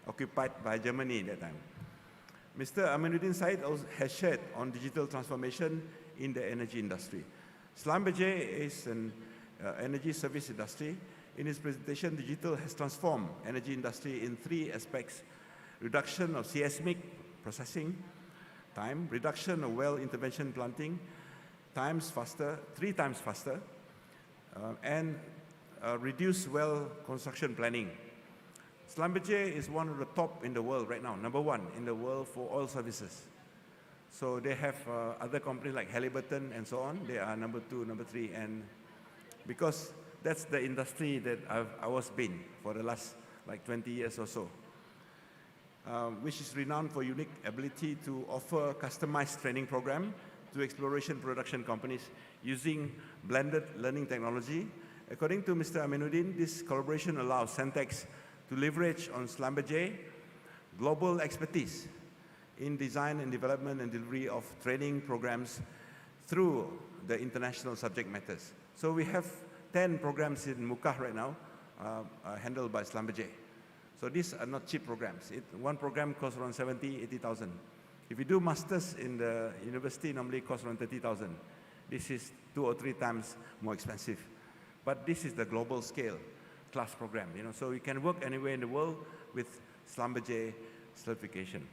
occupied by Germany at that time. Mr. Aminuddin Said also has shared on digital transformation in the energy industry. Schlumberger is an energy service industry. In his presentation, digital has transformed energy industry in 3 aspects: reduction of seismic processing time, reduction of well intervention planting, 3 times faster, and reduce well construction planning. Schlumberger is one of the top in the world right now, #1 in the world for oil services. So they have other companies like Halliburton and so on. They are #2, #3, and because that's the industry that I was been for the last like 20 years or so, which is renowned for unique ability to offer customized training program to exploration production companies using blended learning technology. According to Mr. Aminuddin, this collaboration allows CENTEXS to leverage on Schlumberger global expertise in design and development and delivery of training programs through the international subject matters. So we have 10 programs in Mukah right now, handled by Schlumberger. So these are not cheap programs. One program costs around 70, 80,000. If you do masters in the university, normally it costs around 30,000. This is 2 or 3 times more expensive. But this is the global scale class program, you know, so you can work anywhere in the world with Schlumberger certification.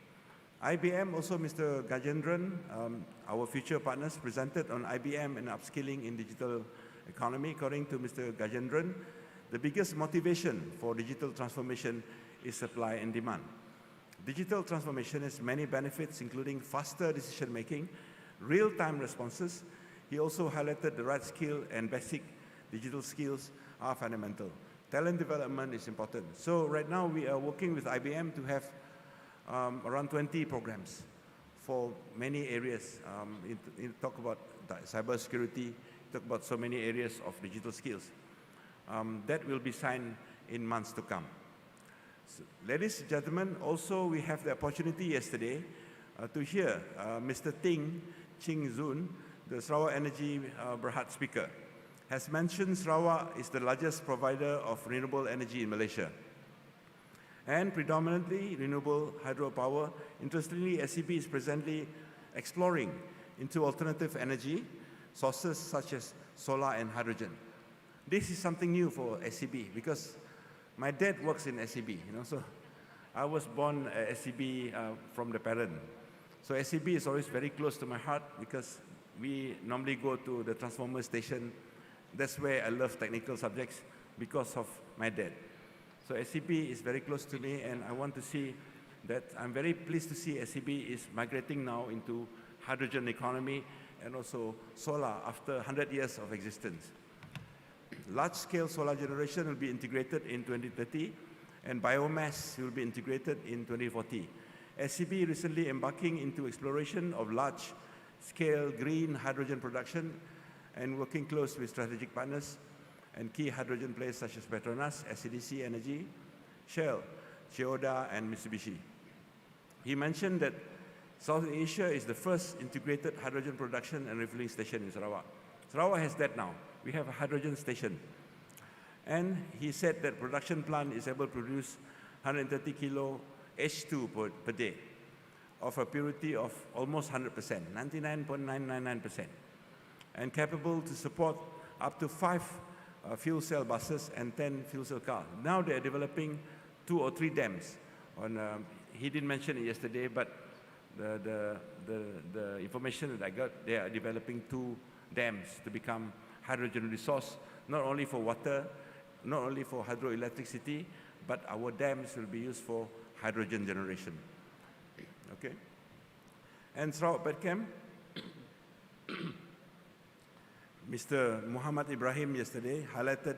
IBM, also Mr. Gajendran, our future partners, presented on IBM and upskilling in digital economy. According to Mr. Gajendran, the biggest motivation for digital transformation is supply and demand. Digital transformation has many benefits, including faster decision-making, real-time responses. He also highlighted the right skill and basic digital skills are fundamental. Talent development is important. So right now we are working with IBM to have around 20 programs for many areas. Talk about cybersecurity, talk about so many areas of digital skills. That will be signed in months to come. So, ladies and gentlemen, also we have the opportunity yesterday to hear Mr. Ting Ching Zun, the Sarawak Energy Berhad speaker, has mentioned Sarawak is the largest provider of renewable energy in Malaysia, and predominantly renewable hydropower. Interestingly, SEB is presently exploring into alternative energy sources such as solar and hydrogen. This is something new for SEB because my dad works in SEB, so I was born at SEB from the parent. So SEB is always very close to my heart because we normally go to the transformer station. That's where I love technical subjects because of my dad. So SEB is very close to me, and I want to see that I'm very pleased to see SEB is migrating now into hydrogen economy and also solar after 100 years of existence. Large-scale solar generation will be integrated in 2030, and biomass will be integrated in 2040. SEB recently embarking into exploration of large-scale green hydrogen production and working close with strategic partners and key hydrogen players such as Petronas, SCDC Energy, Shell, Chiyoda, and Mitsubishi. He mentioned that South Asia is the first integrated hydrogen production and refueling station in Sarawak. Sarawak has that now. We have a hydrogen station. And he said that production plant is able to produce 130 kilo H2 per day of a purity of almost 100%, 99.999%, and capable to support up to 5 fuel cell buses and 10 fuel cell cars. Now they are developing 2 or 3 dams. He didn't mention it yesterday, but the information that I got, they are developing 2 dams to become hydrogen resource, not only for water, not only for hydroelectricity, but our dams will be used for hydrogen generation. Okay? And Sarawak Petchem, Mr. Muhammad Ibrahim yesterday highlighted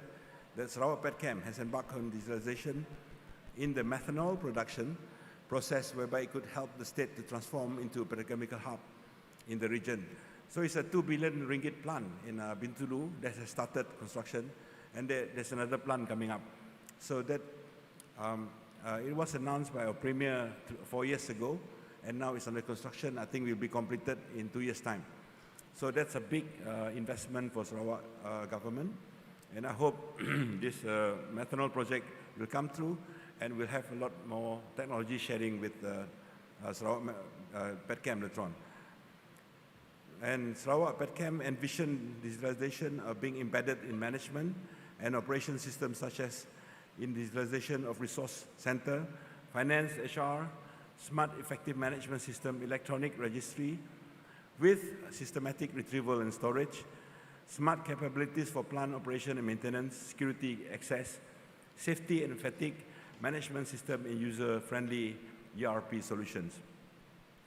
that Sarawak Petchem has embarked on digitalization in the methanol production process, whereby it could help the state to transform into a petrochemical hub in the region. So it's a 2 billion ringgit plant in Bintulu that has started construction, and there's another plant coming up. So that it was announced by our Premier 4 years ago, and now it's under construction. I think will be completed in 2 years' time. So that's a big investment for Sarawak government, and I hope this methanol project will come through, and we'll have a lot more technology sharing with Sarawak Petchem later on. And Sarawak Petchem envision digitalization of being embedded in management and operation systems such as in digitalization of resource center, finance, HR, smart effective management system, electronic registry, with systematic retrieval and storage, smart capabilities for plant operation and maintenance, security access, safety and fatigue management system, and user-friendly ERP solutions.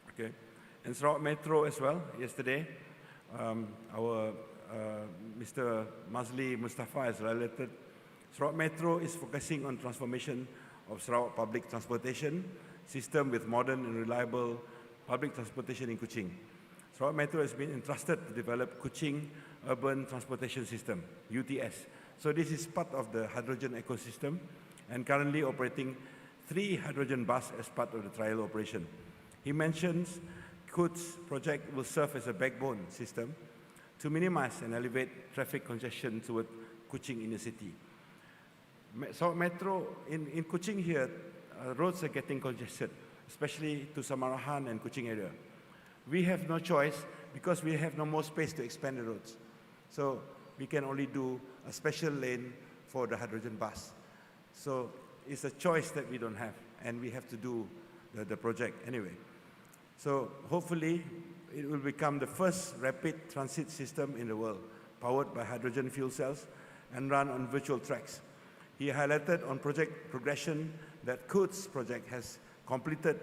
Okay. And Sarawak Metro as well, yesterday, our Mr. Mazli Mustafa has highlighted, Sarawak Metro is focusing on transformation of Sarawak public transportation system with modern and reliable public transportation in Kuching. Sarawak Metro has been entrusted to develop Kuching Urban Transportation System, UTS. So this is part of the hydrogen ecosystem and currently operating 3 hydrogen buses as part of the trial operation. He mentions KUT's project will serve as a backbone system to minimize and elevate traffic congestion toward Kuching inner city. So Metro, in Kuching here, roads are getting congested, especially to Samarahan and Kuching area. We have no choice because we have no more space to expand the roads. So we can only do a special lane for the hydrogen bus. So it's a choice that we don't have, and we have to do the project anyway. So hopefully it will become the first rapid transit system in the world, powered by hydrogen fuel cells and run on virtual tracks. He highlighted on project progression that COOTS project has completed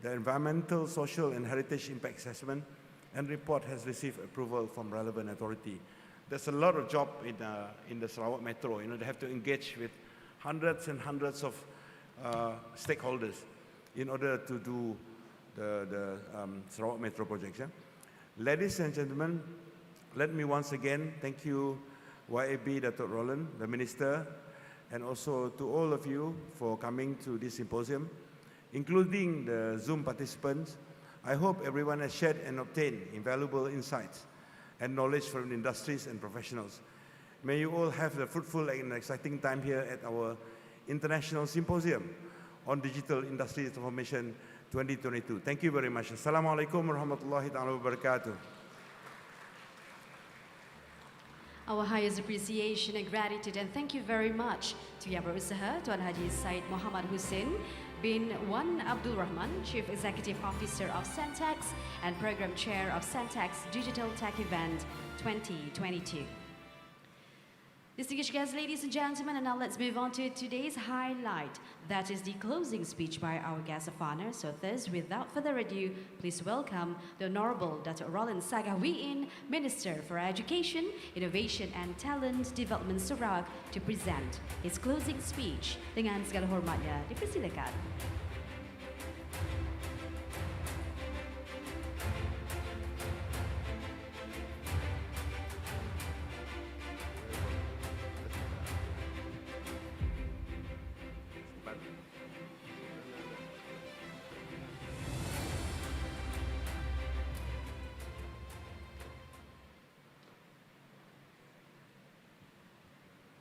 the environmental, social, and heritage impact assessment, and report has received approval from relevant authority. There's a lot of job in the Sarawak Metro. You know, they have to engage with hundreds and hundreds of stakeholders in order to do the Sarawak Metro projects. Yeah? Ladies and gentlemen, let me once again thank you, YAB Dato' Roland, the Minister, and also to all of you for coming to this symposium, including the Zoom participants. I hope everyone has shared and obtained invaluable insights and knowledge from industries and professionals. May you all have a fruitful and exciting time here at our International Symposium on Digital Industry Transformation 2022. Thank you very much. Assalamualaikum warahmatullahi wabarakatuh. Our highest appreciation and gratitude, and thank you very much to Yang Berusaha Tuan Haji Said Muhammad Hussein bin Wan Abdul Rahman, Chief Executive Officer of CENTEXS and Program Chair of CENTEXS Digital Tech Event 2022. Distinguished guests, ladies and gentlemen, and now let's move on to today's highlight. That is the closing speech by our guest of honor. So thus, without further ado, please welcome the Honorable Dato' Roland Sagawiin, Minister for Education, Innovation and Talent Development Sarawak, to present his closing speech. Dengan segala hormatnya, dipersilakan.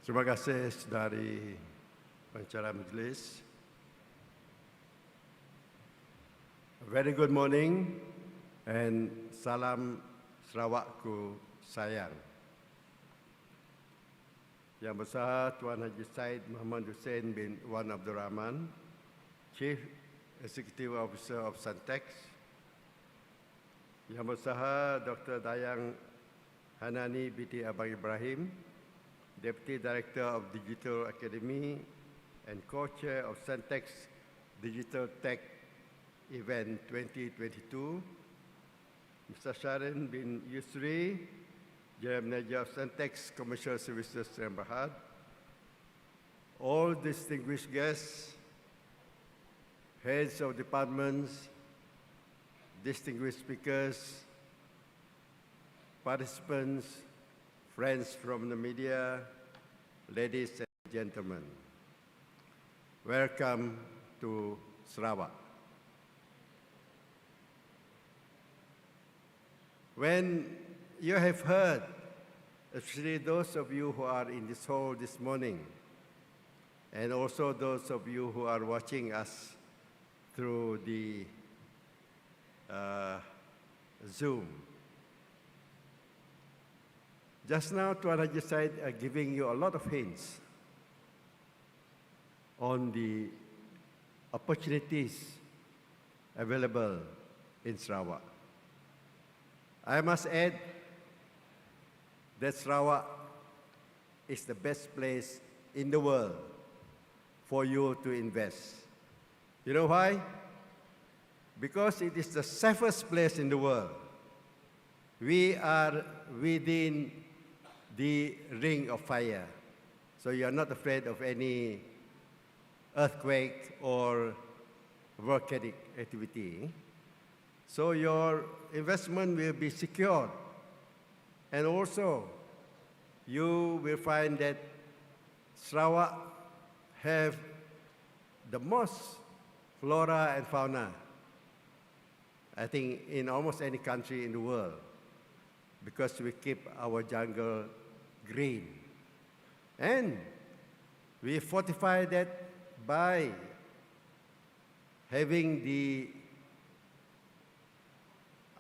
Terima kasih dari pengacara majlis. A very good morning and salam Sarawakku sayang. Yang Besar Tuan Haji Said Muhammad Hussein bin Wan Abdul Rahman, Chief Executive Officer of CENTEXS. Yang Besar Dr. Dayang Hanani binti Abang Ibrahim, Deputy Director of Digital Academy and Co-Chair of CENTEXS Digital Tech Event 2022, Mr. Sharon bin Yusri, General Manager of CENTEXS Commercial Services Sdn Bhd, all distinguished guests, heads of departments, distinguished speakers, participants, friends from the media, ladies and gentlemen, welcome to Sarawak. When you have heard, especially those of you who are in this hall this morning, and also those of you who are watching us through the Zoom, just now, Tuan Haji Said are giving you a lot of hints on the opportunities available in Sarawak. I must add that Sarawak is the best place in the world for you to invest. You know why? Because it is the safest place in the world. We are within the ring of fire. So you are not afraid of any earthquake or volcanic activity. So your investment will be secured. And also, you will find that Sarawak have the most flora and fauna, I think, in almost any country in the world, because we keep our jungle green. And we fortify that by having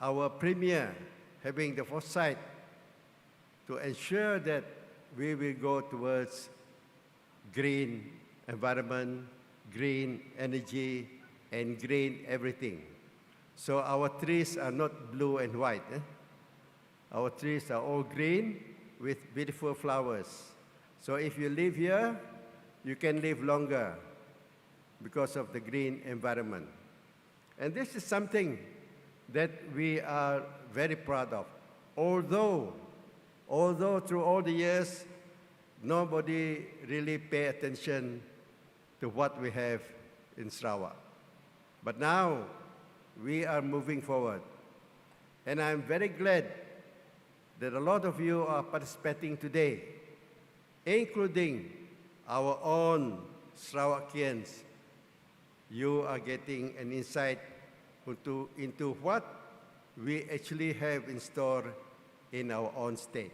our premier having the foresight to ensure that we will go towards green environment, green energy, and green everything. So our trees are not blue and white. Our trees are all green with beautiful flowers. So if you live here, you can live longer because of the green environment. And this is something that we are very proud of. Although through all the years, nobody really pay attention to what we have in Sarawak. But now, we are moving forward. And I'm very glad that a lot of you are participating today, including our own Sarawakians. You are getting an insight into what we actually have in store in our own state.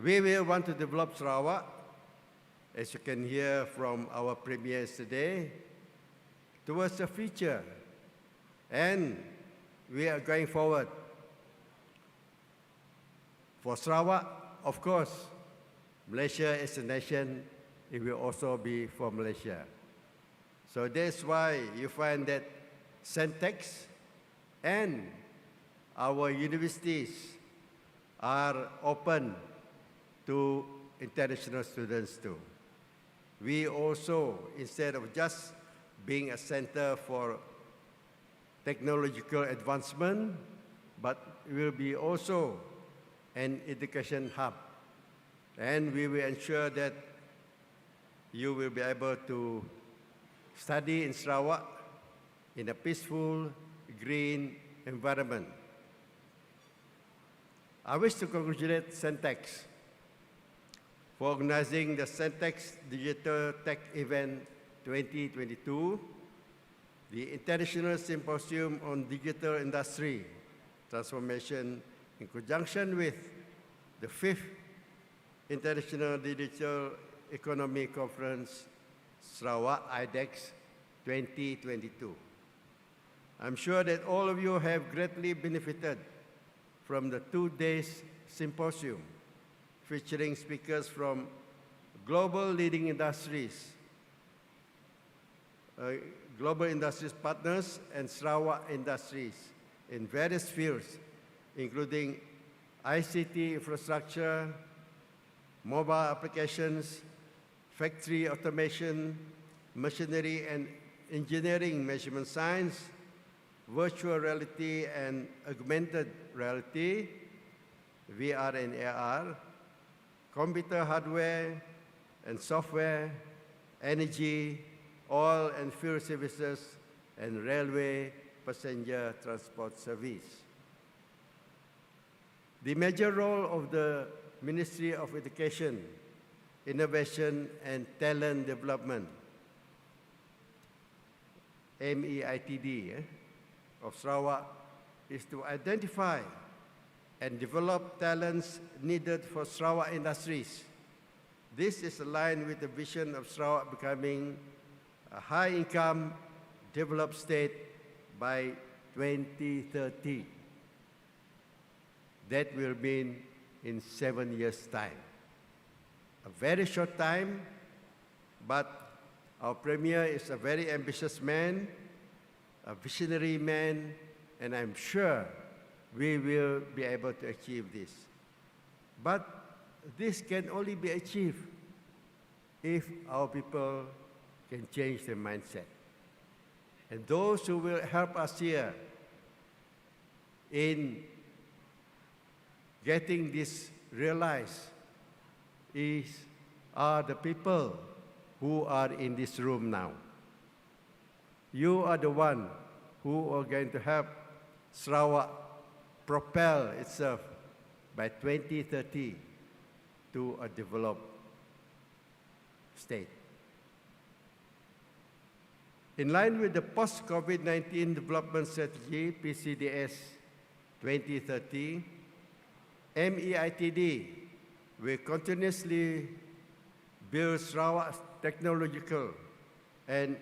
We will want to develop Sarawak, as you can hear from our premiers today, towards the future. And we are going forward. For Sarawak, of course, Malaysia as a nation, it will also be for Malaysia. So that's why you find that CENTEXS and our universities are open to international students too. We also, instead of just being a center for technological advancement, but will be also an education hub. And we will ensure that you will be able to study in Sarawak in a peaceful, green environment. I wish to congratulate CENTEXS for organizing the CENTEXS Digital Tech Event 2022, the International Symposium on Digital Industry Transformation, in conjunction with the 5th International Digital Economy Conference, Sarawak IDEX 2022. I'm sure that all of you have greatly benefited from the 2 days symposium featuring speakers from global leading industries, global industries partners and Sarawak industries in various fields, including ICT infrastructure, mobile applications, factory automation, machinery and engineering, measurement science, virtual reality and augmented reality, VR and AR, computer hardware and software, energy, oil and fuel services, and railway passenger transport service. The major role of the Ministry of Education, Innovation and Talent Development, MEITD, of Sarawak is to identify and develop talents needed for Sarawak industries. This is aligned with the vision of Sarawak becoming a high-income, developed state by 2030. That will mean in 7 years' time. A very short time, but our Premier is a very ambitious man, a visionary man, and I'm sure we will be able to achieve this. But this can only be achieved if our people can change their mindset. And those who will help us here in getting this realized are the people who are in this room now. You are the one who are going to help Sarawak propel itself by 2030 to a developed state. In line with the post-COVID-19 development strategy, PCDS 2030, MEITD will continuously build Sarawak's technological and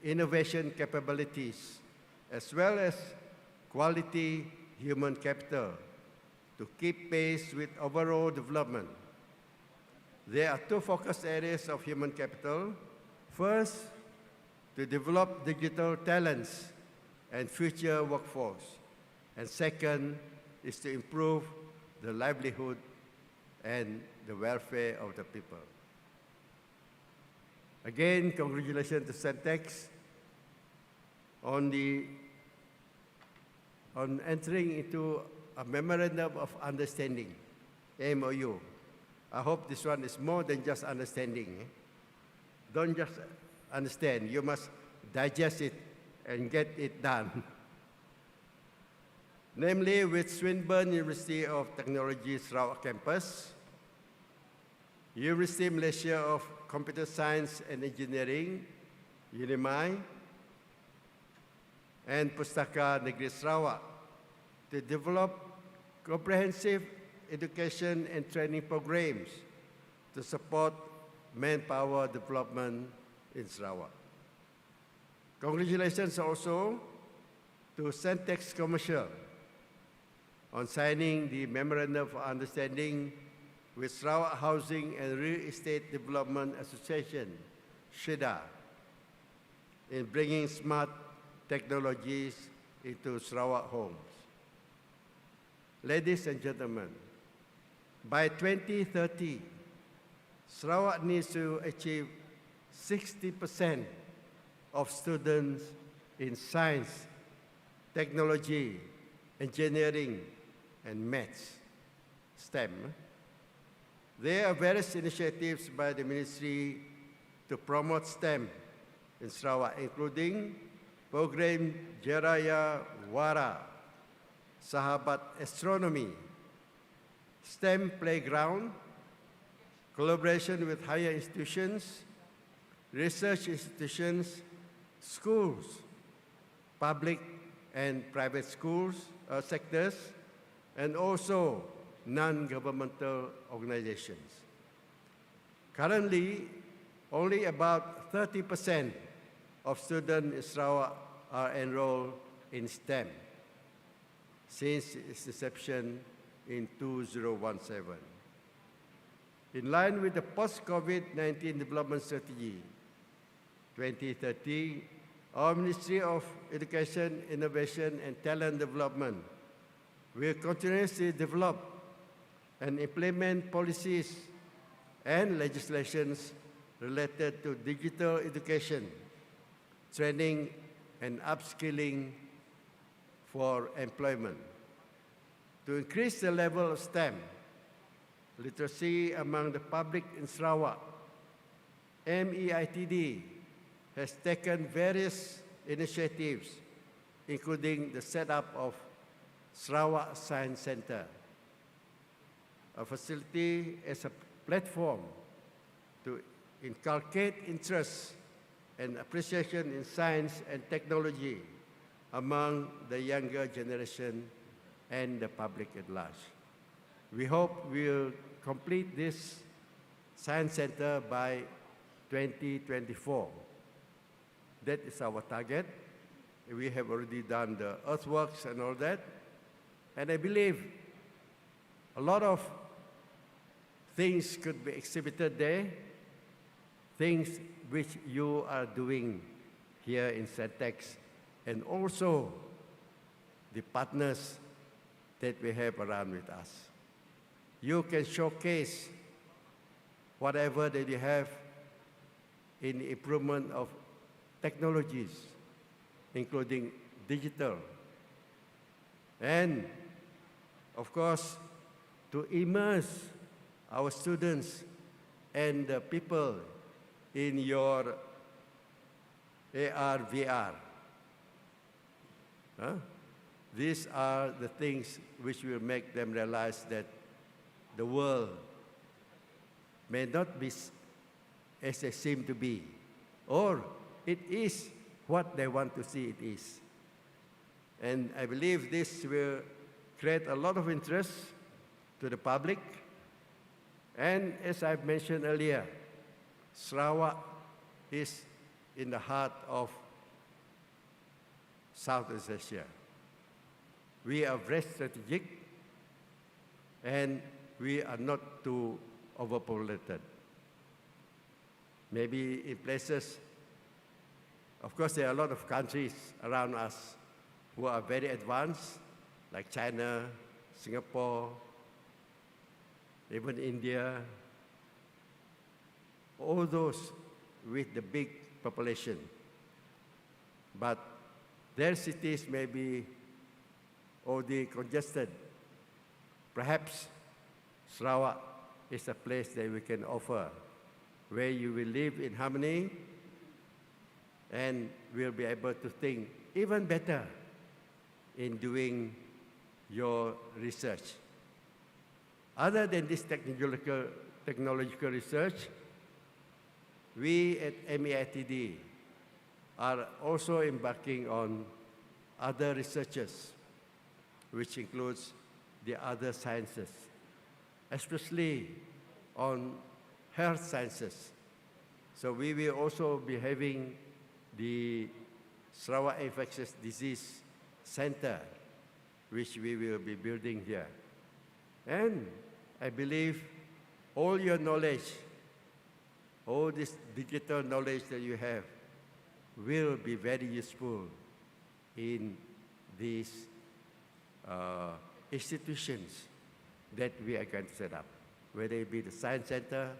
innovation capabilities, as well as quality human capital to keep pace with overall development. There are two focus areas of human capital. First, to develop digital talents and future workforce. And second is to improve the livelihood and the welfare of the people. Again, congratulations to CENTEXS on entering into a Memorandum of Understanding, MOU. I hope this one is more than just understanding. Don't just understand, you must digest it and get it done. Namely, with Swinburne University of Technology Sarawak campus, University Malaysia of Computer Science and Engineering, UNIMAI, and Pustaka Negeri Sarawak to develop comprehensive education and training programs to support manpower development in Sarawak. Congratulations also to CENTEXS Commercial on signing the Memorandum of Understanding with Sarawak Housing and Real Estate Development Association, SHEDA, in bringing smart technologies into Sarawak homes. Ladies and gentlemen, by 2030, Sarawak needs to achieve 60% of students in science, technology, engineering, and maths, STEM. There are various initiatives by the ministry to promote STEM in Sarawak, including program Jaraya Wara, Sahabat Astronomy, STEM Playground, collaboration with higher institutions, research institutions, schools, public and private schools, sectors, and also non-governmental organizations. Currently, only about 30% of students in Sarawak are enrolled in STEM since its inception in 2017. In line with the post-COVID-19 development strategy 2030, our Ministry of Education, Innovation and Talent Development will continuously develop and implement policies and legislations related to digital education, training and upskilling for employment. To increase the level of STEM literacy among the public in Sarawak, MEITD has taken various initiatives, including the setup of Sarawak Science Center, a facility as a platform to inculcate interest and appreciation in science and technology among the younger generation and the public at large. We hope we'll complete this science center by 2024. That is our target. We have already done the earthworks and all that. And I believe a lot of things could be exhibited there, things which you are doing here in CENTEXS, and also the partners that we have around with us. You can showcase whatever that you have in the improvement of technologies, including digital. And, of course, to immerse our students and the people in your AR, VR. These are the things which will make them realize that the world may not be as they seem to be, or it is what they want to see it is. And I believe this will create a lot of interest to the public. And as I've mentioned earlier, Sarawak is in the heart of Southeast Asia. We are very strategic, and we are not too overpopulated. Maybe in places, of course, there are a lot of countries around us, who are very advanced, like China, Singapore, even India, all those with the big population. But their cities may be already congested. Perhaps Sarawak is a place that we can offer, where you will live in harmony and will be able to think even better in doing your research. Other than this technological research, we at MEITD are also embarking on other researches, which includes the other sciences, especially on health sciences. So we will also be having the Sarawak Infectious Disease Center, which we will be building here. And I believe all your knowledge, all this digital knowledge that you have, will be very useful in these institutions that we are going to set up, whether it be the Science Center,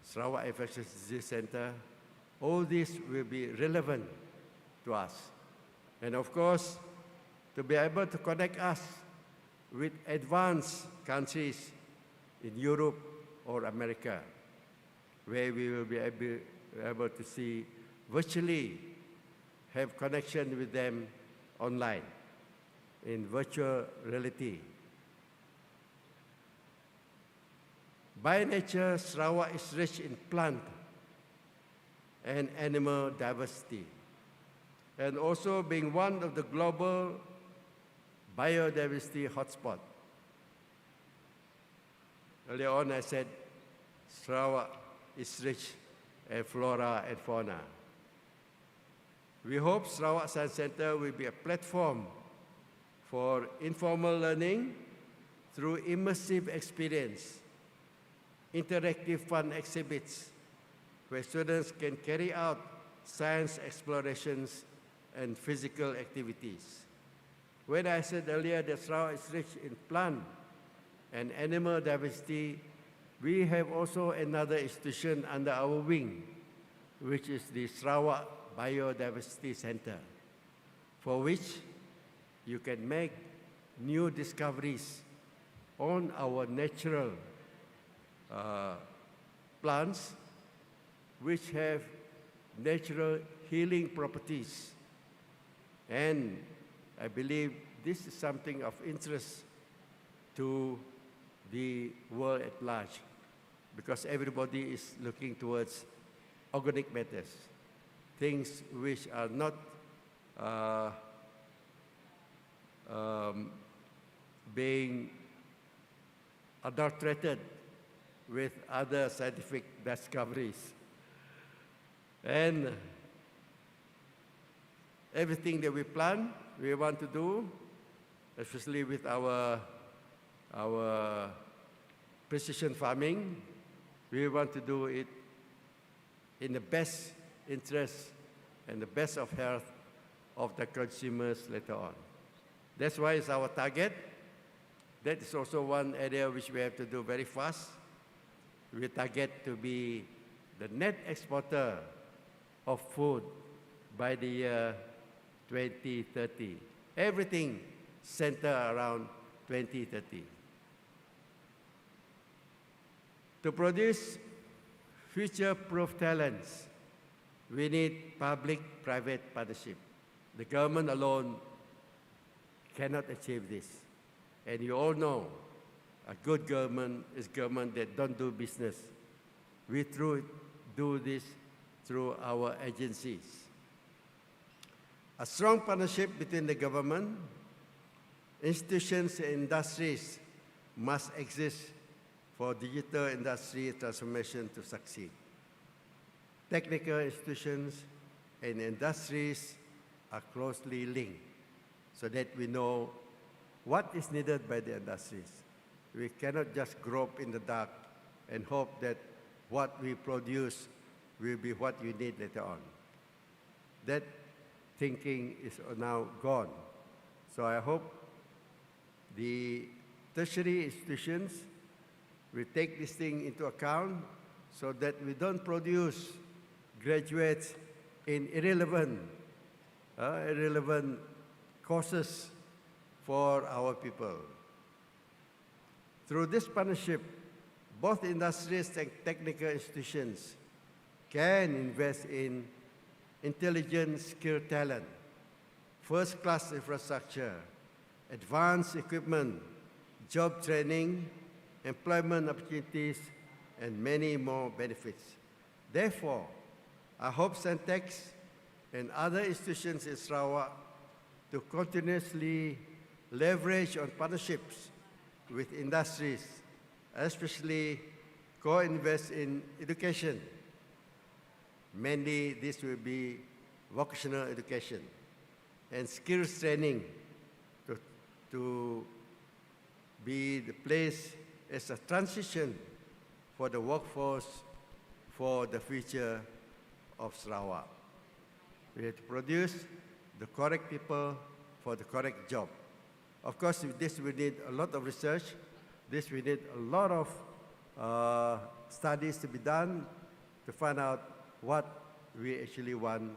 Sarawak Infectious Disease Center. All this will be relevant to us. And of course, to be able to connect us with advanced countries in Europe or America, where we will be able to see virtually, have connection with them online, in virtual reality. By nature, Sarawak is rich in plant and animal diversity, and also being one of the global biodiversity hotspot. Earlier on, I said Sarawak is rich in flora and fauna. We hope Sarawak Science Center will be a platform for informal learning through immersive experience, interactive fun exhibits, where students can carry out science explorations and physical activities. When I said earlier that Sarawak is rich in plant and animal diversity, we have also another institution under our wing, which is the Sarawak Biodiversity Center, for which you can make new discoveries on our natural plants, which have natural healing properties. And I believe this is something of interest to the world at large, because everybody is looking towards organic matters, things which are not being adulterated with other scientific discoveries. And everything that we plan, we want to do, especially with our precision farming, we want to do it in the best interest and the best of health of the consumers later on. That's why it's our target. That is also one area which we have to do very fast. We target to be the net exporter of food by the year 2030. Everything centered around 2030. To produce future-proof talents, we need public-private partnership. The government alone cannot achieve this. And you all know, a good government is government that don't do business. We do this through our agencies. A strong partnership between the government, institutions, and industries must exist for digital industry transformation to succeed. Technical institutions and industries are closely linked so that we know what is needed by the industries. We cannot just grope in the dark and hope that what we produce will be what you need later on. That thinking is now gone. So I hope the tertiary institutions will take this thing into account so that we don't produce graduates in irrelevant courses for our people. Through this partnership, both industries and technical institutions can invest in intelligent, skilled talent, first-class infrastructure, advanced equipment, job training, employment opportunities, and many more benefits. Therefore, I hope CENTEXS and other institutions in Sarawak to continuously leverage on partnerships with industries, especially co-invest in education. Mainly, this will be vocational education and skills training to be the place as a transition for the workforce for the future of Sarawak. We have to produce the correct people for the correct job. Of course, with this we need a lot of research. This we need a lot of studies to be done to find out what we actually want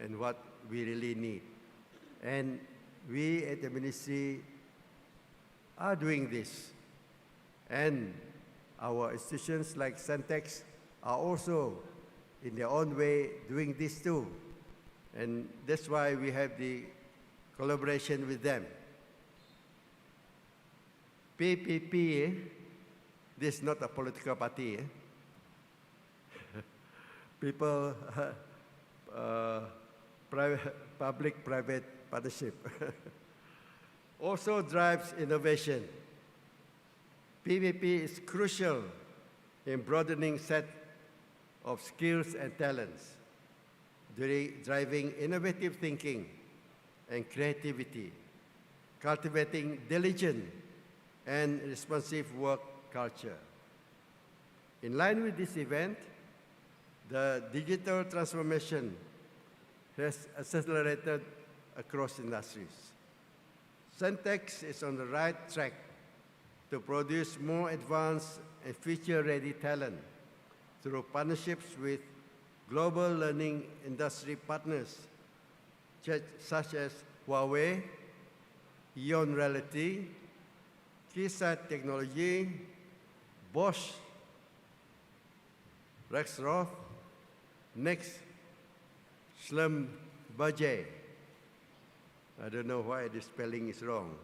and what we really need. And we at the ministry are doing this. And our institutions like CENTEXS are also in their own way doing this too. And that's why we have the collaboration with them. PPP, this is not a political party. People, public-private partnership. Also drives innovation. PPP is crucial in broadening set of skills and talents, driving innovative thinking and creativity, cultivating diligent and responsive work culture. In line with this event, the digital transformation has accelerated across industries. CENTEXS is on the right track to produce more advanced and future-ready talent through partnerships with global learning industry partners such as Huawei, Ion Reality, Keysight Technology, Bosch, Rexroth, Next, Schlumberger. I don't know why the spelling is wrong.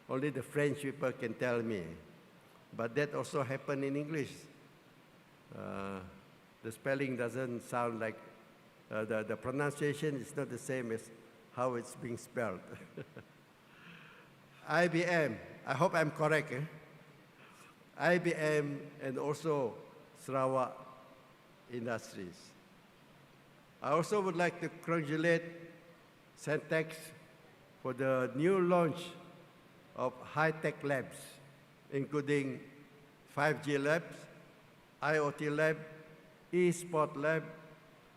Only the French people can tell me. But that also happened in English. The spelling doesn't sound like, the pronunciation is not the same as how it's being spelled. IBM, I hope I'm correct. IBM and also Sarawak Industries. I also would like to congratulate CENTEXS for the new launch of high-tech labs, including 5G labs, IoT lab, e-sport lab,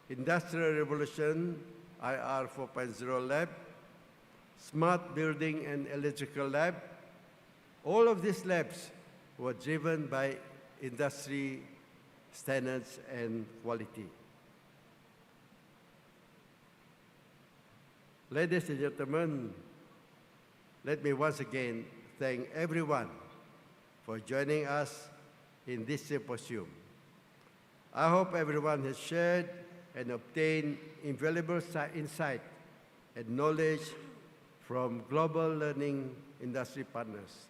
Industrial Revolution, IR 4.0 lab, Smart Building and Electrical lab. All of these labs were driven by industry standards and quality. Ladies and gentlemen, let me once again thank everyone for joining us in this symposium. I hope everyone has shared and obtained invaluable insight and knowledge from global learning industry partners,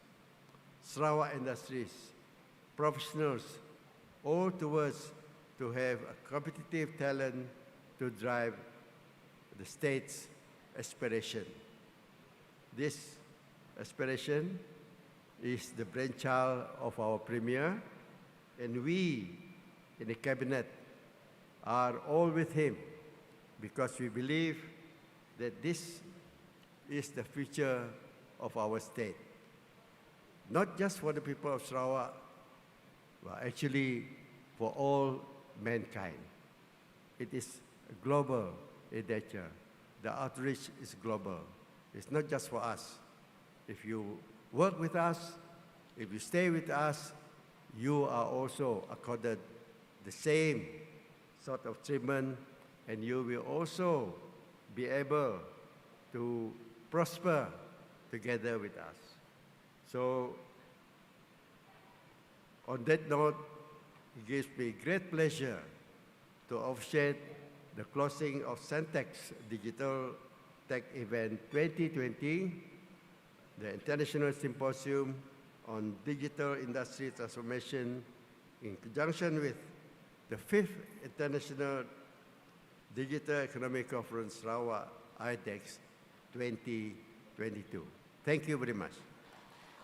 Sarawak industries, professionals, all towards to have a competitive talent to drive the state's aspiration. This aspiration is the brainchild of our Premier, and we in the Cabinet are all with him because we believe that this is the future of our state. Not just for the people of Sarawak, but actually for all mankind. It is global in nature. The outreach is global. It's not just for us. If you work with us, if you stay with us, you are also accorded the same sort of treatment, and you will also be able to prosper together with us. So, on that note, it gives me great pleasure to officiate the closing of CENTEXS Digital Tech Event 2020, the International Symposium on Digital Industry Transformation, in conjunction with the 5th International Digital Economic Conference, Sarawak ITEX 2022. Thank you very much.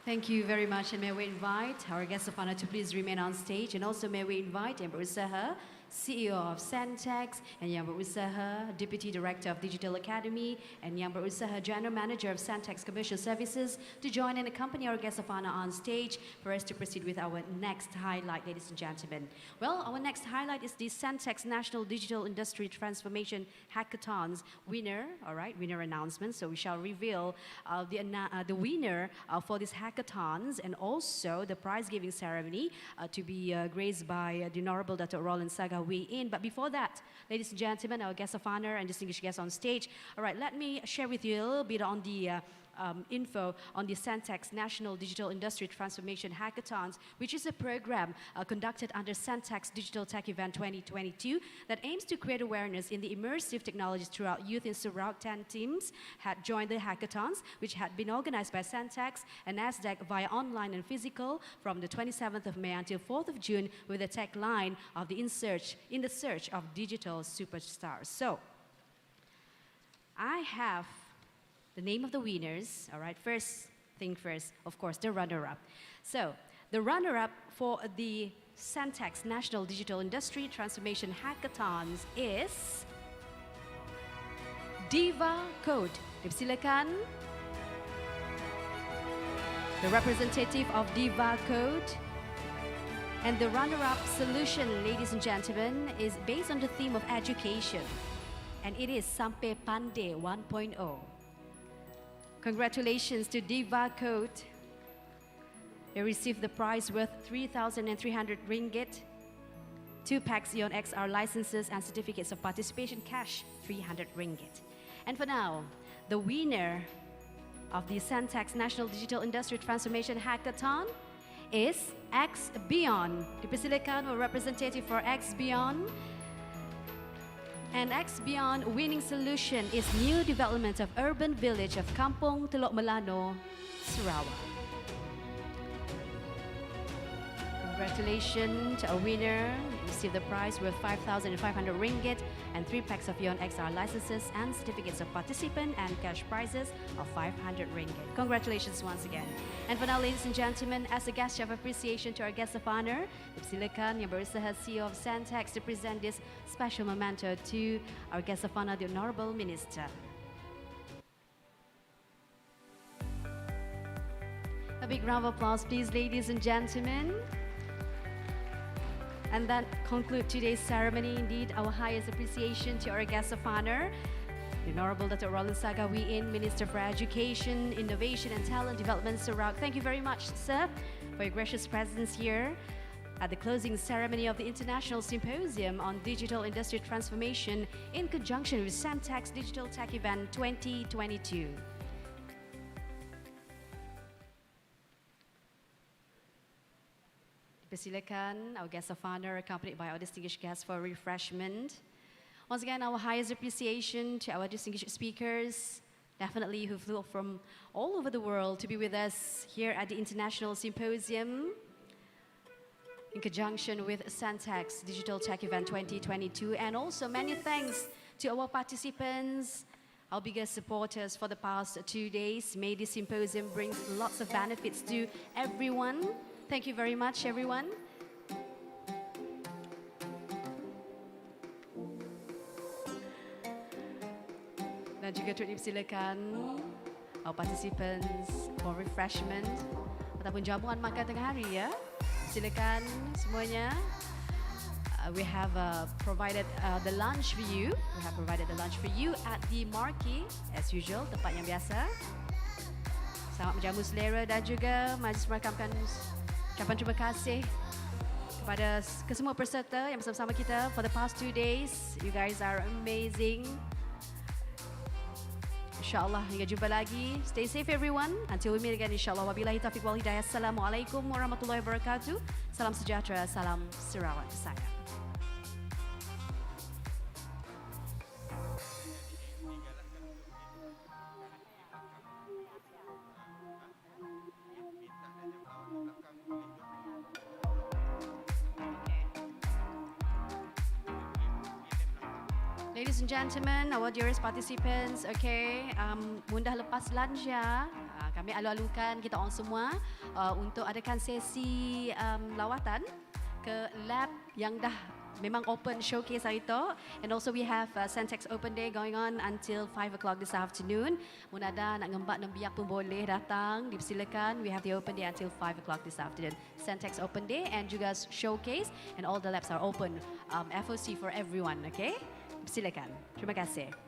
Thank you very much, and may we invite our guest of honor to please remain on stage, and also may we invite Yang Berusaha, CEO of CENTEXS, and Yang Berusaha, Deputy Director of Digital Academy, and Yang Berusaha, General Manager of CENTEXS Commercial Services, to join and accompany our guest of honor on stage for us to proceed with our next highlight, ladies and gentlemen. Well, our next highlight is the CENTEXS National Digital Industry Transformation Hackathon's winner, all right, winner announcement. So we shall reveal the winner for these hackathons, and also the prize-giving ceremony to be graced by the Honorable Dr. Roland Saga Wee In. But before that, ladies and gentlemen, our guest of honor and distinguished guests on stage, all right, let me share with you a little bit on the info on the CENTEXS National Digital Industry Transformation Hackathons, which is a program conducted under CENTEXS Digital Tech Event 2022 that aims to create awareness in the immersive technologies throughout youth in Sarawak. 10 teams had joined the hackathons, which had been organized by CENTEXS and NASDAQ via online and physical from the 27th of May until 4th of June, with the tagline of in the search of digital superstars. So, I have the name of the winners, all right, first thing first, of course, the runner-up. So, the runner-up for the CENTEXS National Digital Industry Transformation Hackathons is Diva Code. Dipersilakan. The representative of Diva Code. And the runner-up solution, ladies and gentlemen, is based on the theme of education. And it is Sampai Pandai 1.0. Congratulations to Diva Code. They received the prize worth 3,300 ringgit, 2 packs Xeon XR licenses and certificates of participation, cash 300 ringgit. And for now, the winner of the CENTEXS National Digital Industry Transformation Hackathon is X Beyond. Dipersilakan, a representative for X Beyond. And X Beyond winning solution is new development of urban village of Kampung Teluk Melano, Sarawak. Congratulations to our winner. Received the prize worth 5,500 ringgit and 3 packs of Xeon XR licenses and certificates of participant and cash prizes of 500 ringgit. Congratulations once again. And for now, ladies and gentlemen, as a gesture of appreciation to our guest of honor, Dipersilakan Yang Berusaha, CEO of CENTEXS, to present this special memento to our guest of honor, the Honorable Minister. A big round of applause, please, ladies and gentlemen. And that concludes today's ceremony. Indeed, our highest appreciation to our guest of honor, the Honorable Dr. Roland Saga Wee In, Minister for Education, Innovation and Talent Development, Sarawak. Thank you very much, sir, for your gracious presence here at the closing ceremony of the International Symposium on Digital Industry Transformation in conjunction with CENTEXS Digital Tech Event 2022. Dipersilakan our guest of honor, accompanied by our distinguished guests, for refreshment. Once again, our highest appreciation to our distinguished speakers, definitely who flew from all over the world to be with us here at the International Symposium in conjunction with CENTEXS Digital Tech Event 2022. And also many thanks to our participants, our biggest supporters for the past 2 days. May this symposium brings lots of benefits to everyone. Thank you very much, everyone. Dan juga turut dipersilakan our participants for refreshment ataupun jamuan makan tengah hari ya. Silakan semuanya we have provided the lunch for you. We have provided the lunch for you at the marquee, as usual, tempat yang biasa. Sangat menjamu selera dan juga majlis merakamkan ucapan terima kasih kepada kesemua peserta yang bersama-sama kita for the past 2 days. You guys are amazing. InsyaAllah hingga jumpa lagi. Stay safe everyone. Until we meet again insyaAllah. Wabillahi taufiq wal hidayah. Assalamualaikum warahmatullahi wabarakatuh. Salam sejahtera, salam Sarawak sayang. Ladies and gentlemen, our dearest participants, okay, mudah lepas lunch ya. Kami alu-alukan kita orang semua untuk adakan sesi lawatan ke lab yang dah memang open showcase hari itu. And also we have CENTEXS Open Day going on until 5 o'clock this afternoon. Munada nak ngembak dan biak pun boleh datang, dipersilakan. We have the open day until 5 o'clock this afternoon. CENTEXS Open Day and juga showcase, and all the labs are open. FOC for everyone, okay? Silakan. Terima kasih.